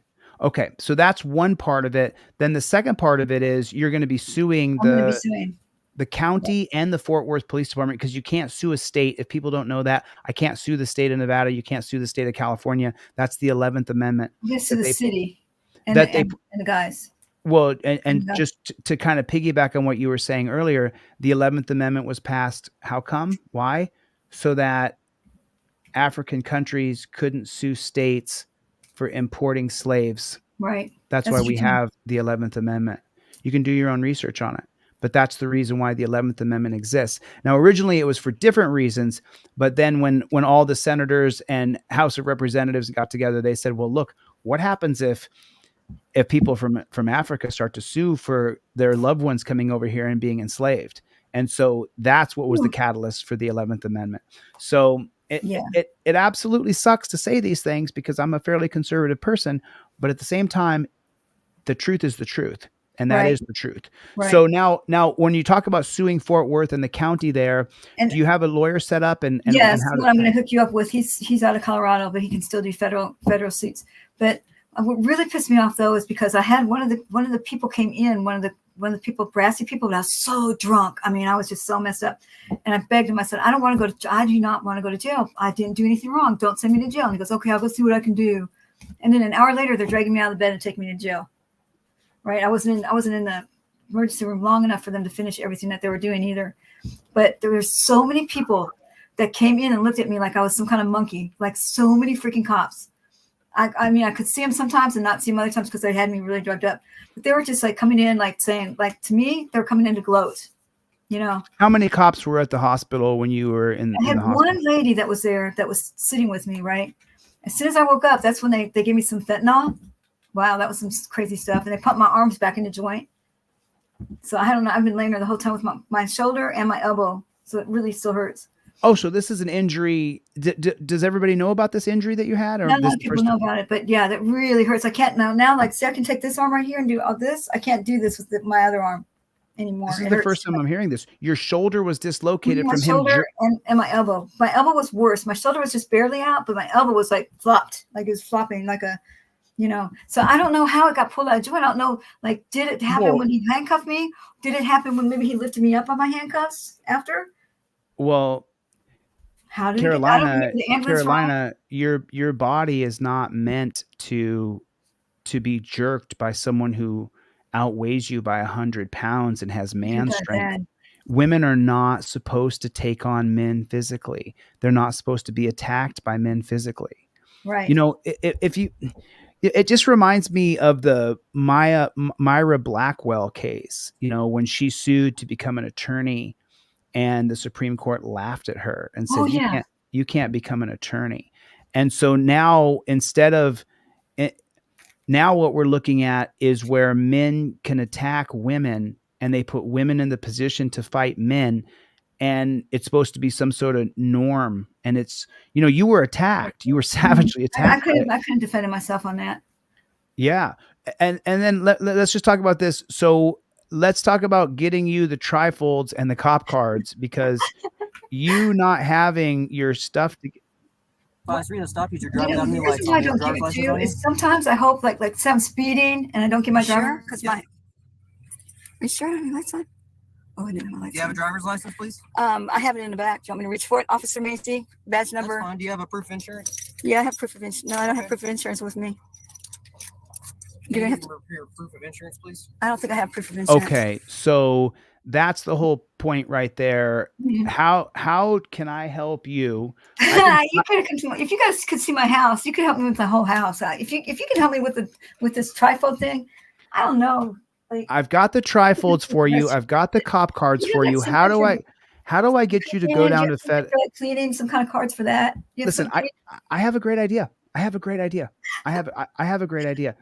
Okay. So that's one part of it. Then the second part of it is you're going to be suing the county and the Fort Worth Police Department, because you can't sue a state. If people don't know that, I can't sue the state of Nevada. You can't sue the state of California. That's the 11th Amendment. Yes, to the city and the guys. Well, and just to kind of piggyback on what you were saying earlier, the 11th Amendment was passed. How come? Why? So that African countries couldn't sue states for importing slaves. Right. That's why we have the 11th Amendment. You can do your own research on it, but that's the reason why the 11th Amendment exists. Now, originally it was for different reasons, but then when all the senators and House of Representatives got together, they said, well, look, what happens if people from Africa start to sue for their loved ones coming over here and being enslaved? And so that's what was the catalyst for the 11th Amendment. So it absolutely sucks to say these things because I'm a fairly conservative person, but at the same time, the truth is the truth. And that is the truth. Right. So now when you talk about suing Fort Worth and the county there, do you have a lawyer set up? And yes, what I'm going to hook you up with. He's out of Colorado, but he can still do federal suits. But what really pissed me off though is because I had one of the people came in, one of the people, brassy people, but I was so drunk. I mean, I was just so messed up. And I begged him. I said, I do not want to go to jail. I didn't do anything wrong. Don't send me to jail. And he goes, okay, I'll go see what I can do. And then an hour later, they're dragging me out of the bed and taking me to jail. Right? I wasn't in the emergency room long enough for them to finish everything that they were doing either. But there were so many people that came in and looked at me like I was some kind of monkey, like so many freaking cops. I mean, I could see them sometimes and not see them other times because they had me really drugged up. But they were just like coming in, like saying, like to me, they were coming in to gloat, you know. How many cops were at the hospital when you were in I had the hospital? one lady that was there that was sitting with me, right? As soon as I woke up, that's when they gave me some fentanyl. Wow, that was some crazy stuff. And they pumped my arms back into joint. So I don't know. I've been laying there the whole time with my shoulder and my elbow. So it really still hurts. Oh, so this is an injury. Does everybody know about this injury that you had? Or Not a this lot of people know about it, but yeah, that really hurts. I can't now, like, see, I can take this arm right here and do all this. I can't do this with my other arm anymore. This is It the hurts. first time I'm hearing this. Your shoulder was dislocated My from him. shoulder and my elbow. My elbow was worse. My shoulder was just barely out, but my elbow was like flopped, like it was flopping, like a, you know. So I don't know how it got pulled out of joint. I don't know, like, did it happen when he handcuffed me? Did it happen when maybe he lifted me up on my handcuffs after? Well, How did Carolina, the ambulance Carolina, your body is not meant to be jerked by someone who outweighs you by 100 pounds and has man strength. Women are not supposed to take on men physically. They're not supposed to be attacked by men physically. Right. You know, it just reminds me of the Myra Blackwell case, you know, when she sued to become an attorney and the Supreme Court laughed at her and said, you can't become an attorney. And so now now what we're looking at is where men can attack women and they put women in the position to fight men. And it's supposed to be some sort of norm. And it's, you know, you were attacked. You were savagely attacked. I couldn't defend myself on that. Yeah. And then let's just talk about this. So let's talk about getting you the trifolds and the cop cards, because you not having your stuff to I was to stop you. You're You driving know, down the new reason lights why I on. You have don't a give driver's it to license you on you? is sometimes I hope like say I'm speeding and I don't get my driver because my. Are you sure I don't have my lights on? Oh, I didn't have my lights on. Do you have a driver's license, please? I have it in the back. Do you want me to reach for it? Officer Macy, badge number. That's fine. Do you have a proof of insurance? Yeah, I have proof of insurance. No, I don't have proof of insurance with me. Can you have give your proof of insurance, please? I don't think I have proof of insurance. Okay, so that's the whole point right there. Mhm. How can I help you? You could have come to if you guys could see my house, you could help me with the whole house. If you can help me with this trifold thing, I don't know. Like, I've got the trifolds for you. I've got the cop cards You for got you. some How do extra- I get you to go down to Fed? Cleaning some kind of cards for that. You have Listen, some- I have a great idea. I have a great idea. I have a great idea.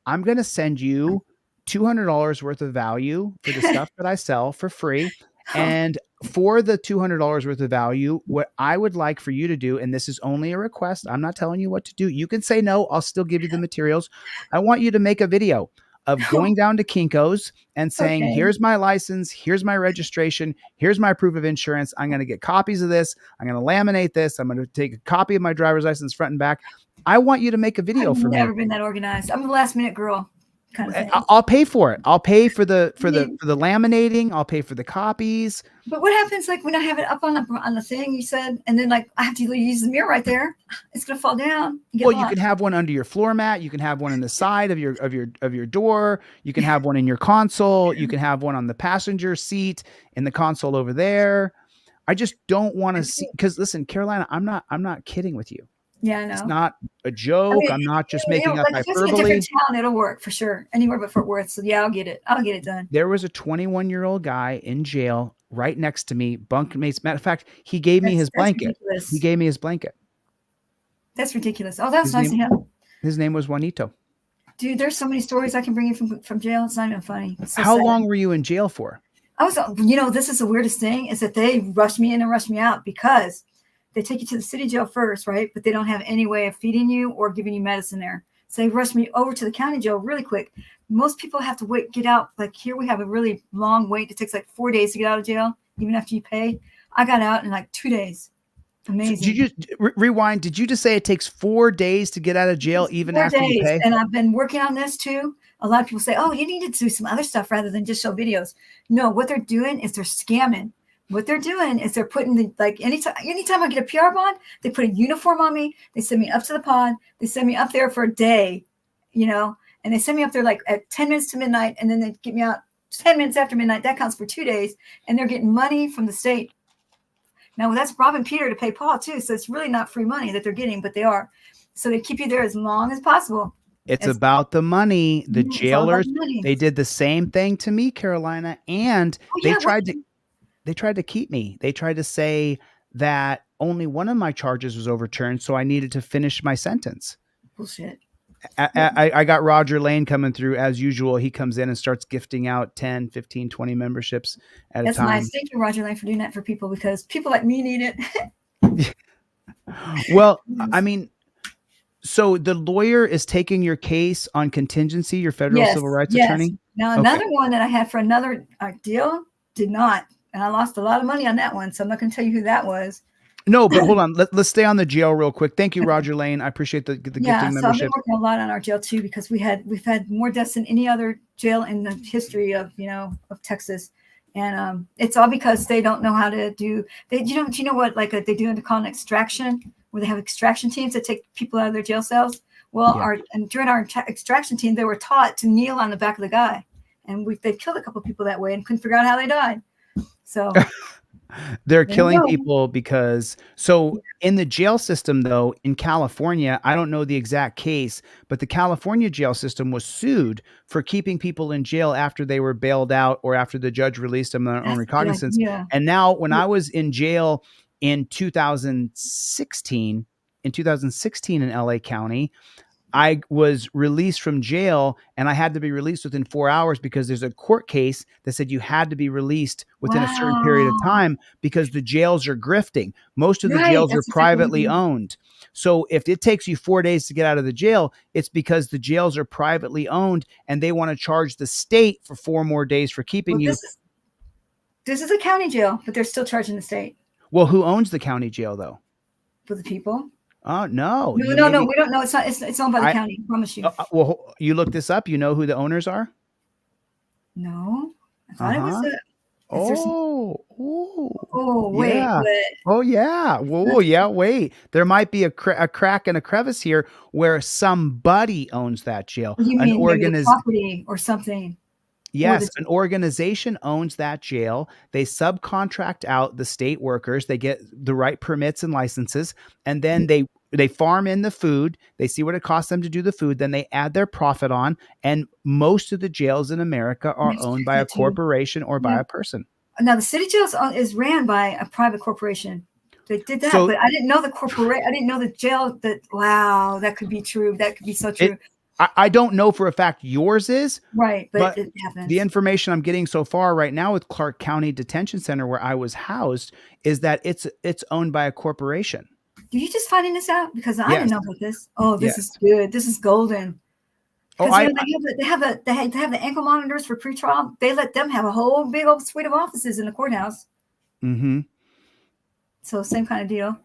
I'm going to send you $200 worth of value for the stuff that I sell for free. And for the $200 worth of value, what I would like for you to do, and this is only a request, I'm not telling you what to do. You can say no. I'll still give you the materials. I want you to make a video of going down to Kinko's and saying, Okay. here's my license, here's my registration, here's my proof of insurance. I'm going to get copies of this. I'm going to laminate this. I'm going to take a copy of my driver's license front and back. I want you to make a video I've for me. never been that organized. I'm a last minute girl kind of thing. I'll pay for it. I'll pay for the laminating. I'll pay for the copies. But what happens like when I have it up on the thing you said, and then like I have to use the mirror right there? It's gonna fall down. and get Well, you lost. can have one under your floor mat. You can have one in the side of your door. You can have one in your console. You can have one on the passenger seat in the console over there. I just don't want to see, because listen, Carolina, I'm not kidding with you. Yeah, I know. It's not a joke. I'm not just making up like, if it's in a hyperbole. different town, it'll work for sure. Anywhere but Fort Worth. So yeah, I'll get it. I'll get it done. There was a 21-year-old guy in jail right next to me, bunkmates. Matter of fact, he gave me his That's blanket. ridiculous. He gave me his blanket. That's ridiculous. Oh, that was His nice name- of him. His name was Juanito. Dude, there's so many stories I can bring you from jail. It's not even funny. It's so How sad. long were you in jail for? I was, this is the weirdest thing is that they rushed me in and rushed me out because they take you to the city jail first, right? But they don't have any way of feeding you or giving you medicine there. So they rushed me over to the county jail really quick. Most people have to get out. Like here, we have a really long wait. It takes like 4 days to get out of jail, even after you pay. I got out in like 2 days. Amazing. Did you rewind? Did you just say it takes 4 days to get out of jail, even 4 after you days. pay? And I've been working on this too. A lot of people say, oh, you need to do some other stuff rather than just show videos. No, what they're doing is they're scamming. What they're doing is they're putting anytime I get a PR bond, they put a uniform on me. They send me up to the pod. They send me up there for a day, and they send me up there like at 10 minutes to midnight, and then they get me out 10 minutes after midnight. That counts for 2 days, and they're getting money from the state. Now that's robbing Peter to pay Paul too, so it's really not free money that they're getting, but they are. So they keep you there as long as possible. It's about the money. The It's all about jailers, the money. they did the same thing to me, Carolina, and they tried to keep me. They tried to say that only one of my charges was overturned, so I needed to finish my sentence. Bullshit. I got Roger Lane coming through as usual. He comes in and starts gifting out 10, 15, 20 memberships at That's a time. nice. Thank you, Roger Lane, for doing that for people, because people like me need it. Well, I mean, so the lawyer is taking your case on contingency, your federal civil rights attorney? Now, another one that I had for another deal did not. And I lost a lot of money on that one. So I'm not going to tell you who that was. No, but hold on. Let's stay on the jail real quick. Thank you, Roger Lane. I appreciate the gifting So I've membership. been working a lot on our jail too, because we've had more deaths than any other jail in the history of Texas. And it's all because they don't know how to do. Do you know what they do? They call an extraction, where they have extraction teams that take people out of their jail cells. Well, during our extraction team, they were taught to kneel on the back of the guy, and they've killed a couple of people that way and couldn't figure out how they died. So they're killing people because in the jail system, though, in California, I don't know the exact case, but the California jail system was sued for keeping people in jail after they were bailed out or after the judge released them on their own recognizance. And now when I was in jail in 2016 in LA County, I was released from jail, and I had to be released within 4 hours because there's a court case that said you had to be released within a certain period of time because the jails are grifting. Most of the jails are privately owned. So if it takes you 4 days to get out of the jail, it's because the jails are privately owned and they want to charge the state for 4 more days for keeping you. This is a county jail, but they're still charging the state. Well, who owns the county jail, though? For the people. Oh, no. No, we don't know. It's not. It's owned by the county. I promise you. Well, you look this up. You know who the owners are? No, I thought it was wait. Yeah. Oh, yeah. Whoa, yeah. Wait, there might be a crack and a crevice here where somebody owns that jail. You mean maybe the property or something? Yes, an organization owns that jail. They subcontract out the state workers. They get the right permits and licenses, and then they farm in the food. They see what it costs them to do the food. Then they add their profit on. And most of the jails in America are owned by a corporation or by a person. Now, the city jails is ran by a private corporation. They did that, but I didn't know the corporate. I didn't know the jail. Wow, that could be true. That could be so true. I don't know for a fact yours is. Right, but it happens. The information I'm getting so far right now with Clark County Detention Center, where I was housed, is that it's owned by a corporation. Did you just finding this out? Because I didn't know about this. Oh, this is good. This is golden. They have the ankle monitors for pretrial. They let them have a whole big old suite of offices in the courthouse. Mm-hmm. So same kind of deal.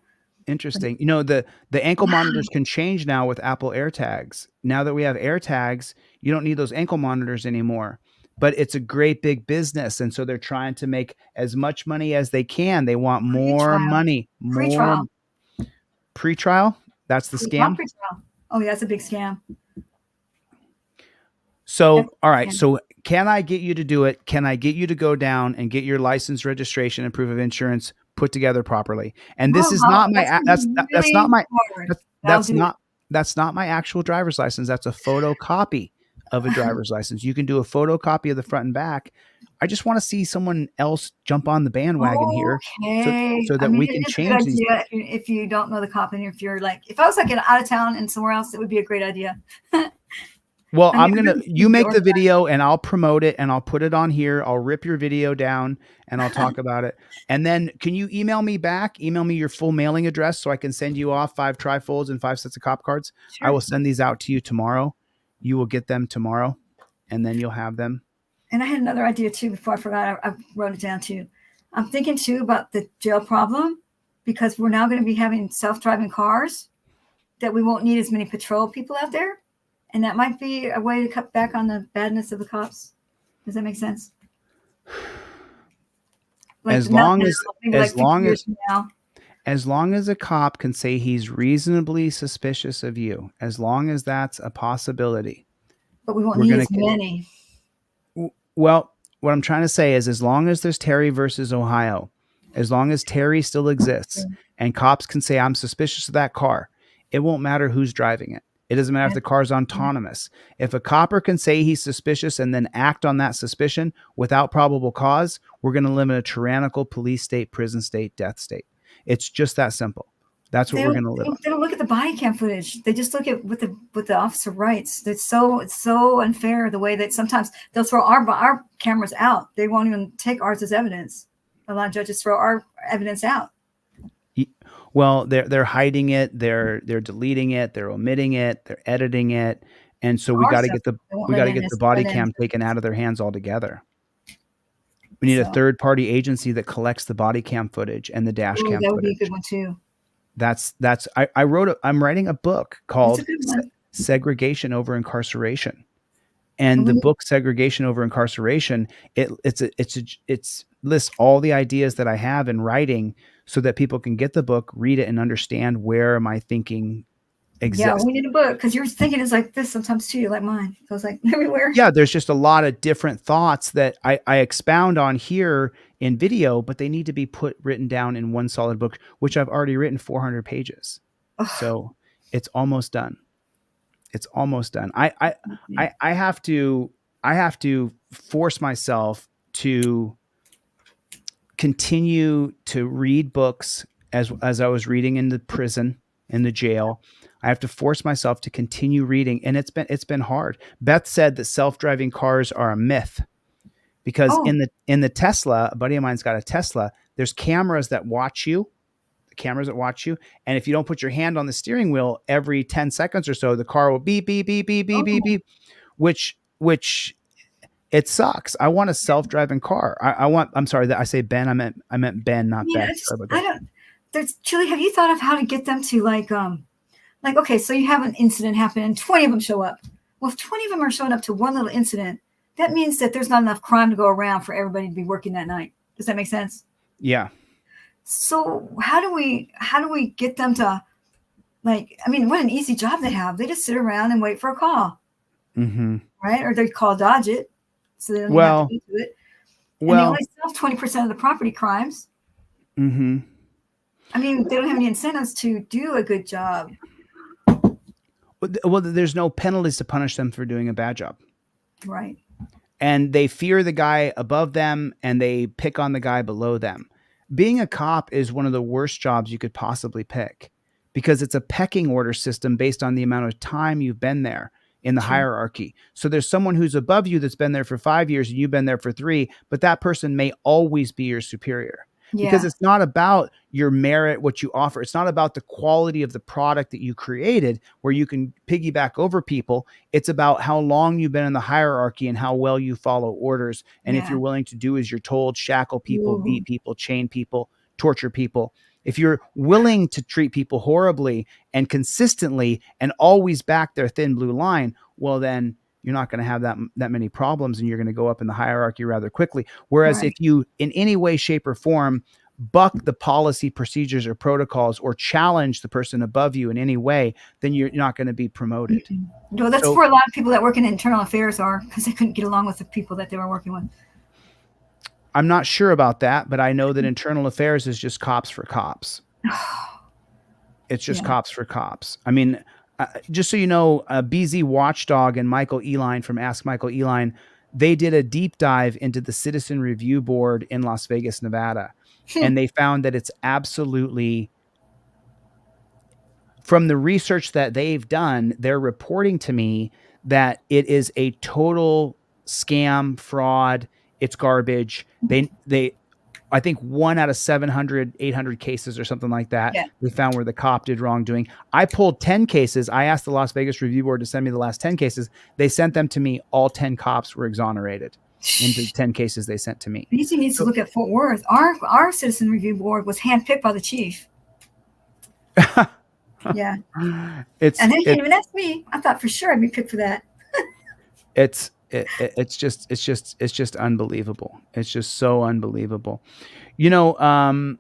Interesting. The ankle monitors can change now with Apple AirTags. Now that we have AirTags, you don't need those ankle monitors anymore. But it's a great big business, and so they're trying to make as much money as they can. They want more money. Pre-trial? That's the scam? Pre-trial. Oh, yeah, that's a big scam. So, all right. So can I get you to do it? Can I get you to go down and get your license, registration, and proof of insurance put together properly? And this is not my that's not my actual driver's license. That's a photocopy of a driver's license. You can do a photocopy of the front and back. I just want to see someone else jump on the bandwagon here so that we can change these. If you don't know the cop, and if I was like out of town and somewhere else, it would be a great idea. Well, you make the video and I'll promote it and I'll put it on here. I'll rip your video down and I'll talk about it. And then can you email me back? Email me your full mailing address so I can send you off 5 trifolds and 5 sets of cop cards. Sure. I will send these out to you tomorrow. You will get them tomorrow and then you'll have them. And I had another idea too, before I forgot, I wrote it down too. I'm thinking too about the jail problem, because we're now going to be having self-driving cars that we won't need as many patrol people out there. And that might be a way to cut back on the badness of the cops. Does that make sense? Like as the mountain long now, as maybe as like 50 long years as from now. as long as a cop can say he's reasonably suspicious of you, as long as that's a possibility, But we won't we're need gonna as many. well, what I'm trying to say is as long as there's Terry versus Ohio, as long as Terry still exists and cops can say I'm suspicious of that car, it won't matter who's driving it. It doesn't matter if the car's autonomous. If a copper can say he's suspicious and then act on that suspicion without probable cause, we're going to live in a tyrannical police state, prison state, death state. It's just that simple. That's what we're going to live on. They don't look at the body cam footage. They just look at what the officer writes. It's so unfair the way that sometimes they'll throw our cameras out. They won't even take ours as evidence. A lot of judges throw our evidence out. Well, they're hiding it, they're deleting it, they're omitting it, they're editing it, and so we got to get the body cam taken out of their hands altogether. We need a third party agency that collects the body cam footage and the dash cam That would be a footage. good one too. I'm writing a book called Segregation Over Incarceration. And the book Segregation Over Incarceration, it lists all the ideas that I have in writing so that people can get the book, read it, and understand where my thinking exists. Yeah, we need a book because your thinking is like this sometimes too, like mine. It goes like everywhere. Yeah, there's just a lot of different thoughts that I expound on here in video, but they need to be written down in one solid book, which I've already written 400 pages. So it's almost done. It's almost done. I have to force myself to continue to read books as I was reading in the prison, in the jail. I have to force myself to continue reading, and it's been hard. Beth said that self-driving cars are a myth because in the Tesla, a buddy of mine's got a Tesla. There's cameras that watch you. And if you don't put your hand on the steering wheel every 10 seconds or so, the car will beep, beep, beep, beep, beep, beep, beep, which it sucks. I want a self-driving car. I'm sorry that I say Ben. I meant Ben, not Beth. Chille, have you thought of how to get them to like, okay, so you have an incident happen and 20 of them show up. Well, if 20 of them are showing up to one little incident, that means that there's not enough crime to go around for everybody to be working that night. Does that make sense? Yeah. So how do we get them to what an easy job they have. They just sit around and wait for a call. Mm-hmm. Right? Or they call dodge it. So they don't even have to get to it. And they only solve 20% of the property crimes. Mm-hmm. They don't have any incentives to do a good job. Well, there's no penalties to punish them for doing a bad job. Right. And they fear the guy above them and they pick on the guy below them. Being a cop is one of the worst jobs you could possibly pick because it's a pecking order system based on the amount of time you've been there in the hierarchy. So there's someone who's above you that's been there for 5 years and you've been there for 3, but that person may always be your superior. Because it's not about your merit, what you offer. It's not about the quality of the product that you created where you can piggyback over people. It's about how long you've been in the hierarchy and how well you follow orders. And if you're willing to do as you're told, shackle people, beat people, chain people, torture people. If you're willing to treat people horribly and consistently and always back their thin blue line, well, then you're not going to have that many problems and you're going to go up in the hierarchy rather quickly. Whereas if you in any way, shape or form buck the policy, procedures or protocols or challenge the person above you in any way, then you're not going to be promoted. No, that's where a lot of people that work in internal affairs are because they couldn't get along with the people that they were working with. I'm not sure about that, but I know that internal affairs is just cops for cops. It's just cops for cops. Just so you know, BZ Watchdog and Michael Eline from Ask Michael Eline, they did a deep dive into the Citizen Review Board in Las Vegas, Nevada. And they found that it's absolutely, from the research that they've done, they're reporting to me that it is a total scam, fraud. It's garbage. I think 1 out of 700, 800 cases or something like that, they found where the cop did wrongdoing. I pulled 10 cases. I asked the Las Vegas Review Board to send me the last 10 cases. They sent them to me. All 10 cops were exonerated in the 10 cases they sent to me. BC needs to look at Fort Worth. Our Citizen Review Board was handpicked by the chief. Yeah. And they didn't even ask me. I thought for sure I'd be picked for that. It's just unbelievable. It's just so unbelievable. You know,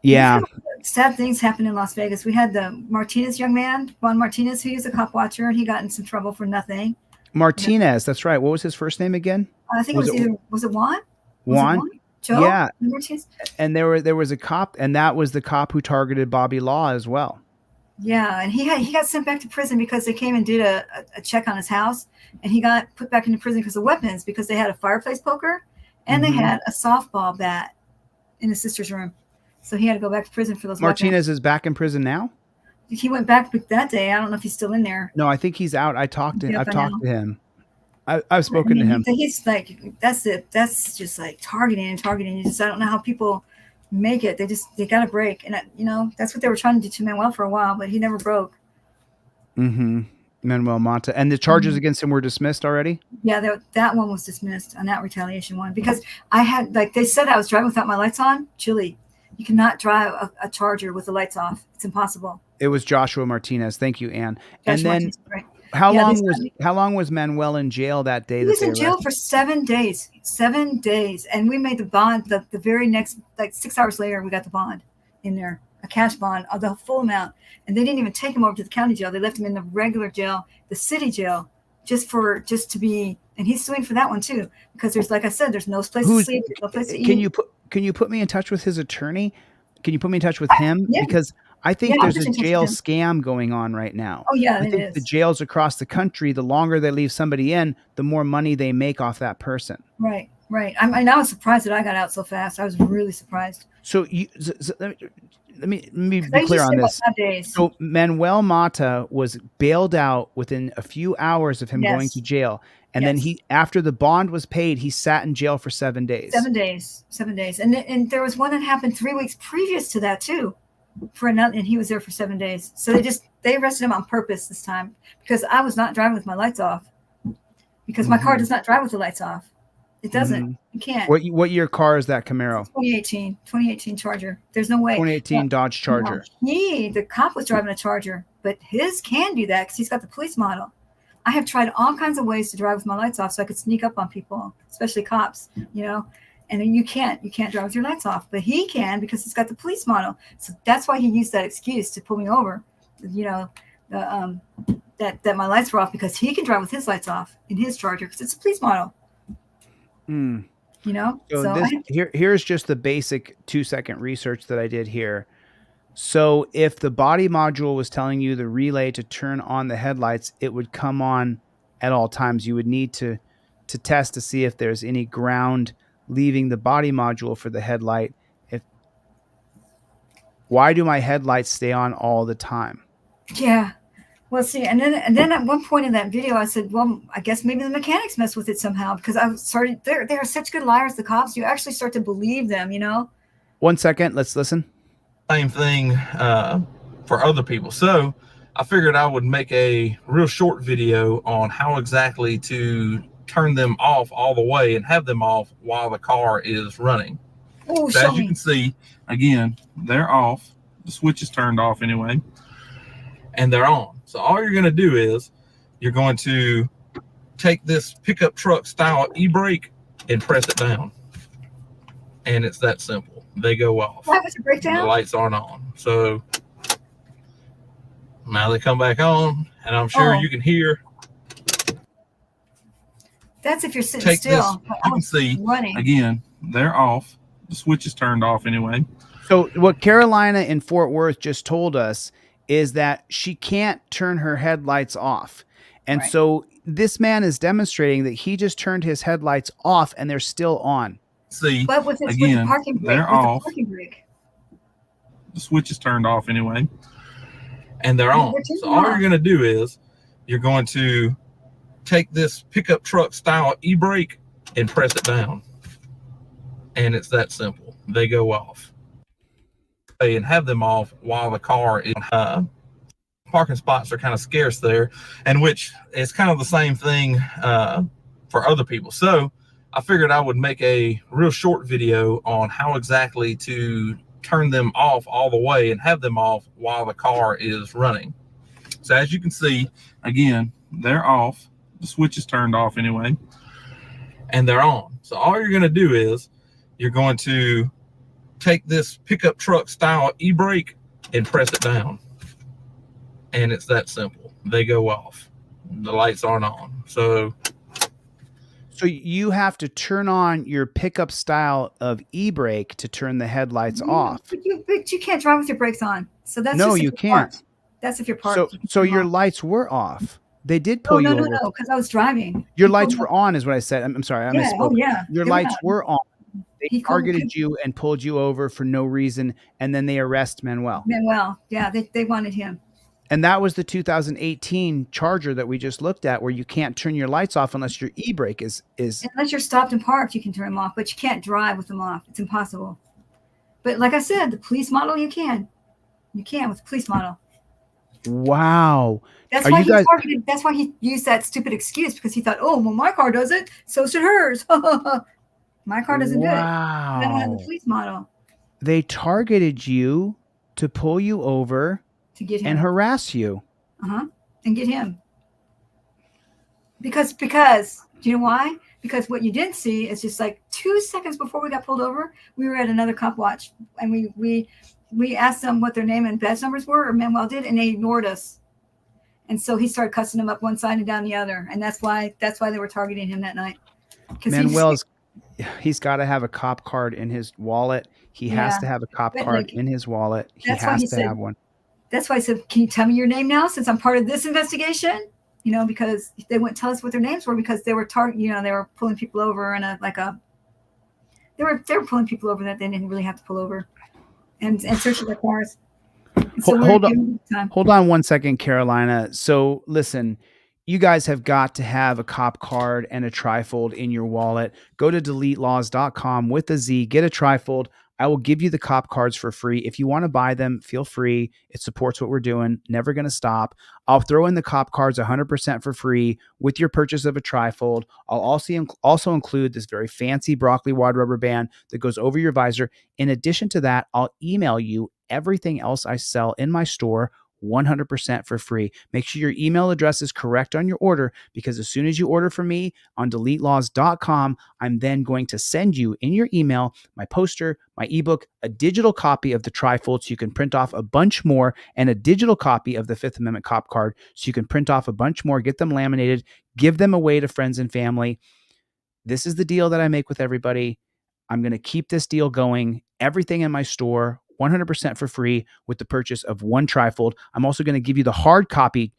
yeah. Sad things happen in Las Vegas. We had the Martinez young man, Juan Martinez, who was a cop watcher, and he got in some trouble for nothing. Martinez, that's right. What was his first name again? I think was it Juan? Was it Juan? Joe? Yeah. Martinez? And there was a cop, and that was the cop who targeted Bobby Law as well. Yeah, and he got sent back to prison because they came and did a check on his house, and he got put back into prison because of weapons, because they had a fireplace poker and they had a softball bat in his sister's room. So he had to go back to prison for those Martinez weapons. is back in prison now? He went back that day. I don't know if he's still in there. No, I think he's out. I've talked to him. I've I spoken mean, to him. He's like, that's it. That's just like targeting. You just, I don't know how people make it. They got to break. And, that's what they were trying to do to Manuel for a while, but he never broke. Mm-hmm. Manuel Mata. And the charges against him were dismissed already? Yeah, that one was dismissed on that retaliation one, because I had, they said I was driving without my lights on. Chille, you cannot drive a Charger with the lights off. It's impossible. It was Joshua Martinez. Thank you, Ann. Joshua Martinez, right. how long was Manuel in jail that day? He was in jail for 7 days. 7 days. And we made the bond the very next, 6 hours later, we got the bond in there, a cash bond of the full amount. And they didn't even take him over to the county jail. They left him in the regular jail, the city jail, just to be, and he's suing for that one too, because there's, like I said, there's no place to sleep, no place to eat. Can you put me in touch with his attorney? Can you put me in touch with him? Yeah. Because I think Yeah, there's a jail scam going on right now. Oh yeah, I think the jails across the country, the longer they leave somebody in, the more money they make off that person. Right. I was surprised that I got out so fast. I was really surprised. So let me be clear on this. So Manuel Mata was bailed out within a few hours of him going to jail. And then after the bond was paid, he sat in jail for 7 days. 7 days. 7 days. And there was one that happened 3 weeks previous to that too, and he was there for 7 days. So they arrested him on purpose this time, because I was not driving with my lights off, because my car does not drive with the lights off. It doesn't. You can't. What year car is that Camaro? 2018 Charger. There's no way. 2018 Dodge Charger. The cop was driving a Charger, but his can do that because he's got the police model. I have tried all kinds of ways to drive with my lights off so I could sneak up on people, especially cops, and then you can't drive with your lights off, but he can because he's got the police model. So that's why he used that excuse to pull me over, that my lights were off, because he can drive with his lights off in his Charger because it's a police model. Here's just the basic 2-second research that I did here. So if the body module was telling you the relay to turn on the headlights, it would come on at all times. You would need to test to see if there's any ground leaving the body module for the headlight. Why do my headlights stay on all the time? Yeah. Well, see, and then at one point in that video, I said, well, I guess maybe the mechanics mess with it somehow, because I started, they are such good liars, the cops. You actually start to believe them, 1 second. Let's listen. Same thing for other people. So I figured I would make a real short video on how exactly to turn them off all the way and have them off while the car is running. Oh, so as you can see, again, they're off. The switch is turned off anyway, and they're on. So all you're going to do is you're going to take this pickup truck style e-brake and press it down. And it's that simple. They go off. That was a breakdown? The lights aren't on. So now they come back on, and I'm sure you can hear. That's if you're sitting still. You can see, again, they're off. The switch is turned off anyway. So what Carolina in Fort Worth just told us is that she can't turn her headlights off. And so this man is demonstrating that he just turned his headlights off and they're still on. See, but with the parking brake, they're off. The switch is turned off anyway, and they're on. So all you're going to do is you're going to take this pickup truck style e-brake and press it down, and it's that simple. They go off. And have them off while the car is parking spots are kind of scarce there, and which is kind of the same thing for other people. So I figured I would make a real short video on how exactly to turn them off all the way and have them off while the car is running. So as you can see, again, they're off. The switch is turned off anyway, and they're on. So all you're going to do is you're going to take this pickup truck style e-brake and press it down. And it's that simple. They go off. The lights aren't on. So you have to turn on your pickup style of e-brake to turn the headlights off. But you can't drive with your brakes on. So that's no, just if you you're can't. parked. That's if you're parked. So your lights were off. They did pull you over. No, because I was driving. Your lights were on, is what I said. I'm sorry, I misspoke. Oh, yeah. Your lights were on. They targeted you and pulled you over for no reason, and then they arrest Manuel. Yeah, they wanted him. And that was the 2018 Charger that we just looked at, where you can't turn your lights off unless your e-brake is. Unless you're stopped and parked, you can turn them off, but you can't drive with them off. It's impossible. But like I said, the police model, you can. You can with the police model. Wow. That's why he targeted. That's why he used that stupid excuse, because he thought, oh, well, my car does it, so should hers. My car doesn't do it. I don't have the police model. They targeted you to pull you over to get him and harass you. And get him. Because do you know why? Because what you didn't see is just like 2 seconds before we got pulled over, we were at another cop watch, and we asked them what their name and badge numbers were, or Manuel did, and they ignored us. And so he started cussing them up one side and down the other, and that's why they were targeting him that night. He's got to have a cop card in his wallet. He has to have a cop card in his wallet. He has to have one. That's why I said, can you tell me your name now, since I'm part of this investigation? You know, because they wouldn't tell us what their names were, because they were they were pulling people over in they were pulling people over that they didn't really have to pull over, and searching their cars. So hold on 1 second, Carolina. So listen, you guys have got to have a cop card and a trifold in your wallet. Go to DeleteLawZ.com with a Z, get a trifold. I will give you the cop cards for free. If you want to buy them, feel free. It supports what we're doing. Never going to stop. I'll throw in the cop cards 100% for free with your purchase of a trifold. I'll also include this very fancy broccoli wad rubber band that goes over your visor. In addition to that, I'll email you everything else I sell in my store 100% for free. Make sure your email address is correct on your order, because as soon as you order from me on DeleteLawZ.com, I'm then going to send you in your email my poster, my ebook, a digital copy of the trifold so you can print off a bunch more, and a digital copy of the Fifth Amendment cop card so you can print off a bunch more, get them laminated, give them away to friends and family. This is the deal that I make with everybody. I'm going to keep this deal going. Everything in my store 100% for free with the purchase of one trifold. I'm also going to give you the hard copy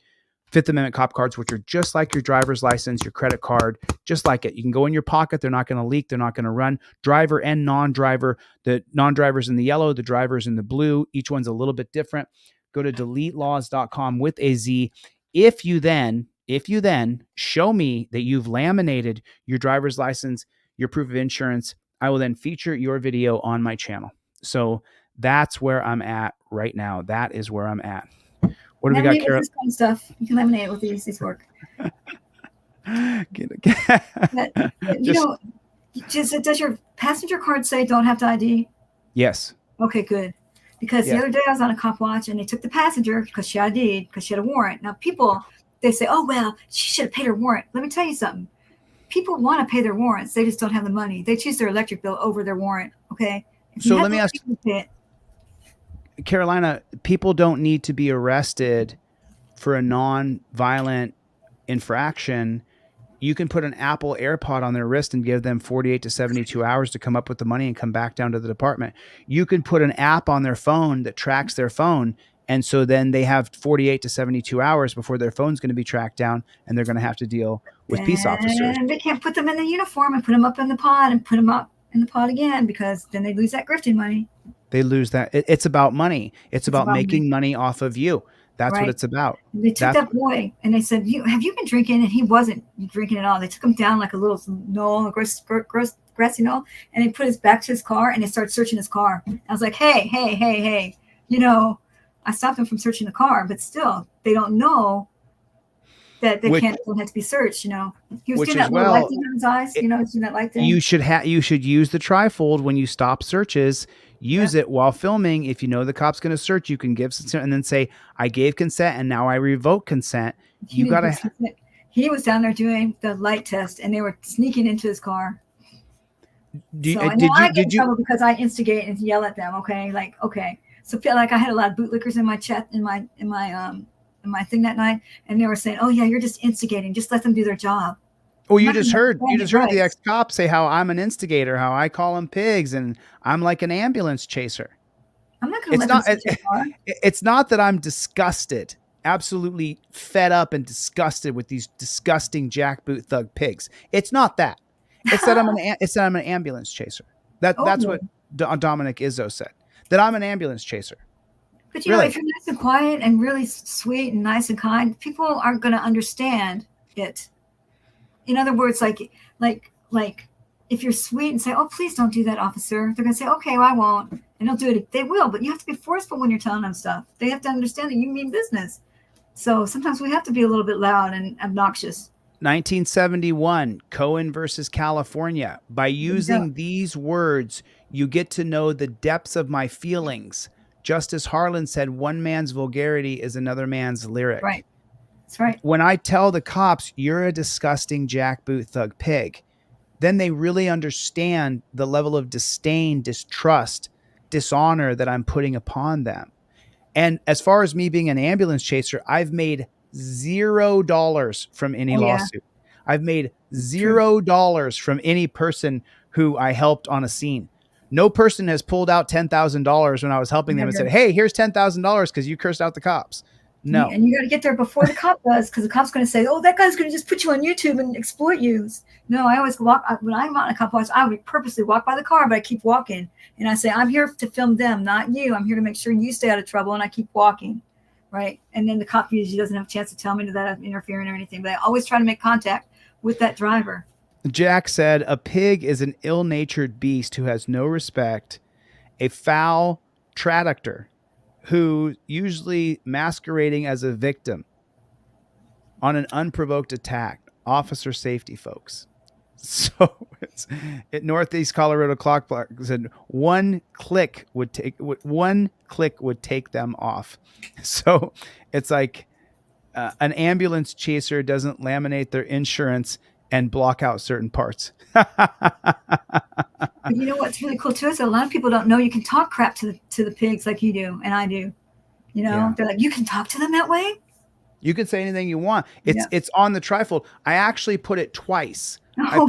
Fifth Amendment cop cards, which are just like your driver's license, your credit card, just like it. You can go in your pocket. They're not going to leak. They're not going to run. Driver and non-driver. The non-driver's in the yellow, the driver's in the blue. Each one's a little bit different. Go to DeleteLawZ.com with a Z. If you then show me that you've laminated your driver's license, your proof of insurance, I will then feature your video on my channel. So that's where I'm at right now. That is where I'm at. What do we got, Carol? This kind of stuff. You can laminate it with these work. Does your passenger card say don't have to ID? Yes. Okay, good. Because the other day I was on a cop watch and they took the passenger because she ID'd, because she had a warrant. Now people, they say, oh, well, she should have paid her warrant. Let me tell you something. People want to pay their warrants. They just don't have the money. They choose their electric bill over their warrant. Okay. So let me ask you, Carolina, people don't need to be arrested for a non-violent infraction. You can put an Apple AirPod on their wrist and give them 48 to 72 hours to come up with the money and come back down to the department. You can put an app on their phone that tracks their phone. And so then they have 48 to 72 hours before their phone's going to be tracked down, and they're going to have to deal with peace officers. And they can't put them in the uniform and put them up in the pod and put them up in the pod again, because then they lose that grifting money. They lose that. It's about money. It's about making money off of you. That's what it's about. They took that boy and they said, have you been drinking? And he wasn't drinking at all. They took him down like a little knoll, a grassy knoll, and they put his back to his car and they started searching his car. I was like, hey, you know, I stopped them from searching the car, but still, they don't know that they don't have to be searched. You know, he was doing that little light thing on his eyes. You know, he's doing that light thing. You should use the trifold when you stop searches. Use it while filming. If you know the cop's going to search, you can give consent and then say, I gave consent and now I revoke consent. You got to. He was down there doing the light test and they were sneaking into his car. So I know I get in trouble because I instigate and yell at them. Okay, like okay. So feel like I had a lot of bootlickers in my chat in my thing that night, and they were saying, "Oh yeah, you're just instigating. Just let them do their job." Well, you just heard the ex-cop say how I'm an instigator, how I call them pigs, and I'm like an ambulance chaser. I'm not going to let them sit far. It's not that I'm disgusted, absolutely fed up and disgusted with these disgusting jackboot thug pigs. It's not that. It's that I'm an ambulance chaser. That's what Dominic Izzo said. That I'm an ambulance chaser. But you know, if you're nice and quiet and really sweet and nice and kind, people aren't going to understand it. In other words, like if you're sweet and say, "Oh, please don't do that, officer," they're going to say, "Okay, well, I won't," and they'll do it. They will, but you have to be forceful when you're telling them stuff. They have to understand that you mean business. So sometimes we have to be a little bit loud and obnoxious. 1971, Cohen versus California. By using these words, you get to know the depths of my feelings. Justice Harlan said, "One man's vulgarity is another man's lyric." Right. That's right. When I tell the cops, "You're a disgusting jackboot thug pig," then they really understand the level of disdain, distrust, dishonor that I'm putting upon them. And as far as me being an ambulance chaser, I've made $0 from any lawsuit. I've made $0 from any person who I helped on a scene. No person has pulled out $10,000 when I was helping them and said, "Hey, here's $10,000 because you cursed out the cops." No. And you got to get there before the cop does, because the cop's going to say, "Oh, that guy's going to just put you on YouTube and exploit you." No, I always walk. When I'm on a cop watch, I would purposely walk by the car, but I keep walking. And I say, "I'm here to film them, not you. I'm here to make sure you stay out of trouble." And I keep walking. Right. And then the cop usually doesn't have a chance to tell me that I'm interfering or anything, but I always try to make contact with that driver. Jack said, "A pig is an ill-natured beast who has no respect, a foul traductor who usually masquerading as a victim on an unprovoked attack. Officer safety, folks." So it's at Northeast Colorado Clock Block said one click would take them off. So it's like an ambulance chaser doesn't laminate their insurance and block out certain parts. But you know what's really cool too is a lot of people don't know you can talk crap to the pigs like you do and I do. You know, they're like, "You can talk to them that way?" You can say anything you want. It's on the trifold. I actually put it twice. Oh,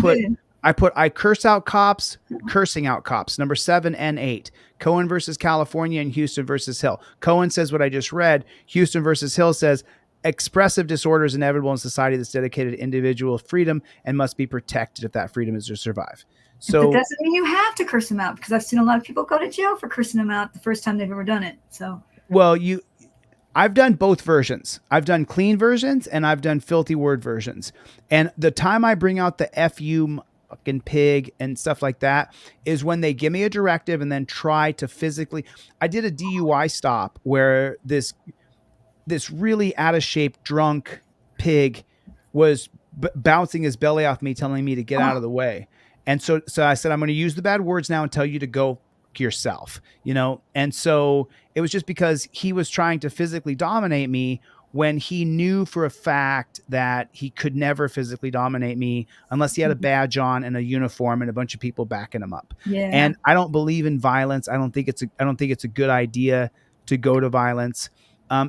I curse out cops, cursing out cops. Number 7 and 8. Cohen versus California and Houston versus Hill. Cohen says what I just read. Houston versus Hill says expressive disorder is inevitable in society that's dedicated to individual freedom and must be protected if that freedom is to survive. So that doesn't mean you have to curse them out, because I've seen a lot of people go to jail for cursing them out the first time they've ever done it. So I've done both versions. I've done clean versions and I've done filthy word versions. And the time I bring out the F you fucking pig and stuff like that is when they give me a directive and then try to physically. I did a DUI stop where this really out of shape drunk pig was bouncing his belly off me, telling me to get out of the way. And so I said, "I'm going to use the bad words now and tell you to go yourself," you know? And so it was just because he was trying to physically dominate me when he knew for a fact that he could never physically dominate me unless he had a badge on and a uniform and a bunch of people backing him up. Yeah. And I don't believe in violence. I don't think it's a good idea to go to violence.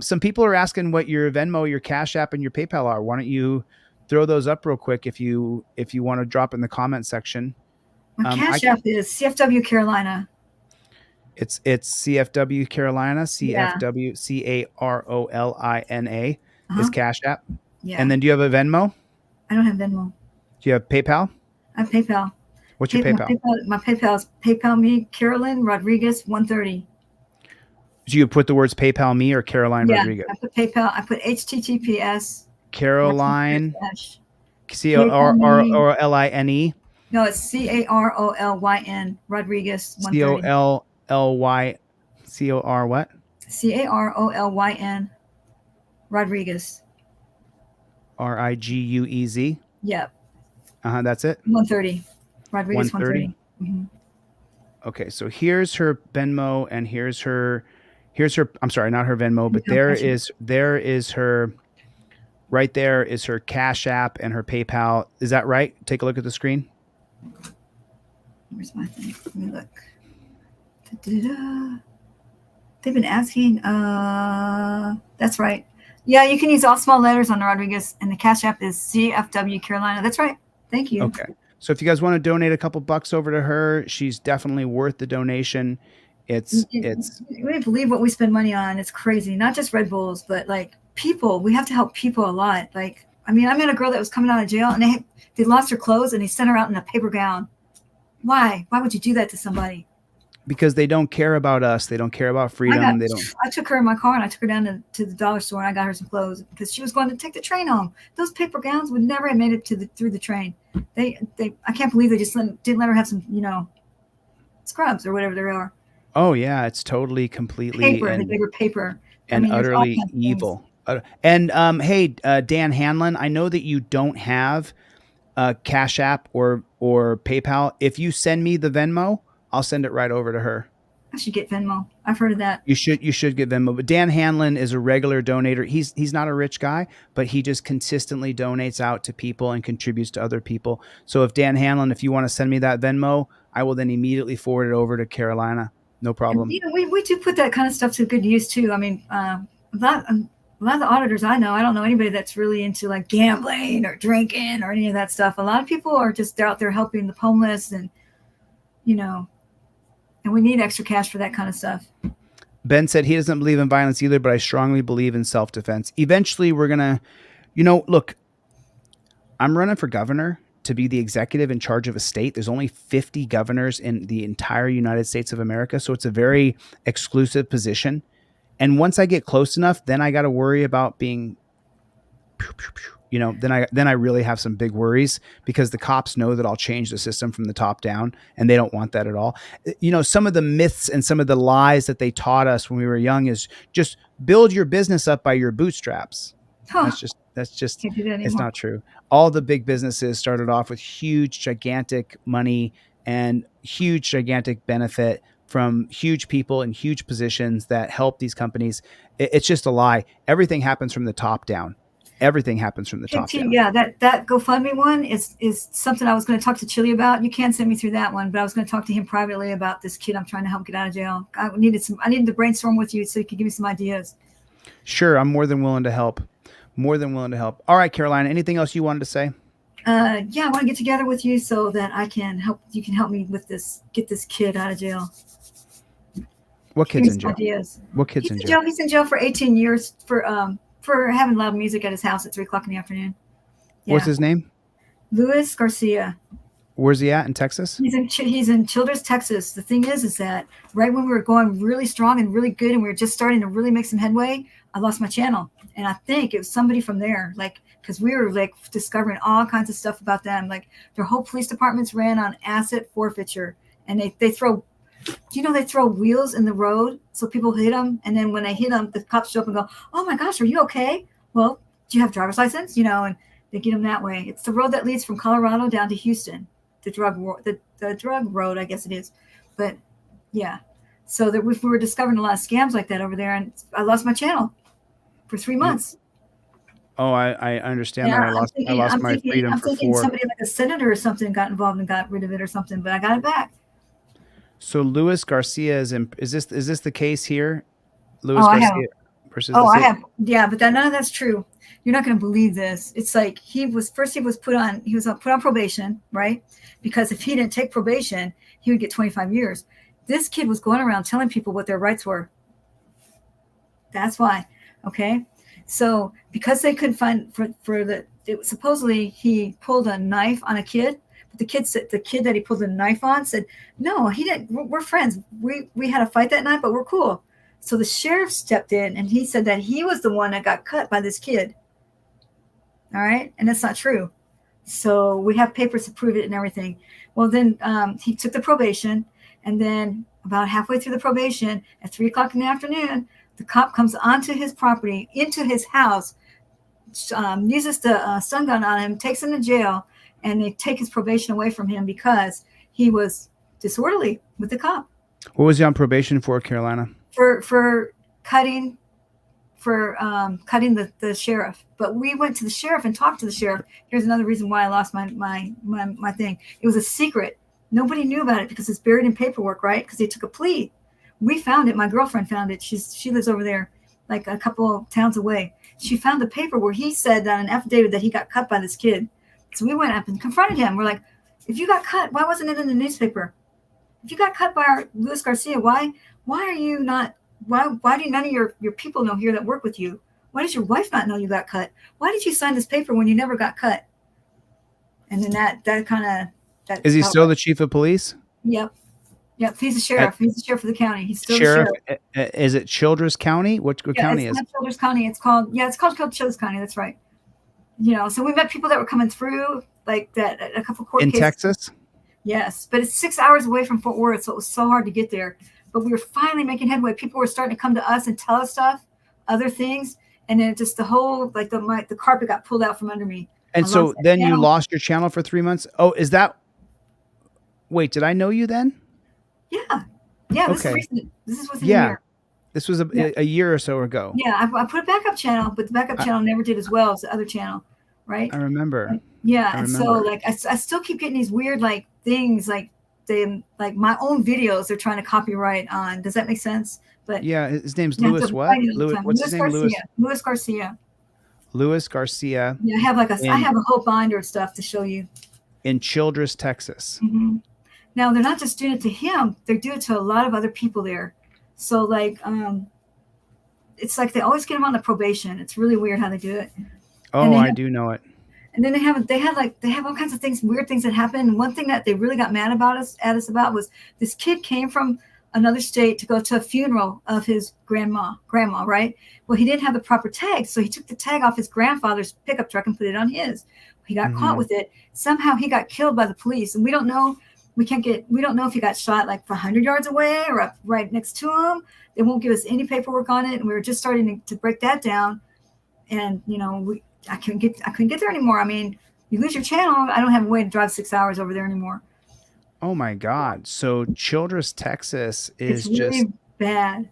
Some people are asking what your Venmo, your Cash App, and your PayPal are. Why don't you throw those up real quick if you want to drop in the comment section. My Cash App is CFW Carolina. It's CFW Carolina, CFW CAROLINA is Cash App. Yeah. And then do you have a Venmo? I don't have Venmo. Do you have PayPal? I have PayPal. What's your PayPal? My PayPal is PayPal me, Carolyn Rodriguez 130. Do you put the words PayPal me or Caroline Rodriguez? I put PayPal. I put HTTPS. Caroline COROLINE. No, it's CAROLYN Rodriguez 130. COR what? CAROLYN Rodriguez. RIGUEZ. Yep. That's it. 130. Rodriguez 130. Mm-hmm. Okay, so here's her Venmo and here's her. I'm sorry, not her Venmo, but there is her. Right there is her Cash App and her PayPal. Is that right? Take a look at the screen. Where's my thing? Let me look. Da-da-da. They've been asking. That's right. Yeah, you can use all small letters on the Rodriguez, and the Cash App is CFW Carolina. That's right. Thank you. Okay. So if you guys want to donate a couple bucks over to her, she's definitely worth the donation. It's We didn't believe what we spend money on. It's crazy. Not just Red Bulls, but like people. We have to help people a lot. Like, I mean, I met a girl that was coming out of jail, and they lost her clothes, and they sent her out in a paper gown. Why? Why would you do that to somebody? because they don't care about us. They don't care about freedom. I took her in my car and I took her down to the dollar store and I got her some clothes because she was going to take the train home. Those paper gowns would never have made it through the train. I can't believe they just didn't let her have some, scrubs or whatever there are. Oh yeah, it's totally, completely Paper. They gave her paper. And utterly evil. And hey, Dan Hanlon, I know that you don't have Cash App or PayPal. If you send me the Venmo, I'll send it right over to her. I should get Venmo. I've heard of that. You should get Venmo. But Dan Hanlon is a regular donator. He's not a rich guy, but he just consistently donates out to people and contributes to other people. So if Dan Hanlon, if you want to send me that Venmo, I will then immediately forward it over to Carolina. No problem. And, we do put that kind of stuff to good use too. I mean, a lot of the auditors I don't know anybody that's really into like gambling or drinking or any of that stuff. A lot of people are just out there helping the homeless and, and we need extra cash for that kind of stuff. Ben said he doesn't believe in violence either, but I strongly believe in self-defense. Eventually we're going to, look, I'm running for governor to be the executive in charge of a state. There's only 50 governors in the entire United States of America. So it's a very exclusive position. And once I get close enough, then I got to worry about being, then I really have some big worries because the cops know that I'll change the system from the top down and they don't want that at all. Some of the myths and some of the lies that they taught us when we were young is just build your business up by your bootstraps. Huh. That's just, Can't do that anymore. It's not true. All the big businesses started off with huge, gigantic money and huge, gigantic benefit from huge people in huge positions that help these companies. It's just a lie. Everything happens from the top down. Everything happens from the top down. Yeah, that GoFundMe one is something I was going to talk to Chille about. You can't send me through that one, but I was going to talk to him privately about this kid I'm trying to help get out of jail. I needed to brainstorm with you so you could give me some ideas. Sure, I'm more than willing to help. All right, Carolina, anything else you wanted to say? Yeah, I want to get together with you so that I can help. You can help me with this. Get this kid out of jail. What kid's in jail? Ideas. What kid's in jail? He's in jail for 18 years for having loud music at his house at 3:00 in the afternoon. Yeah. What's his name? Luis Garcia. Where's he at in Texas? He's in Childress, Texas. The thing is that right when we were going really strong and really good and we were just starting to really make some headway, I lost my channel. And I think it was somebody from there, because we were discovering all kinds of stuff about them. Like their whole police departments ran on asset forfeiture, and they throw, they throw wheels in the road so people hit them, and then when they hit them, the cops show up and go, "Oh my gosh, are you okay? Well, do you have a driver's license?" And they get them that way. It's the road that leads from Colorado down to Houston, the drug road, I guess it is. But yeah, so that we were discovering a lot of scams like that over there, and I lost my channel for 3 months. Oh, I understand that. I lost my freedom I'm for thinking 4. somebody like a senator or something got involved and got rid of it or something, but I got it back. So Luis Garcia is this the case here? Garcia versus I have. Yeah, but none of that's true. You're not going to believe this. It's like he was put on probation, right? Because if he didn't take probation, he would get 25 years. This kid was going around telling people what their rights were. That's why. Okay. So because they couldn't find supposedly he pulled a knife on a kid, but the kid that he pulled the knife on said, "No, he didn't. We're friends. We had a fight that night, but we're cool." So the sheriff stepped in and he said that he was the one that got cut by this kid. All right. And that's not true. So we have papers to prove it and everything. Well, then he took the probation, and then about halfway through the probation at 3:00 in the afternoon, the cop comes onto his property, into his house, uses the stun gun on him, takes him to jail, and they take his probation away from him because he was disorderly with the cop. What was he on probation for, Carolina? For cutting the sheriff. But we went to the sheriff and talked to the sheriff. Here's another reason why I lost my thing. It was a secret. Nobody knew about it because it's buried in paperwork, right? Because they took a plea. We found it. My girlfriend found it. She lives over there, like a couple of towns away. She found the paper where he said that an affidavit that he got cut by this kid. So we went up and confronted him. We're like, if you got cut, why wasn't it in the newspaper? If you got cut by our Luis Garcia, why are you not? Why do none of your people know here that work with you? Why does your wife not know you got cut? Why did you sign this paper when you never got cut? And then that kind of. Is he still the chief of police? Yep. He's the sheriff. He's the sheriff of the county. He's still sheriff. the sheriff. Is it Childress County? What county is it? It's not Childress County. It's called Childress County. That's right. So we met people that were coming through like that, a couple court cases. In Texas? Yes, but it's 6 hours away from Fort Worth, so it was so hard to get there. But we were finally making headway. People were starting to come to us and tell us stuff, other things, and then just the whole the carpet got pulled out from under me. And so then you lost your channel for 3 months. Oh, is that? Wait, did I know you then? Yeah. This Okay. is recent. This is within a year. This was a year or so ago. Yeah, I put a backup channel, but the backup channel never did as well as the other channel, right? I remember. Yeah, I and remember. so I still keep getting these weird things like my own videos they're trying to copyright on. Does that make sense? But yeah, his name's you have Louis to what? fight it all the Louis, time. what's his name? Louis Garcia. Louis Garcia. Yeah, I have I have a whole binder of stuff to show you. In Childress, Texas. Mm-hmm. Now they're not just doing it to him; they're doing it to a lot of other people there. So it's like they always get him on the probation. It's really weird how they do it. Oh, I do know it. And then they have all kinds of things, weird things that happen. And one thing that they really got mad at us about was this kid came from another state to go to a funeral of his grandma, right? Well, he didn't have the proper tag, so he took the tag off his grandfather's pickup truck and put it on his. He got caught with it. Somehow he got killed by the police, and we don't know. We don't know if he got shot like 100 yards away or up right next to him. They won't give us any paperwork on it, and we were just starting to break that down. And I couldn't get there anymore. I mean, you lose your channel. I don't have a way to drive 6 hours over there anymore. Oh my God! So Childress, Texas is it's really just bad.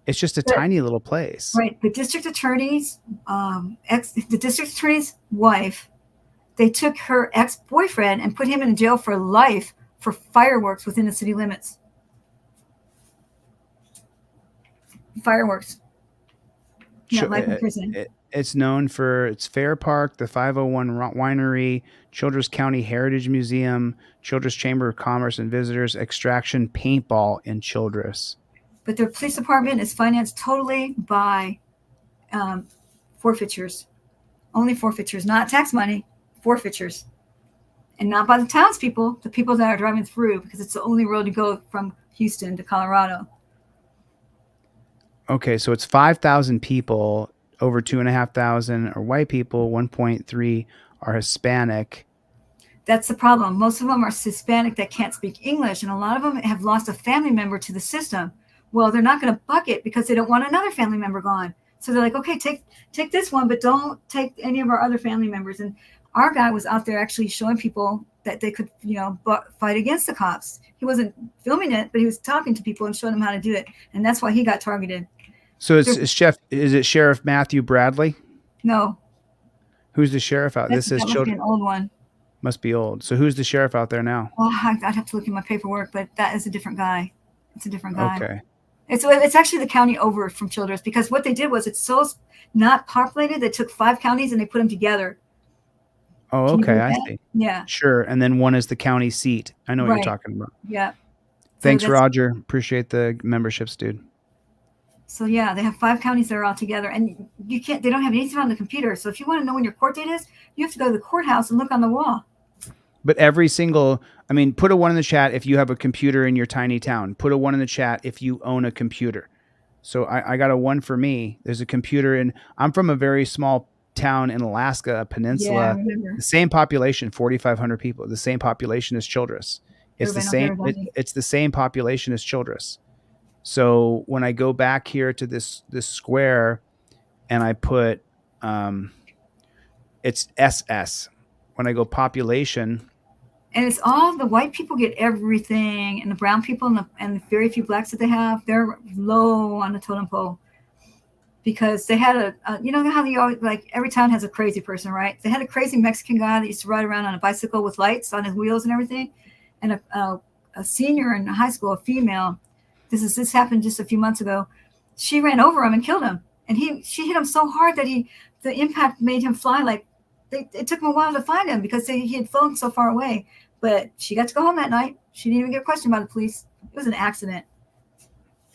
It's just a tiny little place, right? The district attorney's wife, they took her ex-boyfriend and put him in jail for life for fireworks within the city limits. Fireworks. Yeah, life in prison. It's known for its Fair Park, the 501 Winery, Childress County Heritage Museum, Childress Chamber of Commerce and Visitors, Extraction Paintball in Childress. But their police department is financed totally by forfeitures. Only forfeitures, not tax money, forfeitures. And not by the townspeople, the people that are driving through, because it's the only road to go from Houston to Colorado. Okay, so it's 5,000 people. Over 2,500 are white people. 1.3 are Hispanic. That's the problem. Most of them are Hispanic that can't speak English, and a lot of them have lost a family member to the system. Well, they're not going to buck it because they don't want another family member gone. So they're like, okay, take this one, but don't take any of our other family members. And our guy was out there actually showing people that they could, fight against the cops. He wasn't filming it, but he was talking to people and showing them how to do it. And that's why he got targeted. So is it Sheriff Matthew Bradley? No. Who's the sheriff out? That must be an old one. Must be old. So who's the sheriff out there now? Well, I'd have to look at my paperwork, but that is a different guy. It's a different guy. Okay. It's actually the county over from Childress, because what they did was it's so not populated. They took 5 counties and they put them together. Oh, okay. I see. Yeah. Sure. And then one is the county seat. I know what Right. you're talking about. Yeah. Thanks, Roger. Appreciate the memberships, dude. So yeah, they have 5 counties that are all together, and they don't have anything on the computer. So if you want to know when your court date is, you have to go to the courthouse and look on the wall. But put a 1 in the chat if you have a computer in your tiny town. Put a 1 in the chat if you own a computer. So I got a 1 for me. There's a computer I'm from a very small town in Alaska, a peninsula. Yeah, I remember. The same population, 4,500 people. The same population as Childress. It's the same. It's the same population as Childress. So when I go back here to this square, and I put it's SS. When I go population, and it's all the white people get everything, and the brown people and the very few blacks that they have, they're low on the totem pole, because they had you know how they always, like, every town has a crazy person, right? They had a crazy Mexican guy that used to ride around on a bicycle with lights on his wheels and everything. and a senior in high school, a female. This happened just a few months ago. She ran over him and killed him, and she hit him so hard that the impact made him fly. Like it took him a while to find him because he had flown so far away. But she got to go home that night. She didn't even get questioned by the police. It was an accident.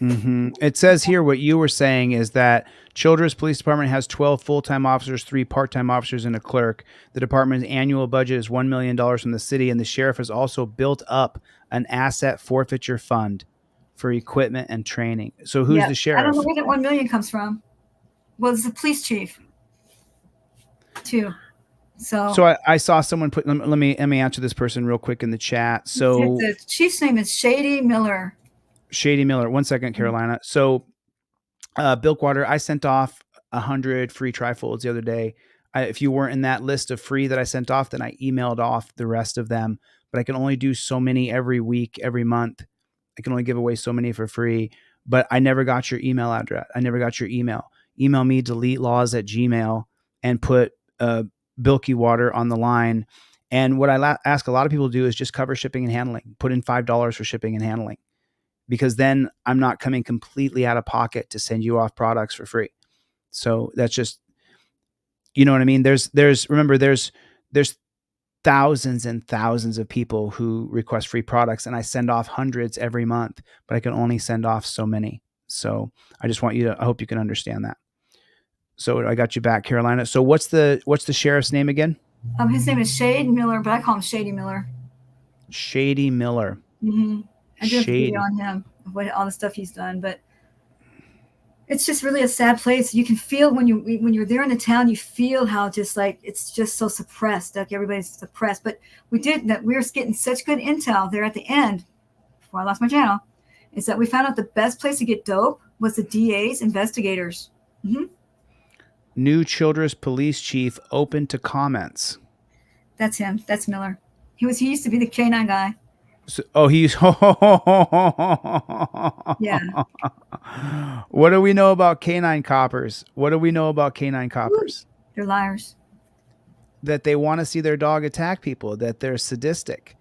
Mm-hmm. It says here what you were saying is that Childress Police Department has 12 full-time officers, 3 part-time officers, and a clerk. The department's annual budget is $1 million from the city, and the sheriff has also built up an asset forfeiture fund for equipment and training. So who's the sheriff? I don't know where that $1 million comes from. Well, it's the police chief, too. So I saw someone put. Let me answer this person real quick in the chat. So the chief's name is Shady Miller. Shady Miller. 1 second, Carolina. So, Bilkwater, I sent off 100 free trifolds the other day. If you weren't in that list of free that I sent off, then I emailed off the rest of them. But I can only do so many every week, every month. I can only give away so many for free. But I never got your email address. I never got your email. Email me DeleteLawZ@gmail and put Bilky Water on the line. And what I ask a lot of people to do is just cover shipping and handling. Put in $5 for shipping and handling, because then I'm not coming completely out of pocket to send you off products for free. So that's just, you know what I mean? There's thousands and thousands of people who request free products, and I send off hundreds every month, but I can only send off so many. So I just want I hope you can understand that. So I got you back, Carolina. So what's the sheriff's name again? His name is Shade Miller, but I call him Shady Miller. Shady Miller. Mm-hmm. I did a video on him, all the stuff he's done, but it's just really a sad place. You can feel when you're there in the town, you feel how just like it's just so suppressed, like everybody's suppressed. But we were getting such good intel there at the end, before I lost my channel, is that we found out the best place to get dope was the DA's investigators. Mm-hmm. New Childress police chief open to comments. That's him. That's Miller. He used to be the K9 guy. So, he's yeah. What do we know about K9 coppers? They're liars. That they want to see their dog attack people, that they're sadistic.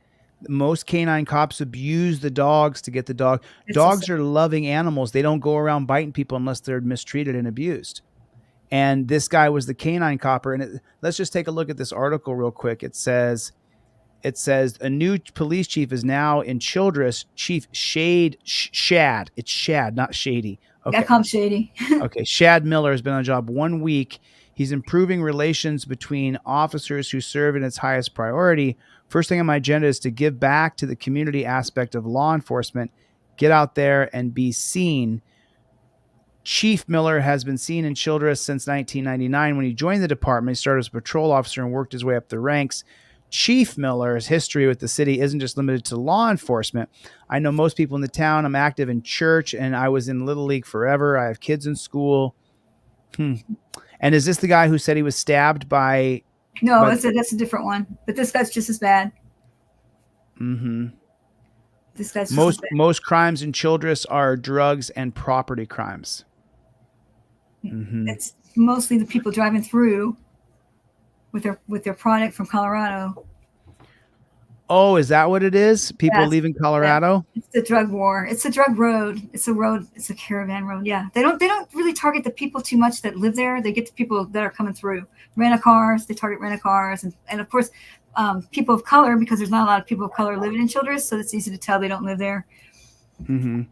Most K9 cops abuse the dogs to get the dog. Dogs are loving animals. They don't go around biting people unless they're mistreated and abused. And this guy was the K9 copper. And let's just take a look at this article real quick. It says a new police chief is now in Childress. Chief Shad. It's Shad, not Shady. Okay. I call him Shady. Okay. Shad Miller has been on the job 1 week. He's improving relations between officers who serve in its highest priority. First thing on my agenda is to give back to the community aspect of law enforcement. Get out there and be seen. Chief Miller has been seen in Childress since 1999. When he joined the department, he started as a patrol officer and worked his way up the ranks. Chief Miller's history with the city isn't just limited to law enforcement. I know most people in the town. I'm active in church, and I was in Little League forever. I have kids in school. And is this the guy who said he was stabbed by... No, that's a different one. But this guy's just as bad. Mm-hmm. This guy's just as bad. Most crimes in Childress are drugs and property crimes. Mm-hmm. It's mostly the people driving through with their product from Colorado. Oh, is that what it is? People leaving Colorado? It's the drug war. It's a drug road. It's a road. It's a caravan road. Yeah. They don't really target the people too much that live there. They get the people that are coming through. Rent-a-cars. They target rent-a-cars. And of course, people of color, because there's not a lot of people of color living in Childress, so it's easy to tell they don't live there. Mm-hmm.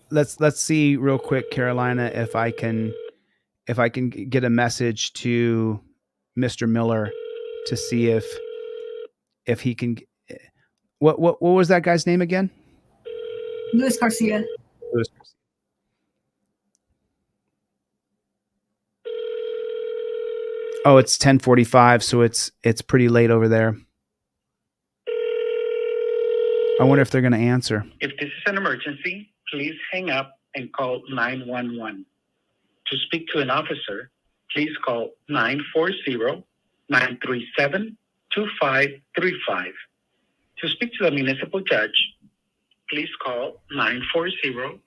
Let's see real quick, Carolina, if I can get a message to Mr. Miller to see if he can. What was that guy's name again? Luis Garcia. Luis Garcia. Oh, it's 10:45, so it's pretty late over there. I wonder if they're going to answer. If this is an emergency, please hang up and call 911. To speak to an officer, please call 940-937-2535. To speak to the municipal judge, please call 940-937-6943.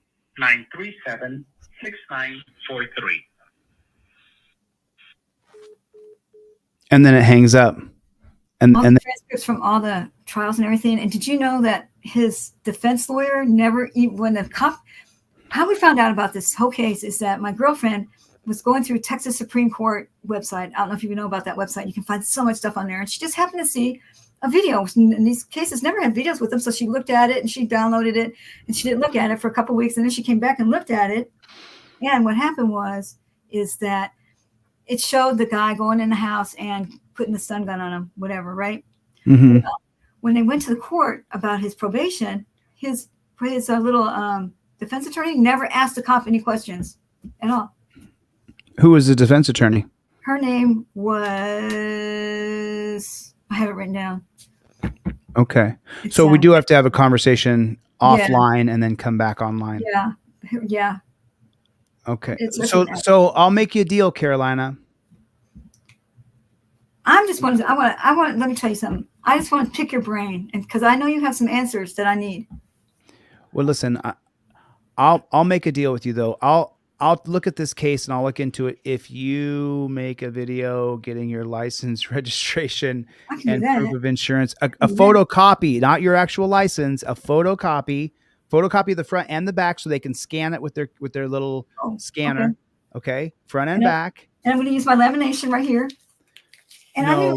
And then it hangs up. And the transcripts from all the trials and everything. And did you know that his defense lawyer never even, when the cop, how we found out about this whole case is that my girlfriend was going through Texas Supreme Court website. I don't know if you know about that website. You can find so much stuff on there. And she just happened to see a video. And these cases never had videos with them. So she looked at it and she downloaded it and she didn't look at it for a couple of weeks. And then she came back and looked at it. And what happened is that it showed the guy going in the house and putting the stun gun on him, whatever, right? Mm-hmm. When they went to the court about his probation, his little defense attorney never asked the cop any questions at all. Who was the defense attorney? Her name was, I have it written down. Okay. So we do have to have a conversation offline and then come back online. Yeah. Yeah. Okay. So I'll make you a deal, Carolina. Let me tell you something. I just want to pick your brain, and because I know you have some answers that I need. Well, listen, I'll make a deal with you though. I'll look at this case and I'll look into it. If you make a video getting your license, registration, and proof of insurance, a photocopy, not your actual license, a photocopy of the front and the back so they can scan it with their little scanner. Okay. Front and back. And I'm going to use my lamination right here. And no,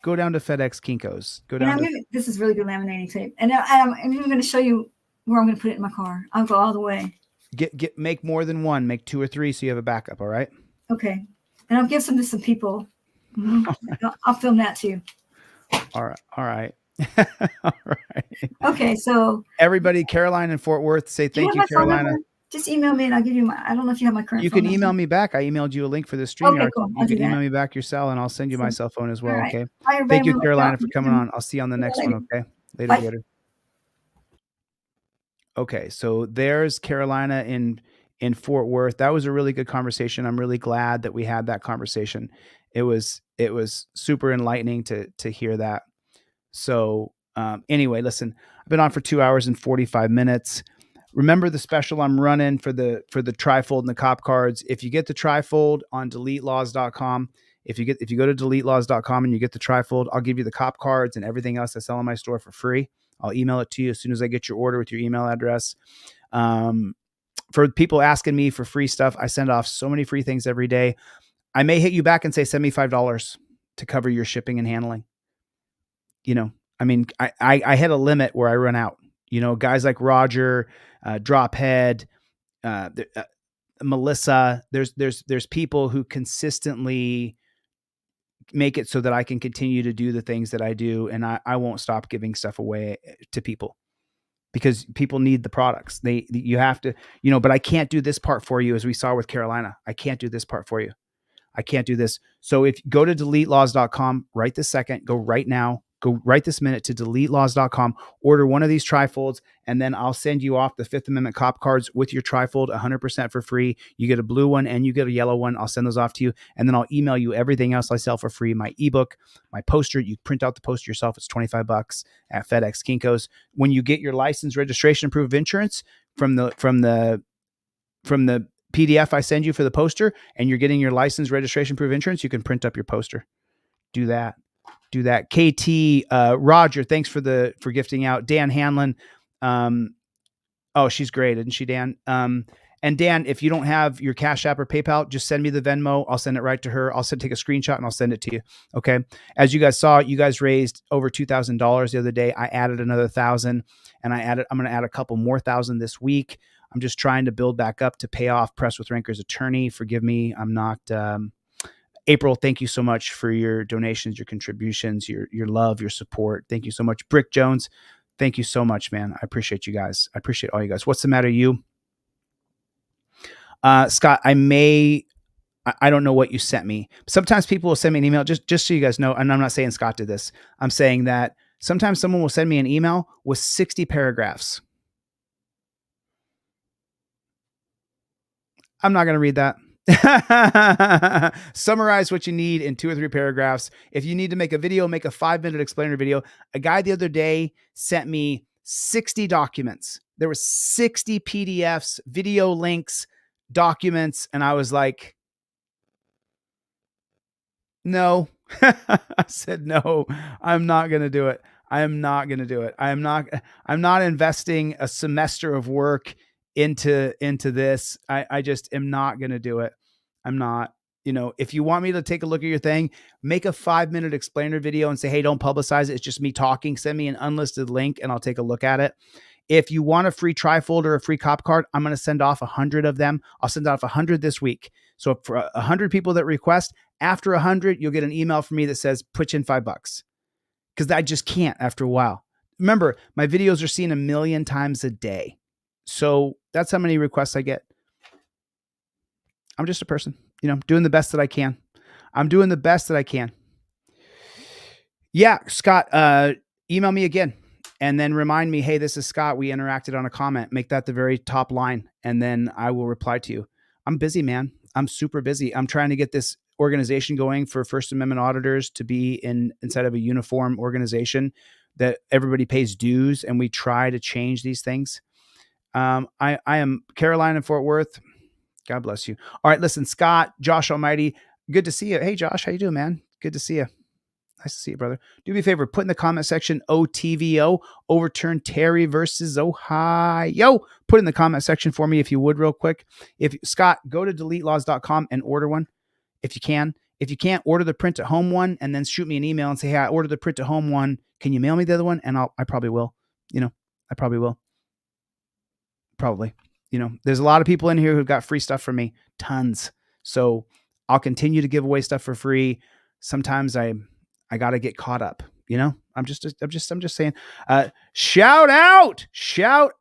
go down to FedEx Kinko's. This is really good laminating tape. And I'm even going to show you where I'm going to put it in my car. I'll go all the way. Make more than one. Make 2 or 3 so you have a backup. All right. Okay. And I'll give some to some people. Mm-hmm. I'll film that too. All right. All right. Okay. So everybody, Caroline in Fort Worth, say thank you, Carolina. Just email me and I'll give you I don't know if you have my current. You can email me back. I emailed you a link for the stream. Okay, cool. You can email me back your cell and I'll send you my cell phone as well. Right. Okay. Bye, Thank you, Carolina, for coming on. I'll see you on the next one. Okay. Later. Okay. So there's Carolina in Fort Worth. That was a really good conversation. I'm really glad that we had that conversation. It was super enlightening to hear that. So anyway, listen, I've been on for 2 hours and 45 minutes. Remember the special I'm running for the trifold and the cop cards. If you get the trifold on DeleteLawZ.com, if you go to DeleteLawZ.com and you get the trifold, I'll give you the cop cards and everything else I sell in my store for free. I'll email it to you as soon as I get your order with your email address. For people asking me for free stuff, I send off so many free things every day. I may hit you back and say, send me $5 to cover your shipping and handling. You know, I mean, I hit a limit where I run out. You know, guys like Roger, Drophead, Melissa, there's people who consistently make it so that I can continue to do the things that I do. And I won't stop giving stuff away to people because people need the products. You have to, you know, but I can't do this part for you. As we saw with Carolina, I can't do this part for you. I can't do this. So if you go to DeleteLawZ.com right this second, go right now, go right this minute to DeleteLawZ.com, order one of these trifolds, and then I'll send you off the Fifth Amendment cop cards with your trifold 100% for free. You get a blue one and you get a yellow one. I'll send those off to you. And then I'll email you everything else I sell for free. My ebook, my poster, you print out the poster yourself. It's $25 at FedEx Kinko's. When you get your license, registration, proof of insurance from the PDF I send you for the poster, and you're getting your license, registration, proof of insurance, you can print up your poster. Do that. KT, Roger, thanks for gifting out. Dan Hanlon. Oh, she's great, isn't she, Dan? And Dan, if you don't have your Cash App or PayPal, just send me the Venmo. I'll send it right to her. I'll take a screenshot and I'll send it to you. Okay. As you guys saw, you guys raised over $2,000 the other day. I added another 1,000 and I'm going to add a couple more 1,000 this week. I'm just trying to build back up to pay off Press with Ranker's attorney. Forgive me. I'm not, April, thank you so much for your donations, your contributions, your love, your support. Thank you so much. Brick Jones, thank you so much, man. I appreciate you guys. I appreciate all you guys. What's the matter, you? Scott, I don't know what you sent me. Sometimes people will send me an email, just so you guys know, and I'm not saying Scott did this. I'm saying that sometimes someone will send me an email with 60 paragraphs. I'm not going to read that. Summarize what you need in 2 or 3 paragraphs. If you need to make a video, make a 5-minute explainer video. A guy the other day sent me 60 documents. There were 60 PDFs, video links, documents. And I was like, no. I said, no, I'm not going to do it. I am not going to do it. I'm not investing a semester of work into this. I just am not going to do it. I'm not. If you want me to take a look at your thing, make a 5-minute explainer video and say, hey, don't publicize it. It's just me talking. Send me an unlisted link and I'll take a look at it. If you want a free trifold or a free cop card, I'm going to send off 100 of them. I'll send off 100 this week. So for 100 people that request, after 100, you'll get an email from me that says, put in $5. Because I just can't after a while. Remember, my videos are seen 1 million times a day. So that's how many requests I get. I'm just a person, doing the best that I can. I'm doing the best that I can. Yeah, Scott, email me again and then remind me, hey, this is Scott. We interacted on a comment. Make that the very top line and then I will reply to you. I'm busy, man. I'm super busy. I'm trying to get this organization going for First Amendment auditors to be inside of a uniform organization that everybody pays dues and we try to change these things. I am Caroline in Fort Worth. God bless you. All right, listen, Scott, Josh Almighty, good to see you. Hey, Josh, how you doing, man? Good to see you. Nice to see you, brother. Do me a favor, put in the comment section, OTVO, overturn Terry versus Ohio. Put in the comment section for me if you would real quick. Scott, go to DeleteLawZ.com and order one if you can. If you can't, order the print at home one and then shoot me an email and say, hey, I ordered the print at home one. Can you mail me the other one? And I probably will. I probably will. Probably. There's a lot of people in here who've got free stuff from me. Tons. So I'll continue to give away stuff for free. Sometimes I got to get caught up. I'm just saying, shout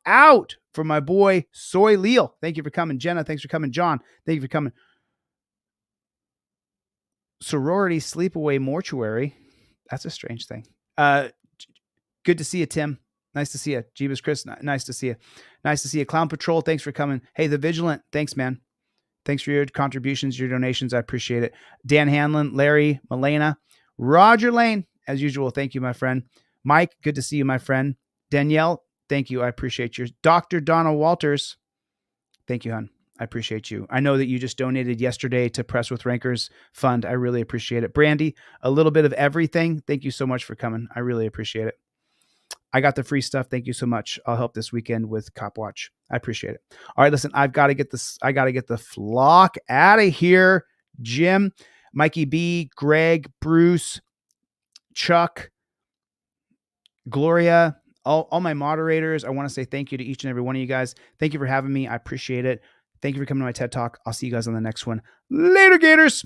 out for my boy Soy Leal. Thank you for coming. Jenna, thanks for coming. John, thank you for coming. Sorority Sleepaway Mortuary. That's a strange thing. Good to see you, Tim. Nice to see you. Jeebus Chris, nice to see you. Nice to see you. Clown Patrol, thanks for coming. Hey, The Vigilant, thanks, man. Thanks for your contributions, your donations. I appreciate it. Dan Hanlon, Larry, Milena, Roger Lane, as usual, thank you, my friend. Mike, good to see you, my friend. Danielle, thank you. I appreciate you. Dr. Donna Walters, thank you, hon. I appreciate you. I know that you just donated yesterday to Press with Rankers Fund. I really appreciate it. Brandy, a little bit of everything. Thank you so much for coming. I really appreciate it. I got the free stuff. Thank you so much. I'll help this weekend with Cop Watch. I appreciate it. All right, listen, I got to get the flock out of here. Jim, Mikey B, Greg, Bruce, Chuck, Gloria, all my moderators. I want to say thank you to each and every one of you guys. Thank you for having me. I appreciate it. Thank you for coming to my TED Talk. I'll see you guys on the next one. Later, Gators.